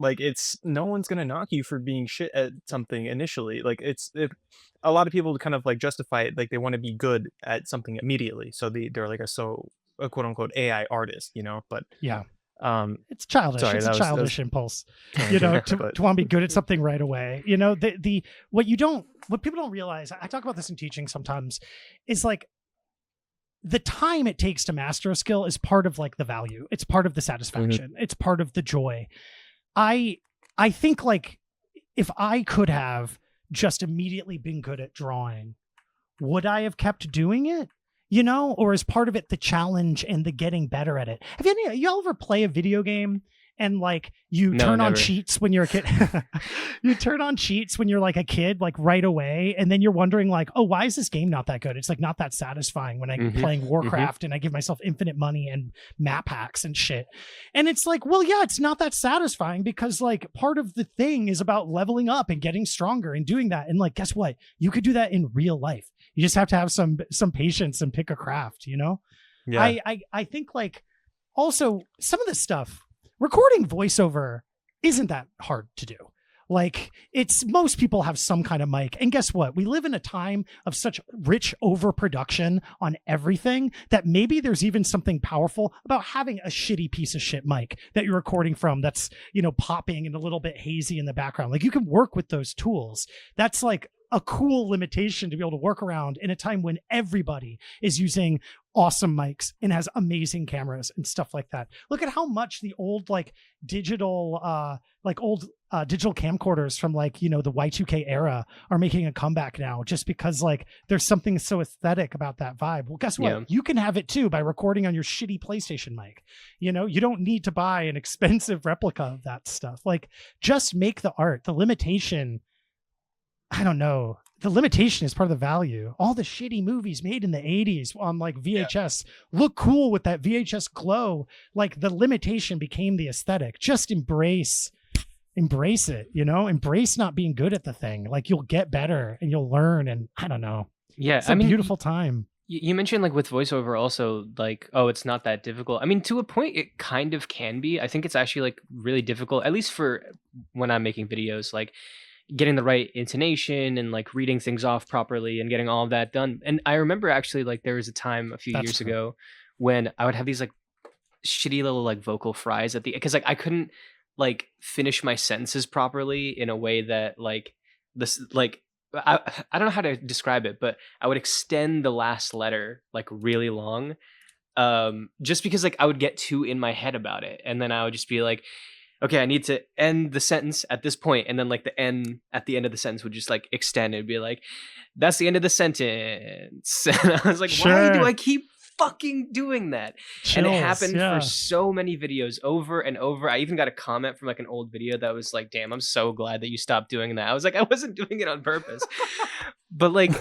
B: like, it's no one's gonna knock you for being shit at something initially. Like, a lot of people kind of, like, justify it, like, they want to be good at something immediately, so they're like a quote unquote AI artist, but
D: yeah, it's childish.
B: Sorry,
D: it's a childish impulse, to want to be good at something right away. What people don't realize, I talk about this in teaching sometimes, is, like, the time it takes to master a skill is part of, like, the value. It's part of the satisfaction. It's part of the joy. I think, like, if I could have just immediately been good at drawing, would I have kept doing it? Or is part of it the challenge and the getting better at it? Have y'all ever play a video game and, like, you turn on cheats when you're a kid? You turn on cheats when you're, like, a kid, like, right away, and then you're wondering, like, oh, why is this game not that good? It's, like, not that satisfying when I'm playing Warcraft and I give myself infinite money and map hacks and shit. And it's like, well, yeah, it's not that satisfying because, like, part of the thing is about leveling up and getting stronger and doing that. And, like, guess what? You could do that in real life. You just have to have some patience and pick a craft, Yeah. I think, like, also some of this stuff, recording voiceover isn't that hard to do. Like, most people have some kind of mic. And guess what? We live in a time of such rich overproduction on everything that maybe there's even something powerful about having a shitty piece of shit mic that you're recording from that's, popping and a little bit hazy in the background. Like, you can work with those tools. That's, like, a cool limitation to be able to work around in a time when everybody is using awesome mics and has amazing cameras and stuff like that. Look at how much the old, like, digital camcorders from, like, the Y2K era are making a comeback now, just because, like, there's something so aesthetic about that vibe. Well, guess what? Yeah. You can have it too by recording on your shitty PlayStation mic. You don't need to buy an expensive replica of that stuff. Like, just make the art. The limitation, I don't know. The limitation is part of the value. All the shitty movies made in the 80s on, like, VHS look cool with that VHS glow. Like, the limitation became the aesthetic. Just embrace it, embrace not being good at the thing. Like, you'll get better and you'll learn. And I don't know.
A: Yeah.
D: It's a beautiful time.
A: You mentioned, like, with voiceover also, like, oh, it's not that difficult. I mean, to a point, it kind of can be. I think it's actually, like, really difficult, at least for when I'm making videos, like, getting the right intonation and, like, reading things off properly and getting all of that done. And I remember actually, like, there was a time a few years ago when I would have these, like, shitty little, like, vocal fries at the, because, like, I couldn't, like, finish my sentences properly in a way that, like, this, like, I don't know how to describe it, but I would extend the last letter, like, really long, just because, like, I would get too in my head about it, and then I would just be like, okay, I need to end the sentence at this point, and then like the N at the end of the sentence would just like extend. It'd be like, that's the end of the sentence. And I was like, why do
D: Sure.
A: I keep fucking doing that? And it happened for so many videos over and over. I even got a comment from like an old video that was like, damn, I'm so glad that you stopped doing that. I was like, I wasn't doing it on purpose. But like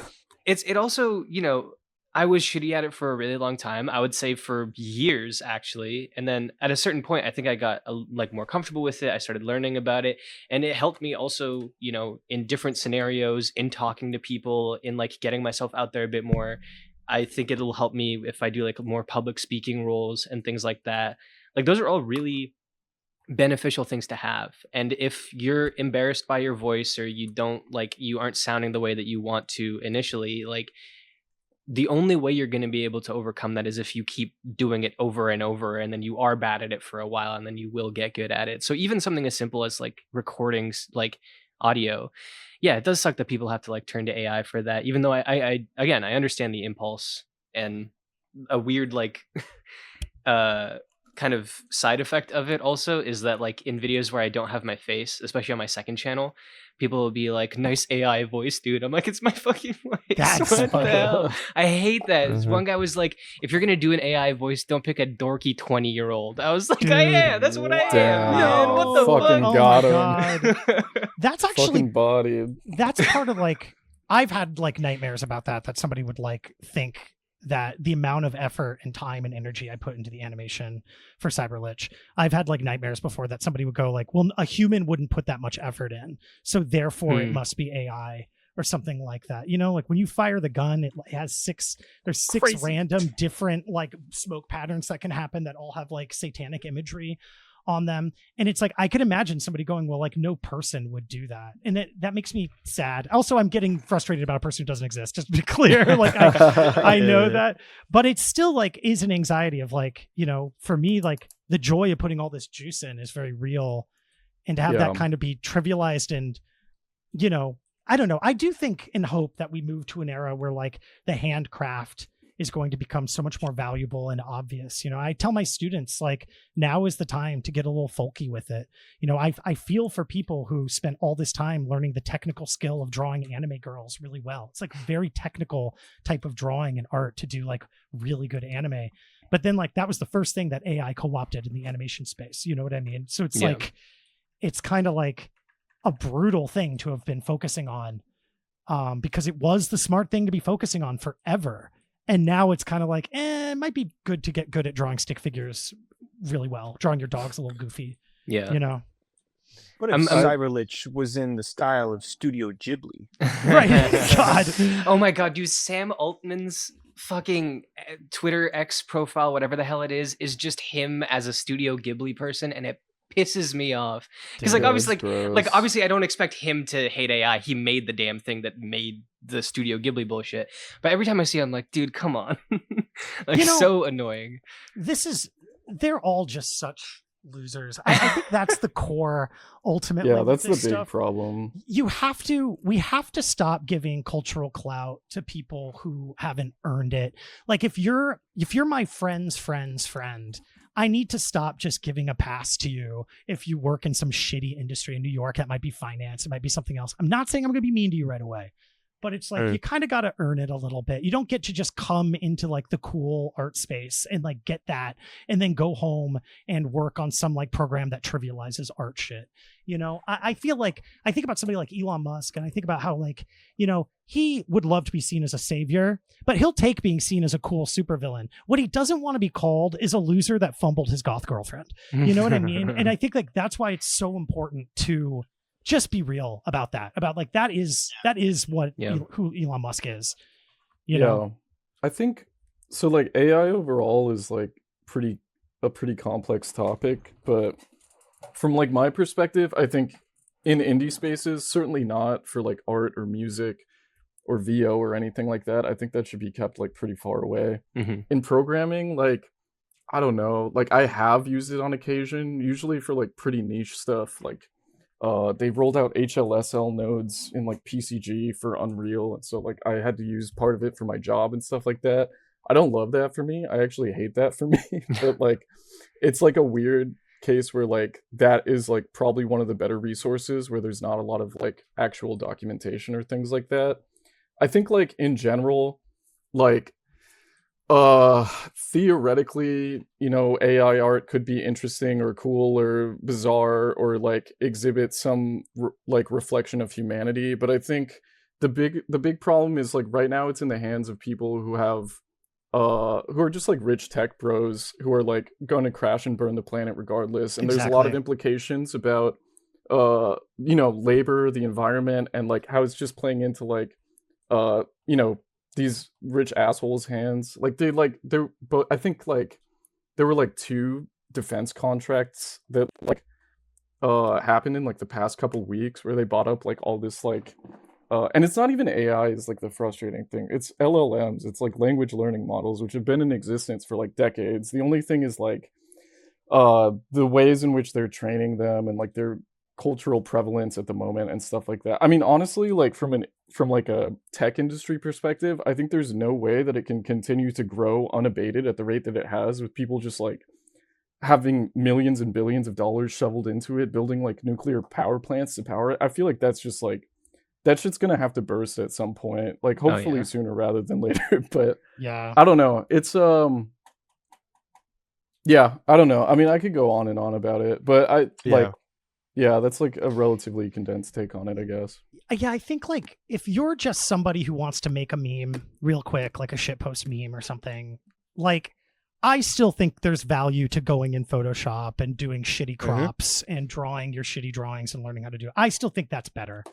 A: it also, you know, I was shitty at it for a really long time. I would say for years, actually. And then at a certain point, I think I got like more comfortable with it. I started learning about it, and it helped me also, you know, in different scenarios, in talking to people, in like getting myself out there a bit more. I think it'll help me if I do like more public speaking roles and things like that. Like those are all really beneficial things to have. And if you're embarrassed by your voice, or you don't like, you aren't sounding the way that you want to initially, like the only way you're going to be able to overcome that is if you keep doing it over and over, and then you are bad at it for a while, and then you will get good at it. So even something as simple as like recordings, like audio, yeah, it does suck that people have to like turn to AI for that, even though I again, I understand the impulse. And a weird like kind of side effect of it also is that like in videos where I don't have my face, especially on my second channel, people will be like, nice AI voice, dude. I'm like, it's my fucking voice.
D: That's
A: what the
D: funny.
A: hell? I hate that.
B: Mhm.
A: One guy was like, if you're gonna do an AI voice, don't pick a dorky 20-year-old. I was like,
D: Dude,
A: I am. That's what I am,
C: damn.
A: man. What the
C: Fucking
A: fuck?
C: got
D: oh
C: him.
D: my God. That's actually
C: Fucking bodied.
D: that's part of like I've had like nightmares about that somebody would like think that the amount of effort and time and energy I put into the animation for CYBRLICH. I've had like nightmares before that somebody would go like, well, a human wouldn't put that much effort in, so therefore it must be AI or something like that. You know, like when you fire the gun, it has there's six
B: Crazy.
D: random different like smoke patterns that can happen that all have like satanic imagery on them. And it's like, I could imagine somebody going, well, like no person would do that. And that makes me sad. Also, I'm getting frustrated about a person who doesn't exist, just to be clear. Like I know
B: Yeah.
D: that, but it's still like is an anxiety of like, you know, for me, like the joy of putting all this juice in is very real. And to have that kind of be trivialized and, you know, I don't know. I do think and hope that we move to an era where like the handcraft is going to become so much more valuable and obvious. You know, I tell my students like now is the time to get a little folky with it. You know, I feel for people who spent all this time learning the technical skill of drawing anime girls really well. It's like very technical type of drawing and art to do like really good anime. But then like that was the first thing that AI co-opted in the animation space. You know what I mean? So it's like, it's kind of like a brutal thing to have been focusing on because it was the smart thing to be focusing on forever. And now it's kind of like, it might be good to get good at drawing stick figures really well, drawing your dogs a little goofy,
A: Yeah.
D: you know?
B: What if CYBRLICH was in the style of Studio Ghibli?
D: Right. God.
A: Oh my God, dude, Sam Altman's fucking Twitter X profile, whatever the hell it is just him as a Studio Ghibli person, and it pisses me off because like
C: Yeah,
A: obviously
C: it's gross.
A: like obviously I don't expect him to hate AI. He made the damn thing that made the Studio Ghibli bullshit. But every time I see it, I'm like, dude, come on. Like,
D: You know,
A: so annoying.
D: They're all just such losers. I think that's the core ultimately.
C: Yeah,
D: with
C: that's the
D: this
C: big
D: stuff.
C: problem.
D: We have to stop giving cultural clout to people who haven't earned it. Like if you're my friend's friend's friend, I need to stop just giving a pass to you if you work in some shitty industry in New York. That might be finance, it might be something else. I'm not saying I'm going to be mean to you right away, but it's like you kind of got to earn it a little bit. You don't get to just come into like the cool art space and like get that and then go home and work on some like program that trivializes art shit. You know, I feel like I think about somebody like Elon Musk, and I think about how like, you know, he would love to be seen as a savior, but he'll take being seen as a cool supervillain. What he doesn't want to be called is a loser that fumbled his goth girlfriend. You know what I mean? And I think like that's why it's so important to just be real about that. About like that is what who Elon Musk is. You know,
C: I think so. Like AI overall is like a pretty complex topic, but from like my perspective, I think in indie spaces, certainly not for like art or music or VO or anything like that. I think that should be kept like pretty far away. In programming, like I don't know, like I have used it on occasion, usually for like pretty niche stuff. Like they've rolled out HLSL nodes in like PCG for Unreal, and so like I had to use part of it for my job and stuff like that. I don't love that for me. I actually hate that for me. But like it's like a weird case where like that is like probably one of the better resources where there's not a lot of like actual documentation or things like that. I think like in general, like theoretically, you know, AI art could be interesting or cool or bizarre or like exhibit some like reflection of humanity, but I think the big problem is like right now it's in the hands of people who have who are just like rich tech bros who are like going to crash and burn the planet regardless, and there's a lot of implications about you know, labor, the environment, and like how it's just playing into like you know, these rich assholes' hands. Like they're but I think like there were like 2 defense contracts that like happened in like the past couple weeks where they bought up like all this like and it's not even AI is like the frustrating thing. It's LLMs. It's like language learning models, which have been in existence for like decades. The only thing is like the ways in which they're training them and like their cultural prevalence at the moment and stuff like that. I mean, honestly, like from like a tech industry perspective, I think there's no way that it can continue to grow unabated at the rate that it has, with people just like having millions and billions of dollars shoveled into it, building like nuclear power plants to power it. I feel like that's just like that shit's gonna have to burst at some point, like hopefully sooner rather than later. But
D: yeah,
C: I don't know. It's yeah, I don't know. I mean, I could go on and on about it, but yeah, that's like a relatively condensed take on it, I guess.
D: Yeah, I think like if you're just somebody who wants to make a meme real quick, like a shitpost meme or something, like I still think there's value to going in Photoshop and doing shitty crops and drawing your shitty drawings and learning how to do it. I still think that's better.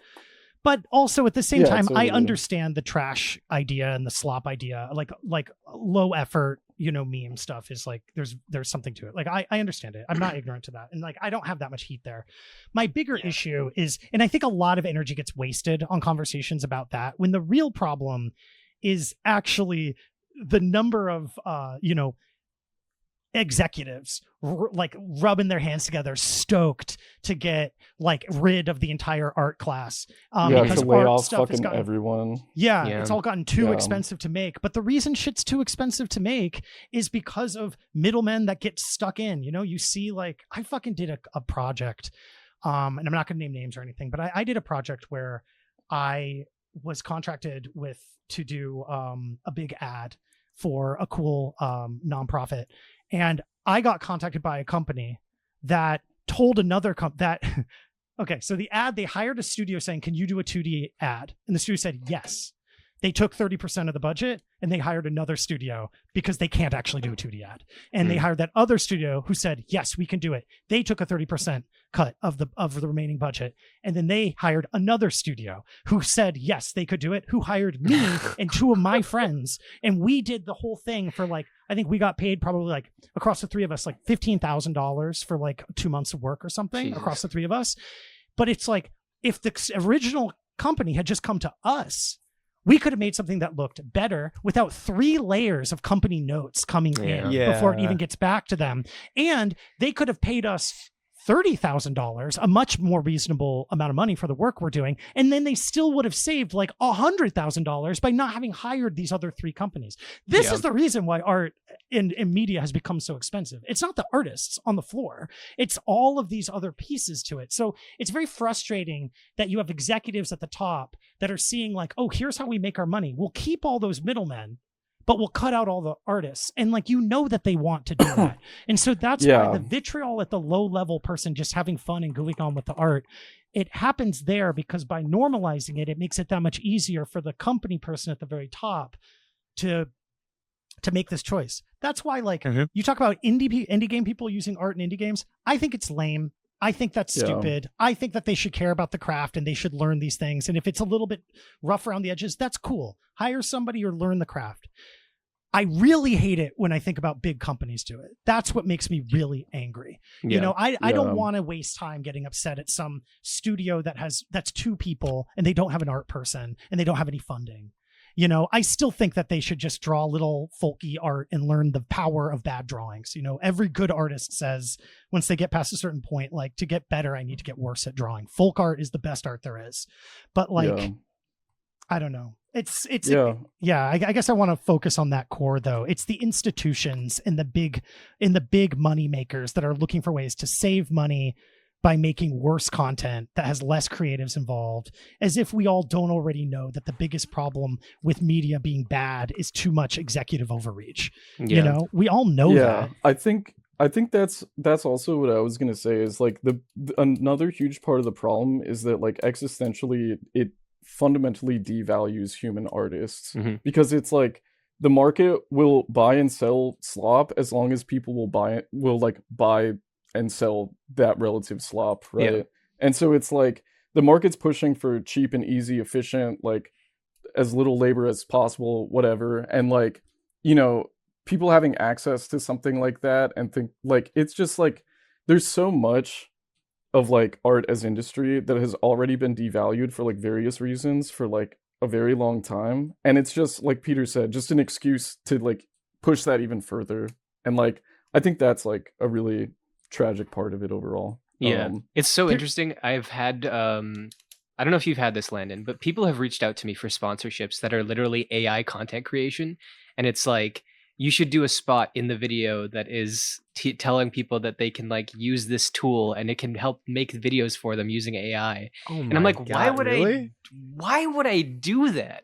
D: But also at the same time, I understand the trash idea and the slop idea, like low effort, you know, meme stuff is like, there's something to it. Like, I understand it. I'm not ignorant to that. And like, I don't have that much heat there. My bigger issue is, and I think a lot of energy gets wasted on conversations about that, when the real problem is actually the number of, you know, executives like rubbing their hands together, stoked to get like rid of the entire art class.
C: Because to lay off fucking everyone.
D: Yeah, it's all gotten too expensive to make. But the reason shit's too expensive to make is because of middlemen that get stuck in. You know, you see, like I fucking did a project, and I'm not going to name names or anything, but I did a project where I was contracted to do a big ad for a cool nonprofit. And I got contacted by a company that told another that, okay, so the ad, they hired a studio saying, can you do a 2D ad? And the studio said, yes. They took 30% of the budget and they hired another studio because they can't actually do a 2D ad. And they hired that other studio who said, yes, we can do it. They took a 30% cut of the remaining budget. And then they hired another studio who said, yes, they could do it, who hired me and 2 of my friends. And we did the whole thing for like, I think we got paid probably like across the 3 of us, like $15,000 for like 2 months of work or something across the 3 of us. But it's like, if the original company had just come to us, we could have made something that looked better without 3 layers of company notes coming in before it even gets back to them. And they could have paid us $30,000, a much more reasonable amount of money for the work we're doing. And then they still would have saved like $100,000 by not having hired these other 3 companies. This is the reason why art in media has become so expensive. It's not the artists on the floor. It's all of these other pieces to it. So it's very frustrating that you have executives at the top that are seeing like, oh, here's how we make our money. We'll keep all those middlemen, but we'll cut out all the artists. And like, you know that they want to do that. And so that's why the vitriol at the low level person just having fun and going on with the art, it happens there because by normalizing it, it makes it that much easier for the company person at the very top to make this choice. That's why like you talk about indie game people using art in indie games. I think it's lame. I think that's stupid. I think that they should care about the craft and they should learn these things. And if it's a little bit rough around the edges, that's cool. Hire somebody or learn the craft. I really hate it when I think about big companies do it. That's what makes me really angry. You know, I don't want to waste time getting upset at some studio that's 2 people and they don't have an art person and they don't have any funding. You know, I still think that they should just draw little folky art and learn the power of bad drawings. You know, every good artist says once they get past a certain point, like to get better, I need to get worse at drawing. Folk art is the best art there is. But like, I don't know. I guess I want to focus on that core though. It's the institutions and the big money makers that are looking for ways to save money by making worse content that has less creatives involved, as if we all don't already know that the biggest problem with media being bad is too much executive overreach. You know, we all know that.
C: I think that's also what I was gonna say is like another huge part of the problem is that like existentially it fundamentally devalues human artists because it's like the market will buy and sell slop as long as people will buy and sell that relative slop, right? And so it's like the market's pushing for cheap and easy, efficient, like as little labor as possible, whatever. And like, you know, people having access to something like that and think like it's just like there's so much of like art as industry that has already been devalued for like various reasons for like a very long time, and it's just like Peter said, just an excuse to like push that even further. And like I think that's like a really tragic part of it overall.
A: It's so interesting. I've had I don't know if you've had this, Landon, but people have reached out to me for sponsorships that are literally AI content creation, and it's like you should do a spot in the video that is telling people that they can like use this tool and it can help make videos for them using AI. And I'm like, why would I do that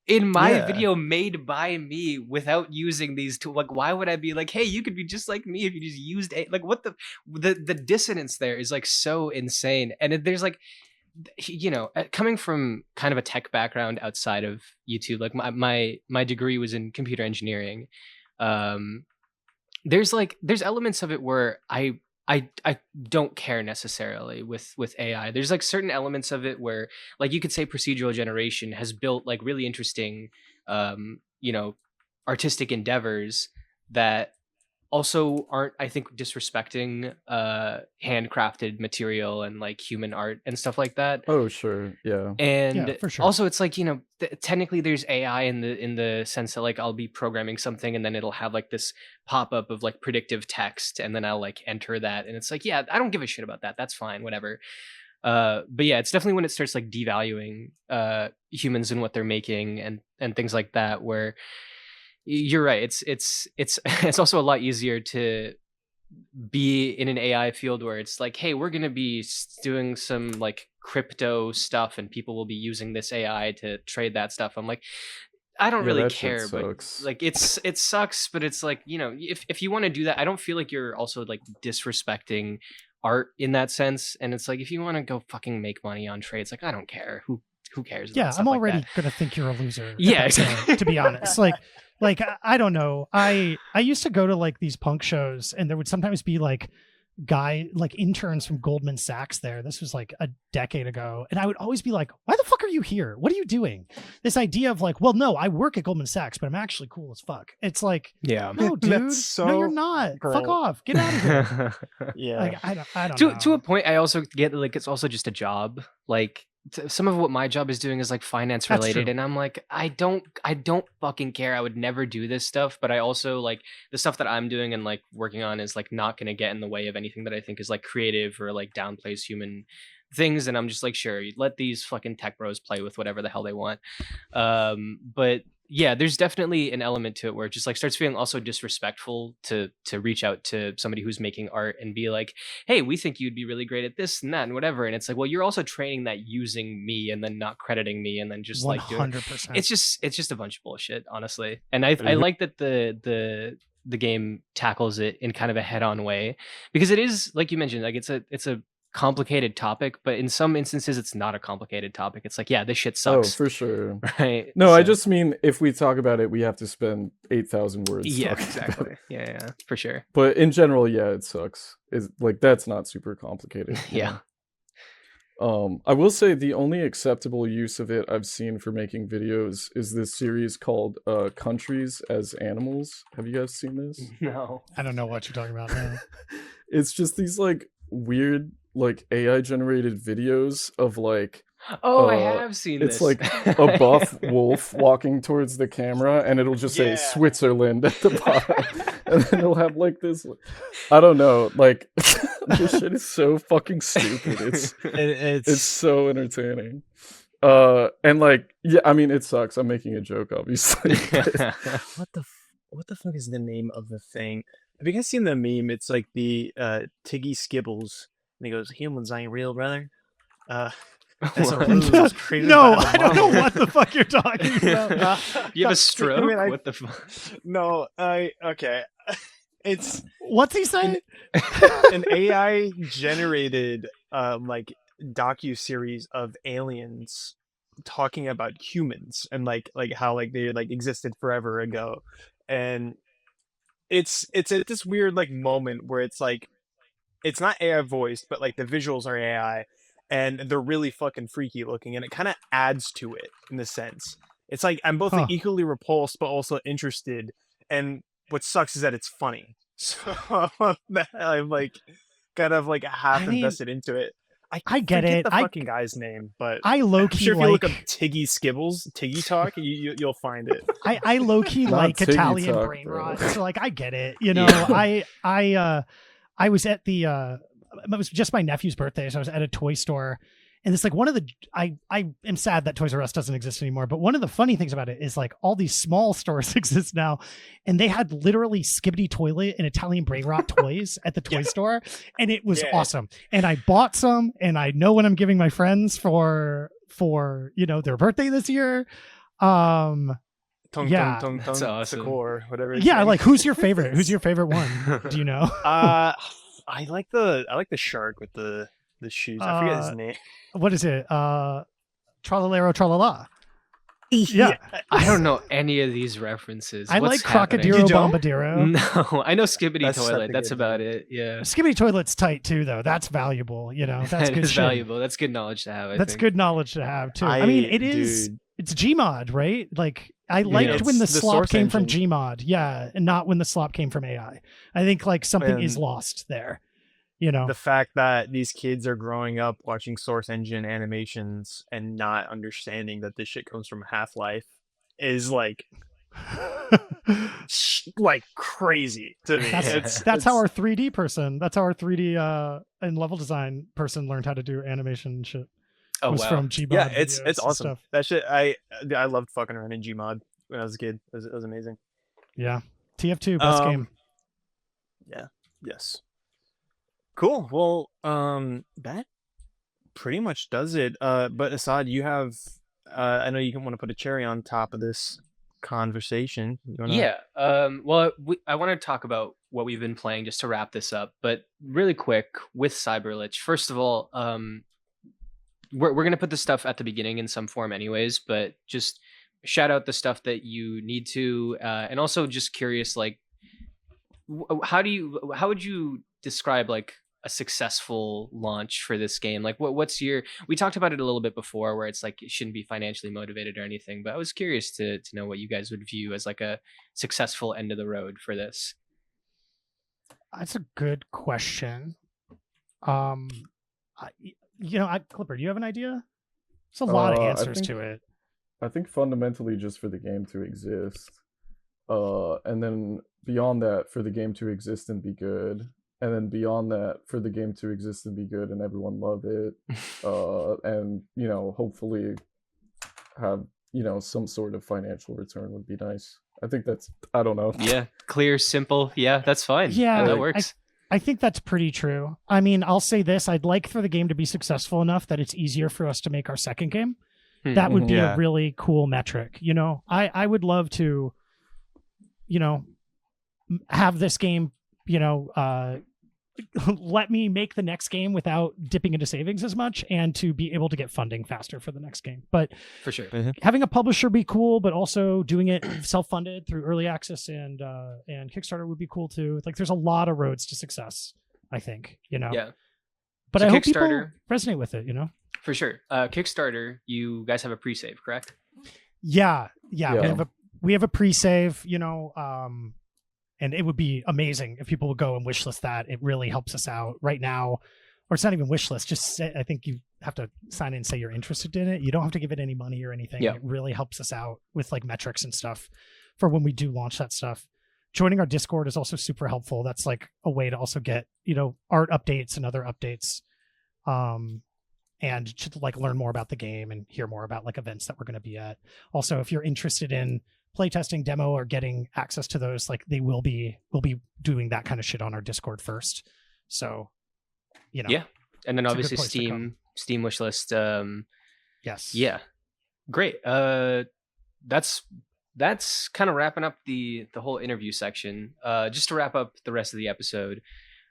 A: in my video made by me without using these tools? Like, why would I be like, hey, you could be just like me if you just used like what the dissonance there is like so insane. And there's like, you know, coming from kind of a tech background outside of YouTube, like my degree was in computer engineering. There's elements of it where I don't care necessarily with AI. There's like certain elements of it where like you could say procedural generation has built like really interesting, you know, artistic endeavors that also aren't, I think, disrespecting handcrafted material and like human art and stuff like that.
C: Oh sure, yeah.
A: And
D: for sure.
A: also it's like, you know, technically there's AI in the sense that like I'll be programming something and then it'll have like this pop-up of like predictive text and then I'll like enter that, and it's like, yeah, I don't give a shit about that, that's fine, whatever. But yeah, it's definitely when it starts like devaluing humans and what they're making and things like that, where you're right. It's also a lot easier to be in an AI field where it's like, hey, we're gonna be doing some like crypto stuff, and people will be using this AI to trade that stuff. I'm like, I don't really care, but like it sucks. But it's like, you know, if you want to do that, I don't feel like you're also like disrespecting art in that sense. And it's like, if you want to go fucking make money on trades, like I don't care. Who cares?
D: Yeah, I'm already gonna think you're a loser. Yeah, exactly. To be honest, like I don't know. I used to go to like these punk shows, and there would sometimes be like interns from Goldman Sachs there. This was like a decade ago, and I would always be like, why the fuck are you here? What are you doing? This idea of like, well, no, I work at Goldman Sachs, but I'm actually cool as fuck. It's like, no, dude, no, you're not. Great. Fuck off. Get out of here.
B: Yeah.
D: Like, I don't know.
A: To a point, I also get like it's also just a job. Like some of what my job is doing is like finance related, and I'm like, I don't fucking care. I would never do this stuff, but I also like the stuff that I'm doing and like working on is like not going to get in the way of anything that I think is like creative or like downplays human things. And I'm just like, sure, let these fucking tech bros play with whatever the hell they want. But yeah, there's definitely an element to it where it just like starts feeling also disrespectful to reach out to somebody who's making art and be like, hey, we think you'd be really great at this and that and whatever. And it's like, well, you're also training that using me and then not crediting me and then just 100%. Like doing it's just a bunch of bullshit, honestly. And I like that the game tackles it in kind of a head-on way, because it is, like you mentioned, like it's a complicated topic, but in some instances it's not a complicated topic. It's like, yeah, this shit sucks.
C: Oh, for sure.
A: Right?
C: No, I just mean if we talk about it, we have to spend 8,000 words.
A: Yeah, exactly. Yeah, for sure.
C: But in general, yeah, it sucks. It's like that's not super complicated.
A: Yeah.
C: I will say the only acceptable use of it I've seen for making videos is this series called Countries as Animals. Have you guys seen this?
A: No.
D: I don't know what you're talking about now.
C: It's just these like weird like AI generated videos of like
A: I have seen
C: it's
A: this.
C: like a buff wolf walking towards the camera, and it'll just say Switzerland at the bottom, and then it'll have like this, I don't know, like this shit is so fucking stupid. It's so entertaining. And like, yeah, I mean, it sucks. I'm making a joke, obviously.
B: What the fuck is the name of the thing? Have you guys seen the meme? It's like the Tiggy Skibbles, and he goes, "Humans ain't real, brother." That's a ruse created
D: No,
B: by the
D: I don't know
B: model.
D: what the fuck you're talking about.
A: You have a stroke?
B: I mean,
A: What the fuck?
B: No, okay. It's
D: What's he saying?
B: an AI generated like docu-series of aliens talking about humans and like how like they like existed forever ago. And it's at this weird like moment where it's like it's not AI voiced, but like the visuals are AI and they're really fucking freaky looking, and it kind of adds to it in a sense. It's like I'm both like, equally repulsed but also interested, and what sucks is that it's funny. So I'm like kind of like half invested into it.
D: I get
B: forget
D: it.
B: the fucking guy's name, but
D: I low
B: I'm
D: key
B: sure if you look up
D: like
B: Tiggy Skibbles, Tiggy Talk, you'll find it.
D: I low key
C: Not
D: like
C: Tiggy
D: Italian
C: talk,
D: brain
C: bro.
D: rot. So like I get it. You know,
A: Yeah.
D: I was at the it was just my nephew's birthday, so I was at a toy store. And it's like one of the I am sad that Toys R Us doesn't exist anymore. But one of the funny things about it is like all these small stores exist now, and they had literally Skibbity Toilet and Italian brain rot toys at the toy store, and it was awesome. And I bought some, and I know what I'm giving my friends for their birthday this year.
B: Tung,
D: Yeah.
B: tung, tung,
A: That's
B: tung,
A: awesome.
B: Sakor, whatever. his
D: Yeah,
B: name
D: like who's
B: is.
D: your favorite? Who's your favorite one? Do you know?
B: I like the shark with the shoes. I forget his name.
D: What is it? Tralalero Tralala.
B: Yeah.
A: I don't know any of these references.
D: I
A: What's
D: like
A: happening?
D: Crocodilo
B: You don't?
D: Bombadero.
A: No, I know Skibbity
B: That's
A: Toilet.
B: such a
A: That's
B: good
A: about
B: name.
A: it. Yeah.
D: Skibbity Toilet's tight too, though. That's valuable. You know, that's
A: That
D: good
A: is
D: shit.
A: valuable. That's good knowledge to have. I
D: That's
A: think.
D: good knowledge to have too. I mean, it is.
B: Dude,
D: It's Gmod, right? Like I liked
B: it's
D: when the
B: the
D: slop
B: source
D: came from
B: engine.
D: Gmod, yeah, and not when the slop came from AI. I think like something is
B: And
D: lost there. You know,
B: the fact that these kids are growing up watching source engine animations and not understanding that this shit comes from Half-Life is like crazy to me.
D: that's how our 3D person, that's how our 3D and level design person learned how to do animation and shit.
A: Oh
D: was
A: wow.
D: from Gmod.
B: Yeah, it's
D: videos and
B: awesome.
D: stuff.
B: That shit, I loved fucking around in Gmod when I was a kid. It was amazing.
D: Yeah, TF2 best game.
B: Yeah. Yes. Cool. Well, that pretty much does it. But Asad, you have, I know you want to put a cherry on top of this conversation. You wanna...
A: Yeah. Well, I want to talk about what we've been playing just to wrap this up. But really quick with CYBRLICH. First of all, we're gonna put the stuff at the beginning in some form, anyways. But just shout out the stuff that you need to, and also just curious, like, how would you describe like a successful launch for this game? Like what's your, we talked about it a little bit before where it's like it shouldn't be financially motivated or anything, but I was curious to know what you guys would view as like a successful end of the road for this.
D: That's a good question. Clipper, do you have an idea? There's a lot of answers to it.
C: I think fundamentally just for the game to exist. And then beyond that, for the game to exist and be good. And then beyond that, for the game to exist and be good and everyone love it. And, hopefully have, some sort of financial return would be nice. I think that's, I don't know.
A: Yeah. Clear, simple. Yeah, that's fine.
D: Yeah,
A: that works.
D: I think that's pretty true. I mean, I'll say this. I'd like for the game to be successful enough that it's easier for us to make our second game. That would be a really cool metric. I would love to, have this game, let me make the next game without dipping into savings as much and to be able to get funding faster for the next game. But
A: for sure,
D: having a publisher be cool, but also doing it self-funded through early access and Kickstarter would be cool too. Like there's a lot of roads to success, I think,
A: Yeah.
D: But
A: So
D: I hope people
A: Kickstarter,
D: resonate with it,
A: For sure. Kickstarter, you guys have a pre-save, correct?
D: Yeah.
C: Yeah.
D: We have a pre-save, and it would be amazing if people would go and wishlist that. It really helps us out right now. Or it's not even wishlist. Just say, I think you have to sign in and say you're interested in it. You don't have to give it any money or anything.
A: Yeah.
D: It really helps us out with like metrics and stuff for when we do launch that stuff. Joining our Discord is also super helpful. That's like a way to also get, art updates and other updates. and to like learn more about the game and hear more about like events that we're going to be at. Also, if you're interested in playtesting, demo, or getting access to those, like we'll be doing that kind of shit on our Discord first. So,
A: yeah, and then
D: it's a good
A: obviously
D: place to come.
A: Steam wishlist.
D: Yes.
A: Yeah, great. That's kind of wrapping up the whole interview section. Just to wrap up the rest of the episode,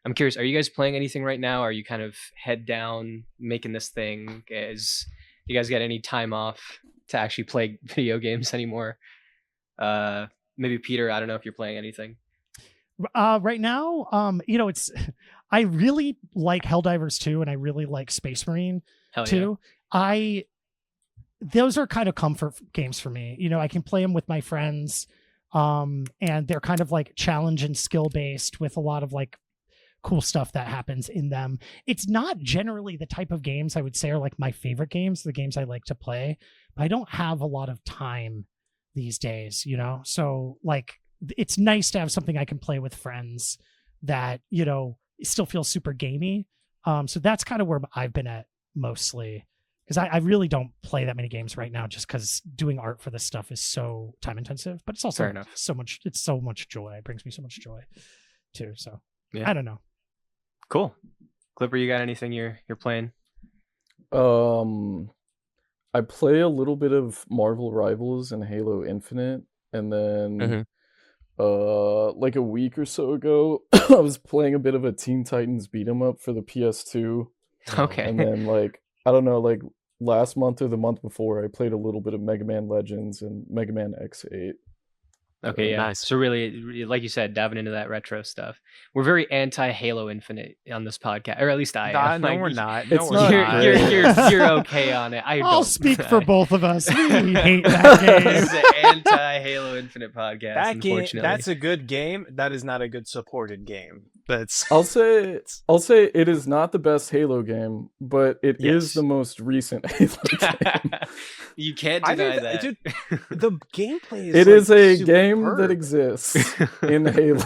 A: I'm curious, are you guys playing anything right now? Are you kind of head down making this thing? You guys got any time off to actually play video games anymore? Maybe Peter, I don't know if you're playing anything.
D: Right now, it's I really like Helldivers 2 and I really like Space Marine
A: Hell
D: 2.
A: Yeah.
D: Those are kind of comfort games for me. I can play them with my friends, and they're kind of like challenge and skill based with a lot of like cool stuff that happens in them. It's not generally the type of games I would say are like my favorite games, the games I like to play, but I don't have a lot of time these days, so like it's nice to have something I can play with friends that still feels super gamey. So that's kind of where I've been at mostly, because I really don't play that many games right now just because doing art for this stuff is so time intensive, but it's also so much joy. It brings me so much joy too. So yeah. I don't know.
A: Cool. Clipper, you got anything you're playing?
C: I play a little bit of Marvel Rivals and Halo Infinite, and then like a week or so ago, I was playing a bit of a Teen Titans beat 'em up for the PS2.
A: Okay.
C: And then like I don't know, like last month or the month before, I played a little bit of Mega Man Legends and Mega Man X8.
A: Okay, yeah.
B: Nice.
A: So really, like you said, diving into that retro stuff. We're very anti Halo Infinite on this podcast, or at least I am.
B: No,
A: Like,
B: we're not.
C: it's
B: No, we're
C: not.
B: not.
A: You're okay on it.
D: I'll speak for both of us. We hate that game.
A: This is an anti Halo Infinite podcast.
B: That game,
A: unfortunately,
B: that's a good game. That is not a good supported game.
C: I'll say it is not the best Halo game, but it is the most recent Halo game.
A: You can't deny that.
B: Dude, the gameplay is
C: It
B: like
C: is a
B: superb.
C: game that exists in Halo.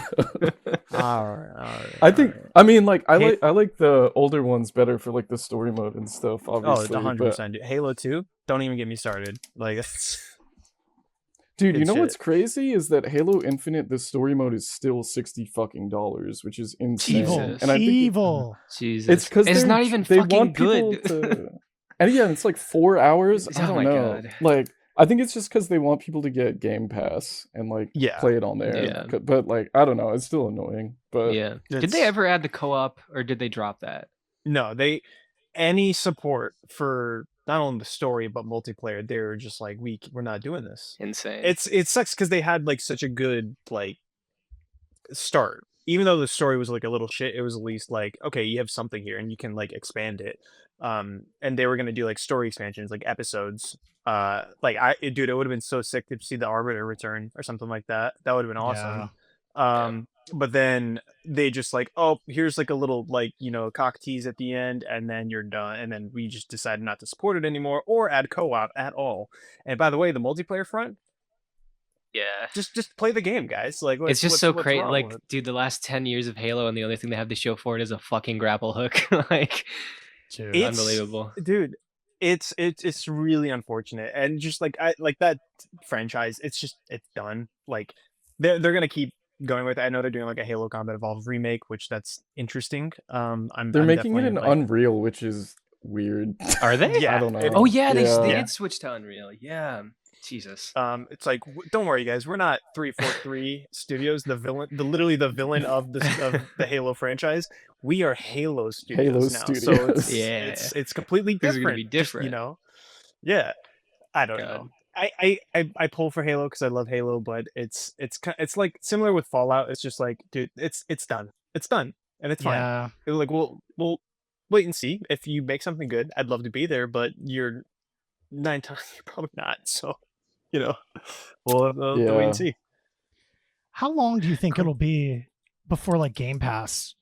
B: All right.
C: I think. I mean, like I like the older ones better for like the story mode and stuff.
B: Oh,
C: Obviously,
B: 100%. Halo 2. Don't even get me started. Like,
C: dude, you
B: good
C: know
B: shit.
C: what's crazy is that Halo Infinite, the story mode is still $60, which is insane.
D: Evil.
A: Jesus.
C: And I think
D: Evil.
A: Jesus,
C: it's because
A: it's not even
C: they
A: fucking
C: want
A: good.
C: people to, and yeah, it's like 4 hours. I
A: Oh
C: don't
A: my
C: know.
A: God.
C: Like, I think it's just because they want people to get Game Pass and like play it on there.
A: Yeah.
C: But like, I don't know. It's still annoying. But
A: Yeah. Did they ever add the co-op, or did they drop that?
B: No, any support for not only the story but multiplayer, they're just like, we're not doing this.
A: Insane.
B: It sucks because they had like such a good like start. Even though the story was like a little shit, it was at least like, okay, you have something here and you can like expand it. And they were gonna do like story expansions, like episodes. It would have been so sick to see the Arbiter return or something like that. That would have been awesome. But then they just like, oh, here's like a little like, cock tease at the end, and then you're done. And then we just decided not to support it anymore or add co-op at all. And by the way, the multiplayer front,
A: yeah,
B: just play the game, guys. Like,
A: it's just so crazy.
B: wrong
A: Like,
B: with it?
A: dude, the last 10 years of Halo, and the only thing they have to show for it is a fucking grapple hook. Like,
D: Dude.
B: It's-
A: unbelievable.
B: Dude, it's really unfortunate. And just like I like that franchise, it's done. Like they're gonna keep going with it. I know they're doing like a Halo Combat Evolved remake, which that's interesting.
C: they're making it in Unreal, which is weird.
A: Are they?
B: Yeah.
C: I don't know.
A: Oh yeah, they
C: Yeah.
A: did switch to Unreal. Yeah. Jesus.
B: It's like, don't worry, guys. We're not 343 Studios, literally the villain of the Halo franchise. We are Halo Studios now. So
C: Studios.
A: Yeah.
B: it's completely
A: Things are
B: different.
A: gonna be
B: Just,
A: different.
B: Yeah. I don't
A: God.
B: know. I pull for Halo because I love Halo, but it's like similar with Fallout. It's just like, dude, it's done. It's done, and it's fine.
D: Yeah.
B: Like we'll wait and see. If you make something good, I'd love to be there, but you're 9 times you're probably not. So, we'll wait and see.
D: How long do you think it'll be before like Game Pass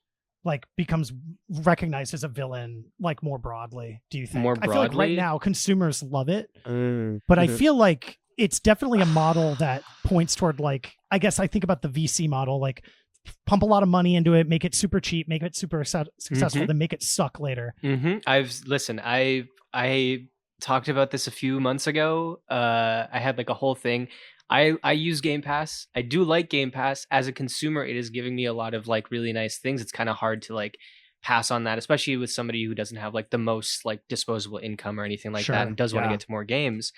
D: like becomes recognized as a villain like more broadly? Do you think?
A: More
D: I feel like right
A: broadly?
D: now consumers love it, but I feel like it's definitely a model that points toward like, I guess I think about the VC model, like pump a lot of money into it, make it super cheap, make it super successful, then make it suck later.
A: I talked about this a few months ago. I had like a whole thing. I use Game Pass. I do like Game Pass. As a consumer, it is giving me a lot of like really nice things. It's kind of hard to like pass on that, especially with somebody who doesn't have like the most like disposable income or anything like that and does want to get to more games.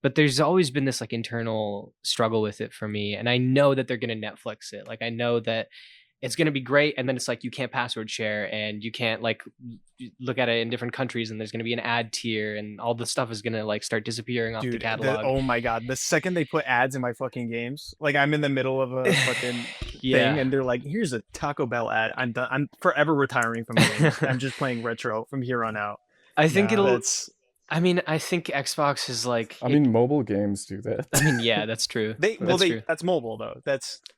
A: But there's always been this like internal struggle with it for me. And I know that they're going to Netflix it. Like I know that it's going to be great. And then it's like, you can't password share and you can't like look at it in different countries, and there's going to be an ad tier and all the stuff is going to like start disappearing off the catalog.
B: Oh my God. The second they put ads in my fucking games, like I'm in the middle of a fucking thing and they're like, here's a Taco Bell ad. I'm done. I'm forever retiring from games. I'm just playing retro from here on out.
A: I think I think Xbox is like.
C: Mobile games do that.
A: Yeah, that's true.
B: That's mobile though.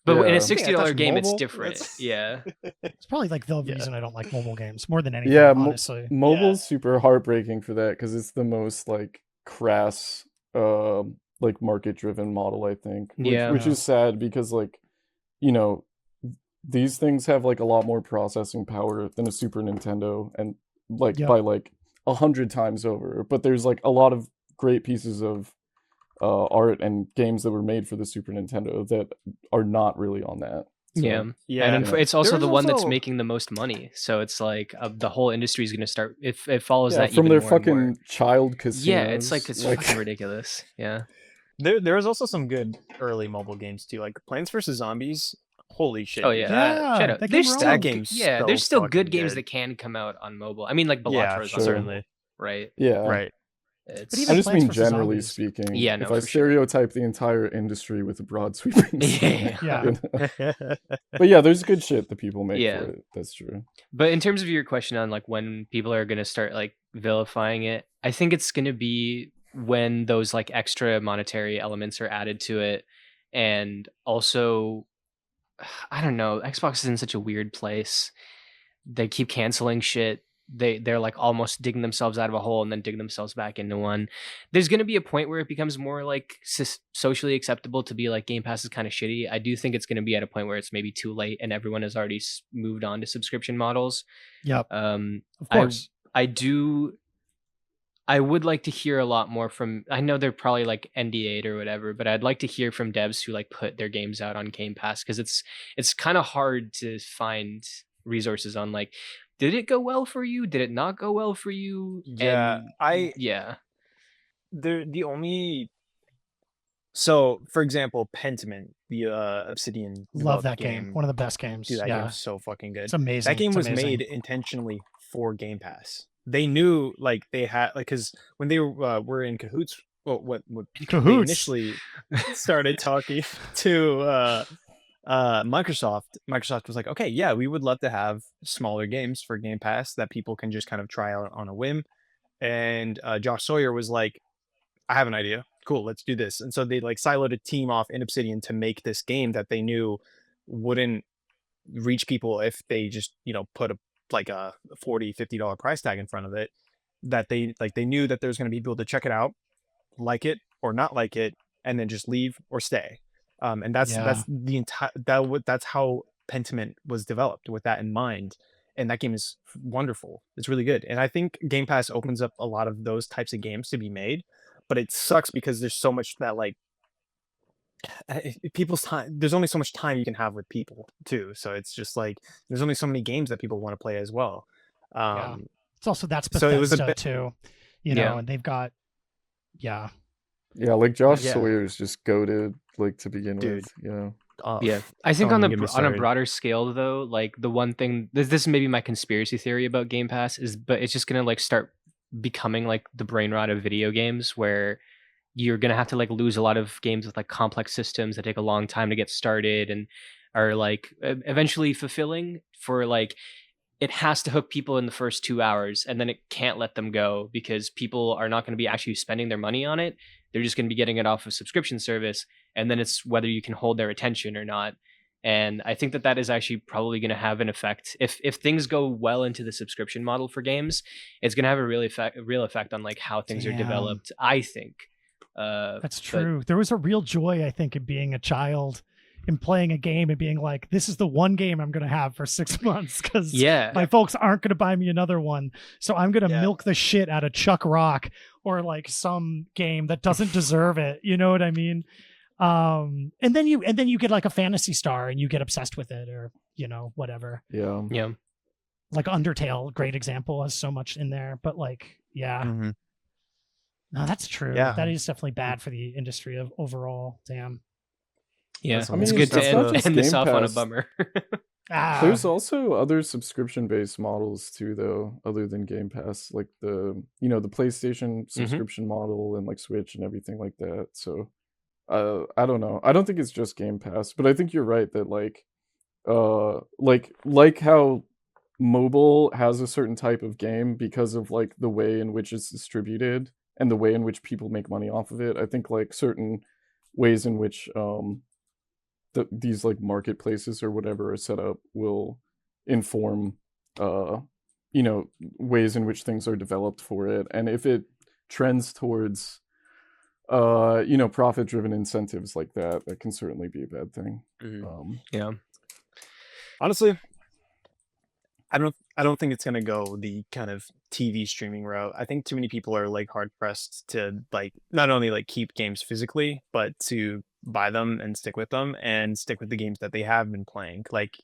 A: But in a $60 game, it's different. Yeah,
D: it's probably like the reason I don't like mobile games more than anything.
C: Yeah,
D: honestly,
C: mobile's super heartbreaking for that because it's the most like crass, like market-driven model. I think, which is sad because like, these things have like a lot more processing power than a Super Nintendo, and like by like 100 times over. But there's like a lot of great pieces of art and games that were made for the Super Nintendo that are not really on that. So,
A: and it's also the one that's making the most money. So it's like the whole industry is going to start. If it follows that
C: from
A: even
C: their
A: more
C: fucking
A: and more.
C: child casinos.
A: Yeah, it's fucking ridiculous. Yeah,
B: there was also some good early mobile games too, like Plants vs Zombies. Holy shit!
A: Oh yeah, shut up. There's still good games
B: good.
A: that can come out on mobile. I mean, like Balatros,
B: certainly.
A: Right.
C: Yeah.
B: Right.
C: I just mean generally speaking.
A: Yeah, no,
C: if I stereotype the entire industry with a broad sweeping But yeah, there's good shit that people make for it. That's true.
A: But in terms of your question on like when people are gonna start like vilifying it, I think it's gonna be when those like extra monetary elements are added to it, and also, I don't know, Xbox is in such a weird place. They keep canceling shit. They're like almost digging themselves out of a hole and then digging themselves back into one. There's going to be a point where it becomes more like socially acceptable to be like Game Pass is kind of shitty. I do think it's going to be at a point where it's maybe too late and everyone has already moved on to subscription models.
D: Yep. Of course.
A: I would like to hear a lot more from, I know they're probably like NDA'd or whatever, but I'd like to hear from devs who like put their games out on Game Pass, because it's kind of hard to find resources on like, did it go well for you? Did it not go well for you?
B: So, for example, Pentiment, the Obsidian,
D: love that game. One of the best games.
B: Dude, that game is so fucking good.
D: It's amazing.
B: That game was made intentionally for Game Pass. They knew like they had like, because when they were in cahoots, what they initially started talking to Microsoft was like, okay, yeah, we would love to have smaller games for Game Pass that people can just kind of try out on a whim. And Josh Sawyer was like, I have an idea. Cool, let's do this. And so they like siloed a team off in Obsidian to make this game that they knew wouldn't reach people if they just, put a $40-$50 price tag in front of it. That they knew that there's going to be people to check it out, like it or not like it, and then just leave or stay. And that's the entire that's how Pentiment was developed, with that in mind. And that game is wonderful. It's really good. And I think Game Pass opens up a lot of those types of games to be made, but it sucks because there's so much that like people's time. There's only so much time you can have with people too. So it's just like there's only so many games that people want to play as well.
D: It's also that's Bethesda too, and they've got
C: like Josh Sawyer's just goated like to begin with,
A: I think on a broader scale though, like the one thing, this is maybe my conspiracy theory about Game Pass but it's just gonna like start becoming like the brain rot of video games, where you're gonna have to like lose a lot of games with like complex systems that take a long time to get started and are like eventually fulfilling for like, it has to hook people in the first 2 hours and then it can't let them go because people are not going to be actually spending their money on it. They're just going to be getting it off a subscription service. And then it's whether you can hold their attention or not. And I think that is actually probably going to have an effect. If things go well into the subscription model for games, it's going to have a real effect on like how things are developed, I think.
D: That's true. There was a real joy, I think, in being a child in playing a game and being like, this is the one game I'm going to have for 6 months because
A: Yeah.
D: my folks aren't going to buy me another one. So I'm going to milk the shit out of Chuck Rock or like some game that doesn't deserve it. You know what I mean? And then you get like a Phantasy Star and you get obsessed with it, or, you know, whatever.
C: Yeah.
A: Yeah.
D: Like Undertale, great example, has so much in there, but like, yeah.
B: Mm-hmm.
D: No, that's true.
B: Yeah.
D: That is definitely bad for the industry of overall. Damn.
A: Yeah.
B: I mean,
A: It's good to
C: it's not just
A: end this
C: Game
A: off on a
C: Pass.
A: bummer.
C: There's also other subscription-based models too, though, other than Game Pass, like the PlayStation subscription model and like Switch and everything like that. So, I don't know. I don't think it's just Game Pass, but I think you're right that like how mobile has a certain type of game because of like the way in which it's distributed and the way in which people make money off of it. I think like certain ways in which these like marketplaces or whatever are set up will inform ways in which things are developed for it. And if it trends towards profit driven incentives like that, that can certainly be a bad thing.
A: Yeah.
B: Honestly, I don't think it's gonna go the kind of TV streaming route. I think too many people are like hard pressed to like not only like keep games physically, but to buy them and stick with them and stick with the games that they have been playing. Like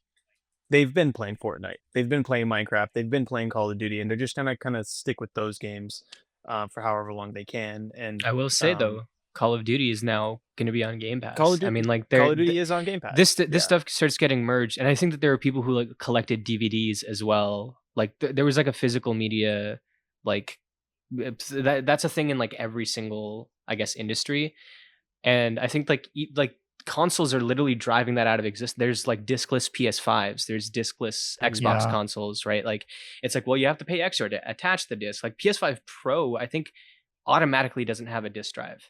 B: they've been playing Fortnite, they've been playing Minecraft, they've been playing Call of Duty, and they're just gonna kind of stick with those games for however long they can. And
A: I will say though, Call of Duty is now going to be on Game Pass.
B: Call of Duty,
A: I mean, like
B: Call of Duty is on Game Pass.
A: This stuff starts getting merged, and I think that there are people who like collected DVDs as well. Like there was like a physical media, like that's a thing in like every single, I guess, industry. And I think like consoles are literally driving that out of existence. There's like discless PS5s, there's discless Xbox consoles, right? Like it's like, well, you have to pay extra to attach the disc. Like PS5 Pro, I think automatically doesn't have a disc drive.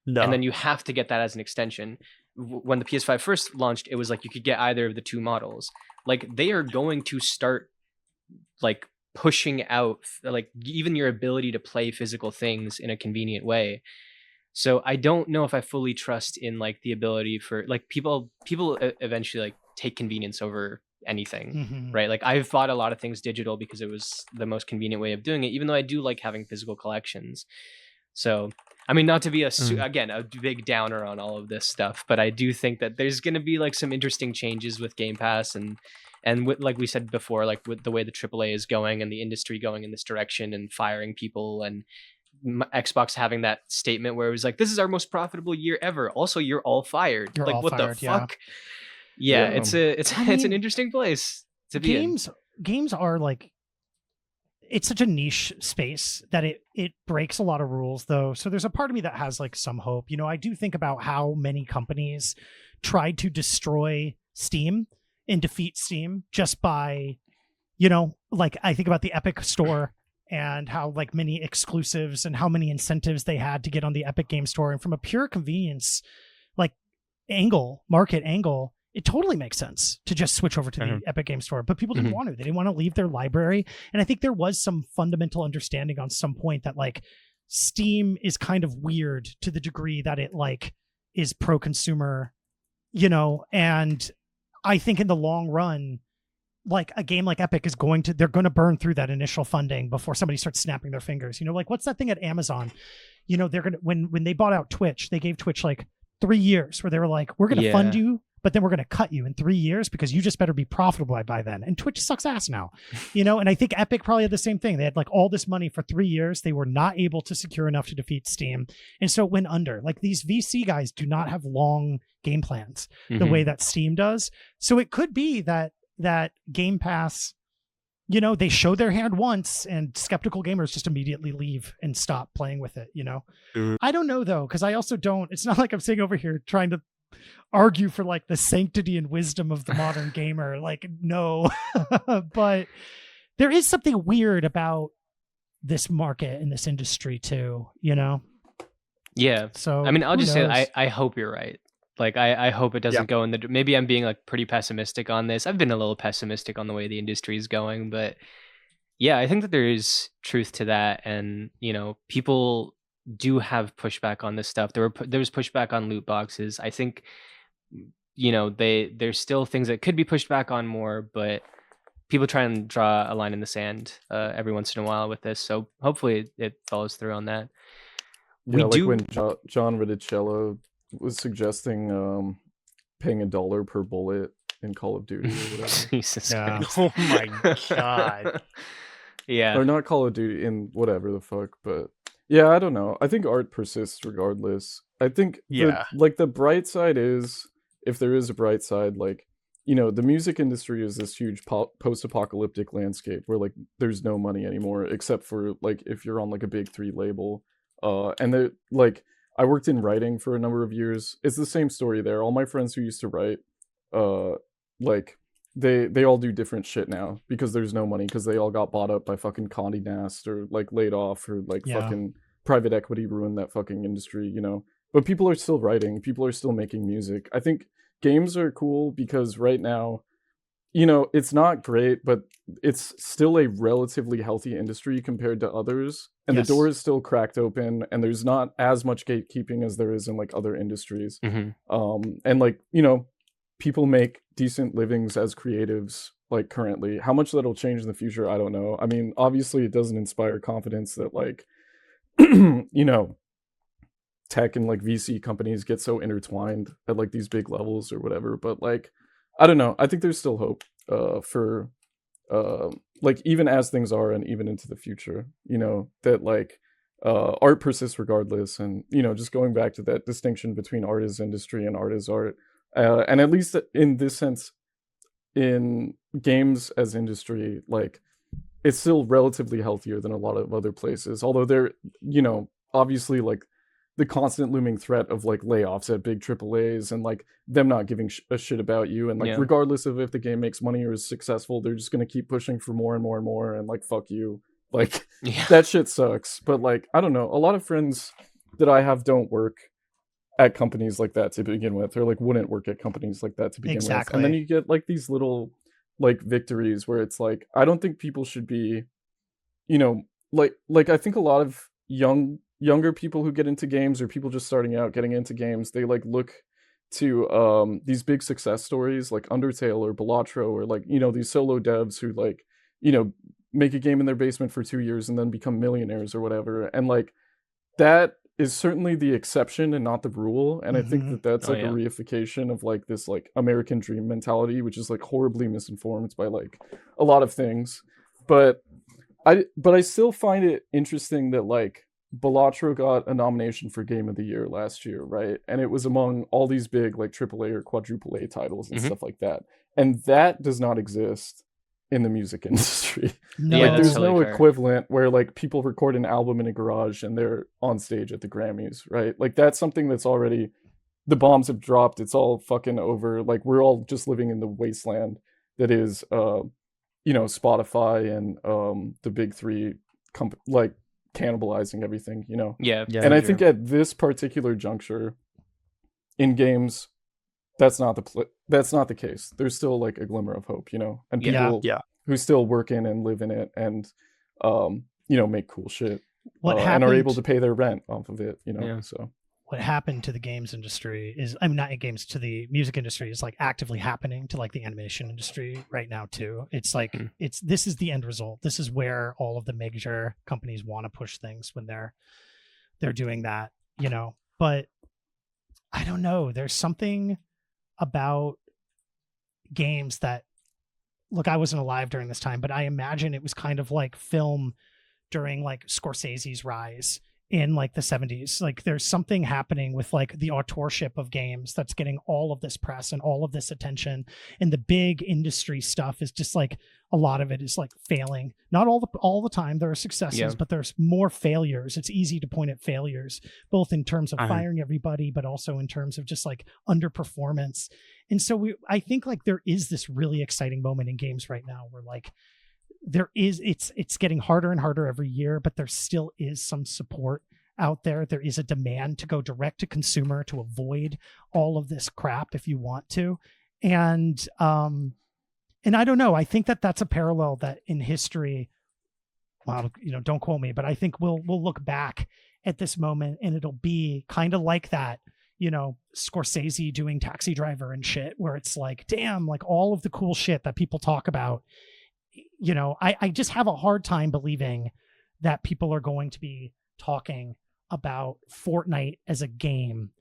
B: No.
A: And then you have to get that as an extension. When the PS5 first launched, it was like you could get either of the two models. Like they are going to start like pushing out like even your ability to play physical things in a convenient way. So I don't know if I fully trust in like the ability for like people eventually like take convenience over anything, right? Like I've bought a lot of things digital because it was the most convenient way of doing it, even though I do like having physical collections. So I mean, not to be again a big downer on all of this stuff, but I do think that there's going to be like some interesting changes with Game Pass and with, like we said before, like with the way the AAA is going and the industry going in this direction and firing people, and Xbox having that statement where it was like, "This is our most profitable year ever." Also, you're all fired.
D: You're
A: like,
D: all
A: what
D: fired,
A: the fuck? Yeah, it's an interesting place to be in.
D: Games are like, it's such a niche space that it breaks a lot of rules though. So there's a part of me that has like some hope. You know, I do think about how many companies tried to destroy Steam and defeat Steam just by, you know, like I think about the Epic Store and how like many exclusives and how many incentives they had to get on the Epic Game Store. And from a pure convenience, like market angle, it totally makes sense to just switch over to the Epic Game Store, but people didn't want to. They didn't want to leave their library. And I think there was some fundamental understanding on some point that like Steam is kind of weird to the degree that it like is pro-consumer, you know, and I think in the long run, like a game like Epic is they're going to burn through that initial funding before somebody starts snapping their fingers. You know, like what's that thing at Amazon? You know, they're going to, when they bought out Twitch, they gave Twitch like 3 years where they were like, we're going to fund you, but then we're going to cut you in 3 years because you just better be profitable by then. And Twitch sucks ass now, you know? And I think Epic probably had the same thing. They had like all this money for 3 years. They were not able to secure enough to defeat Steam. And so it went under. Like these VC guys do not have long game plans the way that Steam does. So it could be that Game Pass, you know, they show their hand once and skeptical gamers just immediately leave and stop playing with it, you know? I don't know though, because I also don't, it's not like I'm sitting over here trying to argue for like the sanctity and wisdom of the modern gamer. Like, no, but there is something weird about this market and this industry too, you know?
A: Yeah.
D: So
A: I mean, I'll just say I hope you're right. Like, I hope it doesn't go in the... Maybe I'm being, like, pretty pessimistic on this. I've been a little pessimistic on the way the industry is going, but yeah, I think that there is truth to that. And, you know, people do have pushback on this stuff. There was pushback on loot boxes. I think there's still things that could be pushed back on more, but people try and draw a line in the sand every once in a while with this. So hopefully it follows through on that.
C: Yeah, when John Riticello was suggesting paying $1 per bullet in Call of Duty or whatever.
A: Jesus Christ.
B: Oh my god.
A: Yeah.
C: Or not Call of Duty, in whatever the fuck, but yeah, I don't know. I think art persists regardless. I think the bright side is, if there is a bright side, the music industry is this huge post-apocalyptic landscape where there's no money anymore, except for if you're on a big 3 label. And I worked in writing for a number of years. It's the same story there. All my friends who used to write, they all do different shit now because there's no money, because they all got bought up by fucking Condé Nast or laid off, or fucking private equity ruined that fucking industry, But people are still writing. People are still making music. I think games are cool because right now, it's not great, but it's still a relatively healthy industry compared to others. And the door is still cracked open, and there's not as much gatekeeping as there is in other industries.
A: Mm-hmm.
C: And people make decent livings as creatives currently. How much that'll change in the future, I don't know. I mean, obviously it doesn't inspire confidence that tech and VC companies get so intertwined at these big levels or whatever, but I don't know. I think there's still hope for even as things are, and even into the future, that art persists regardless. And just going back to that distinction between art as industry and art as art, and at least in this sense, in games as industry, it's still relatively healthier than a lot of other places, although they're obviously the constant looming threat of layoffs at big AAAs, and them not giving a shit about you, and regardless of if the game makes money or is successful, they're just going to keep pushing for more and more and more, and fuck you, that shit sucks. But I don't know, a lot of friends that I have don't work at companies like that to begin with, or wouldn't work at companies like that to begin with, and then you get these little victories where it's I don't think people should be, I think a lot of younger people who get into games, or people just starting out getting into games, they look to these big success stories like Undertale or Balatro, or these solo devs who make a game in their basement for 2 years and then become millionaires or whatever, and that is certainly the exception and not the rule. And I think that that's a reification of this American dream mentality, which is horribly misinformed by a lot of things. But I still find it interesting that Balatro got a nomination for Game of the Year last year, right? And it was among all these big AAA or quadruple A titles and stuff like that. And that does not exist in the music industry.
D: No.
C: There's no equivalent where people record an album in a garage and they're on stage at the Grammys, right? That's something that's already, the bombs have dropped. It's all fucking over. We're all just living in the wasteland that is, Spotify and the big 3 cannibalizing everything,
A: Yeah.
C: And I think at this particular juncture in games, that's not the case. There's still a glimmer of hope, and people who still work in and live in it, and make cool shit, and are able to pay their rent off of it, So
D: what happened to the games industry is, not in games, to the music industry, is actively happening to the animation industry right now too. It's this is the end result. This is where all of the major companies want to push things when they're doing that, but I don't know. There's something about games that, look, I wasn't alive during this time, but I imagine it was kind of like film during Scorsese's rise in the 70s. There's something happening with the authorship of games that's getting all of this press and all of this attention, and the big industry stuff is just a lot of it is failing. Not all the time there are successes, but there's more failures. It's easy to point at failures, both in terms of firing everybody, but also in terms of just underperformance. And so I think there is this really exciting moment in games right now where it's getting harder and harder every year, but there still is some support out there. There is a demand to go direct to consumer, to avoid all of this crap if you want to. And I don't know, I think that's a parallel that in history, well, don't quote me, but I think we'll look back at this moment and it'll be kind of like that, Scorsese doing Taxi Driver and shit, where it's like, damn, like all of the cool shit that people talk about, I just have a hard time believing that people are going to be talking about Fortnite as a game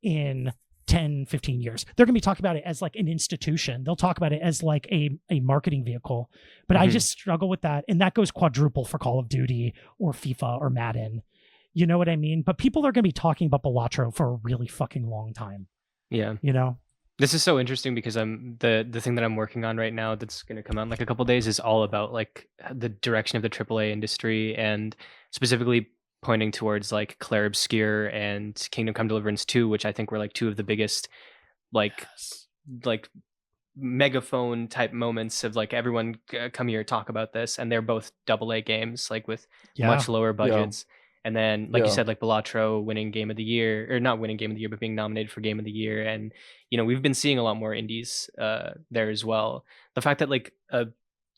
D: in 10, 15 years. They're going to be talking about it as like an institution. They'll talk about it as like a marketing vehicle. But I just struggle with that. And that goes quadruple for Call of Duty or FIFA or Madden. You know what I mean? But people are going to be talking about Balatro for a really fucking long time.
A: Yeah. This is so interesting because the thing that I'm working on right now that's going to come out in like a couple days is all about like the direction of the AAA industry, and specifically pointing towards like Claire Obscure and Kingdom Come Deliverance 2, which I think were like two of the biggest like megaphone type moments of like everyone come here talk about this, and they're both AA games like with much lower budgets. And then, like you said, like Balatro winning Game of the Year, or not winning Game of the Year, but being nominated for Game of the Year. And, we've been seeing a lot more indies there as well. The fact that like a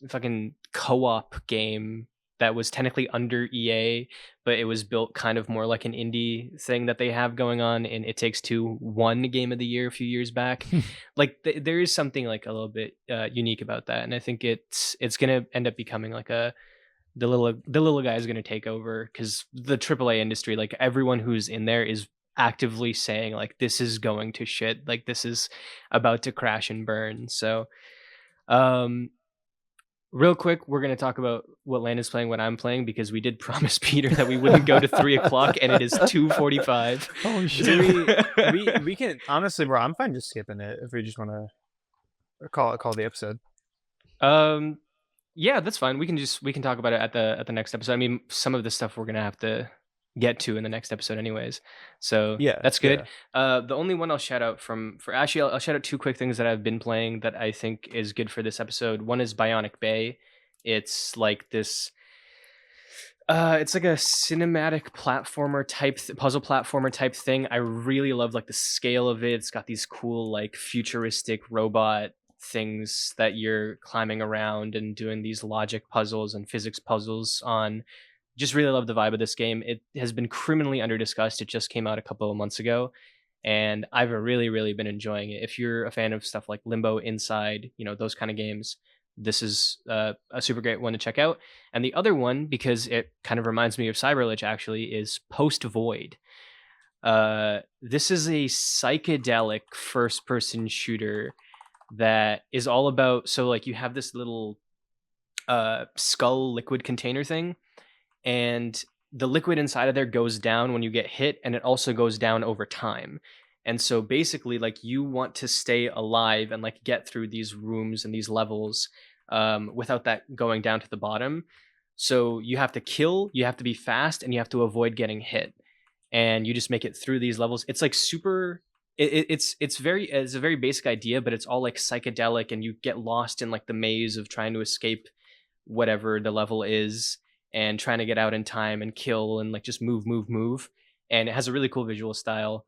A: fucking co-op game that was technically under EA, but it was built kind of more like an indie thing that they have going on in It Takes Two, won Game of the Year a few years back. Like there is something like a little bit unique about that. And I think it's going to end up becoming like the little guy is going to take over, because the AAA industry, like everyone who's in there is actively saying like this is going to shit, like this is about to crash and burn. So real quick, we're going to talk about what Land is playing, what I'm playing, because we did promise Peter that we wouldn't go to 3:00 and it is 2:45.
D: Oh shit.
B: we can honestly, bro, I'm fine just skipping it if we just want to call the episode.
A: Yeah, that's fine. We can talk about it at the next episode. I mean, some of the stuff we're gonna have to get to in the next episode anyways. So
B: yeah,
A: that's good. Yeah. The only one I'll shout out I'll shout out two quick things that I've been playing that I think is good for this episode. One is Bionic Bay. It's like this it's like a cinematic platformer type puzzle platformer type thing. I really love like the scale of it. It's got these cool like futuristic robot things that you're climbing around and doing these logic puzzles and physics puzzles on. Just really love the vibe of this game. It has been criminally under-discussed. It just came out a couple of months ago, and I've really, really been enjoying it. If you're a fan of stuff like Limbo, Inside, those kind of games, this is a super great one to check out. And the other one, because it kind of reminds me of CYBRLICH actually, is Post Void. This is a psychedelic first-person shooter that is all about, so like you have this little skull liquid container thing, and the liquid inside of there goes down when you get hit, and it also goes down over time. And so basically like you want to stay alive and like get through these rooms and these levels without that going down to the bottom. So you have to kill, you have to be fast, and you have to avoid getting hit, and you just make it through these levels. It's like super it's a very basic idea, but it's all like psychedelic, and you get lost in like the maze of trying to escape whatever the level is and trying to get out in time and kill and like just move. And it has a really cool visual style.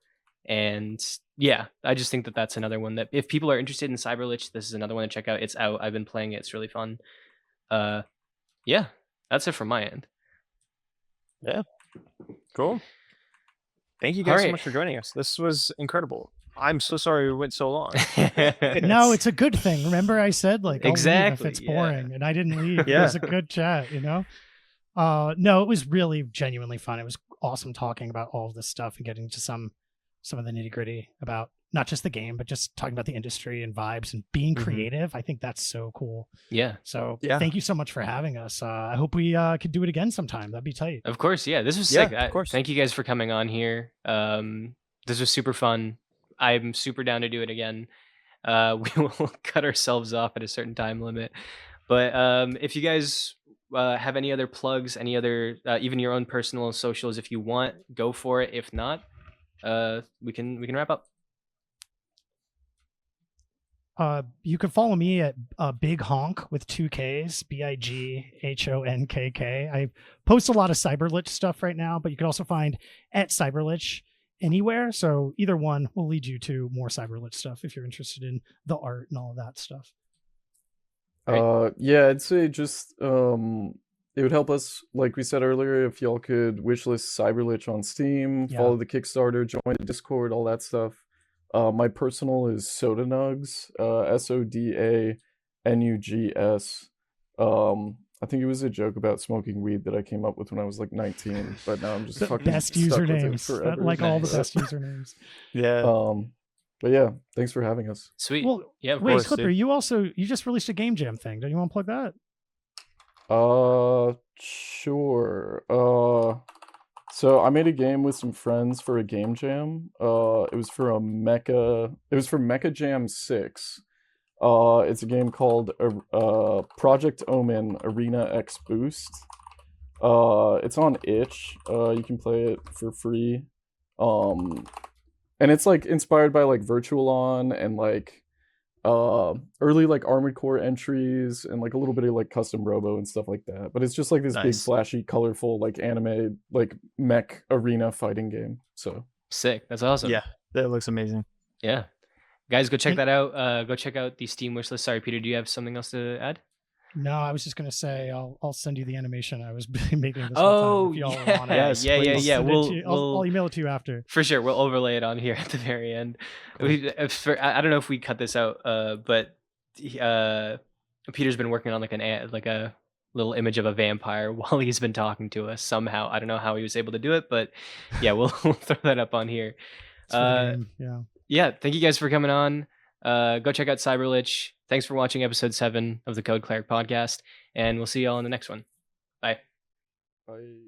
A: And yeah, I just think that that's another one that if people are interested in CYBRLICH, this is another one to check out. It's out. I've been playing it. It's really fun. Yeah, that's it from my end.
B: Yeah, cool. Thank you guys so much for joining us. This was incredible. I'm so sorry we went so long.
D: No, it's a good thing. Remember I said like
A: exactly
D: leave if it's boring, and I didn't leave.
B: Yeah.
D: It was a good chat, No, it was really genuinely fun. It was awesome talking about all of this stuff and getting to some of the nitty-gritty about not just the game, but just talking about the industry and vibes and being creative. I think that's so cool.
A: Yeah.
D: So thank you so much for having us. I hope we could do it again sometime. That'd be tight.
A: Of course. Yeah. This was sick.
B: Of course.
A: Thank you guys for coming on here. This was super fun. I'm super down to do it again. We will cut ourselves off at a certain time limit. But if you guys have any other plugs, any other, even your own personal socials, if you want, go for it. If not, we can wrap up.
D: You can follow me at Big Honk with 2 Ks, BIGHONKK. I post a lot of CYBRLICH stuff right now, but you can also find at CYBRLICH anywhere. So either one will lead you to more CYBRLICH stuff if you're interested in the art and all of that stuff.
C: Yeah, I'd say just it would help us, like we said earlier, if y'all could wishlist CYBRLICH on Steam,
D: Yeah.
C: follow the Kickstarter, join the Discord, all that stuff. My personal is Sodanugs, SODANUGS. I think it was a joke about smoking weed that I came up with when I was like 19, but now I'm just
D: The
C: fucking
D: best
C: stuck with it
D: usernames.
C: forever.
D: Like all the
A: Nice.
D: best usernames.
B: Yeah.
C: But yeah, thanks for having us.
A: Sweet.
D: Well,
A: yeah, of
D: wait,
A: course.
D: Clipper, you just released a game jam thing. Don't you want to plug that?
C: Sure. So I made a game with some friends for a game jam. It was for Mecha Jam 6. It's a game called Project Omen Arena X Boost. It's on itch. You can play it for free. And it's like inspired by like Virtual On and like early like Armored Core entries and like a little bit of like custom robo and stuff like that. But it's just like this big
B: Nice.
C: flashy, colorful like anime like mech arena fighting game. So
A: Sick. That's awesome.
B: Yeah, that looks amazing.
A: Yeah. Guys, go check
D: And-
A: that out. Go check out the Steam wishlist. Sorry, Peter, do you have something else to add?
D: No, I was just gonna say I'll send you the animation I was making this
A: Oh,
D: whole time if y'all
A: yeah.
D: want it.
B: Yes,
A: yeah,
B: please.
D: I'll
A: yeah.
D: send it to you.
A: We'll
D: I'll email it to you after.
A: for sure. We'll overlay it on here at the very end. I don't know if we cut this out, but Peter's been working on like a little image of a vampire while he's been talking to us somehow. I don't know how he was able to do it, but yeah, we'll throw that up on here.
D: It's for the game. Yeah.
A: Yeah, thank you guys for coming on. Go check out CYBRLICH. Thanks for watching episode 7 of the Code Cleric podcast, and we'll see y'all in the next one. Bye.
C: I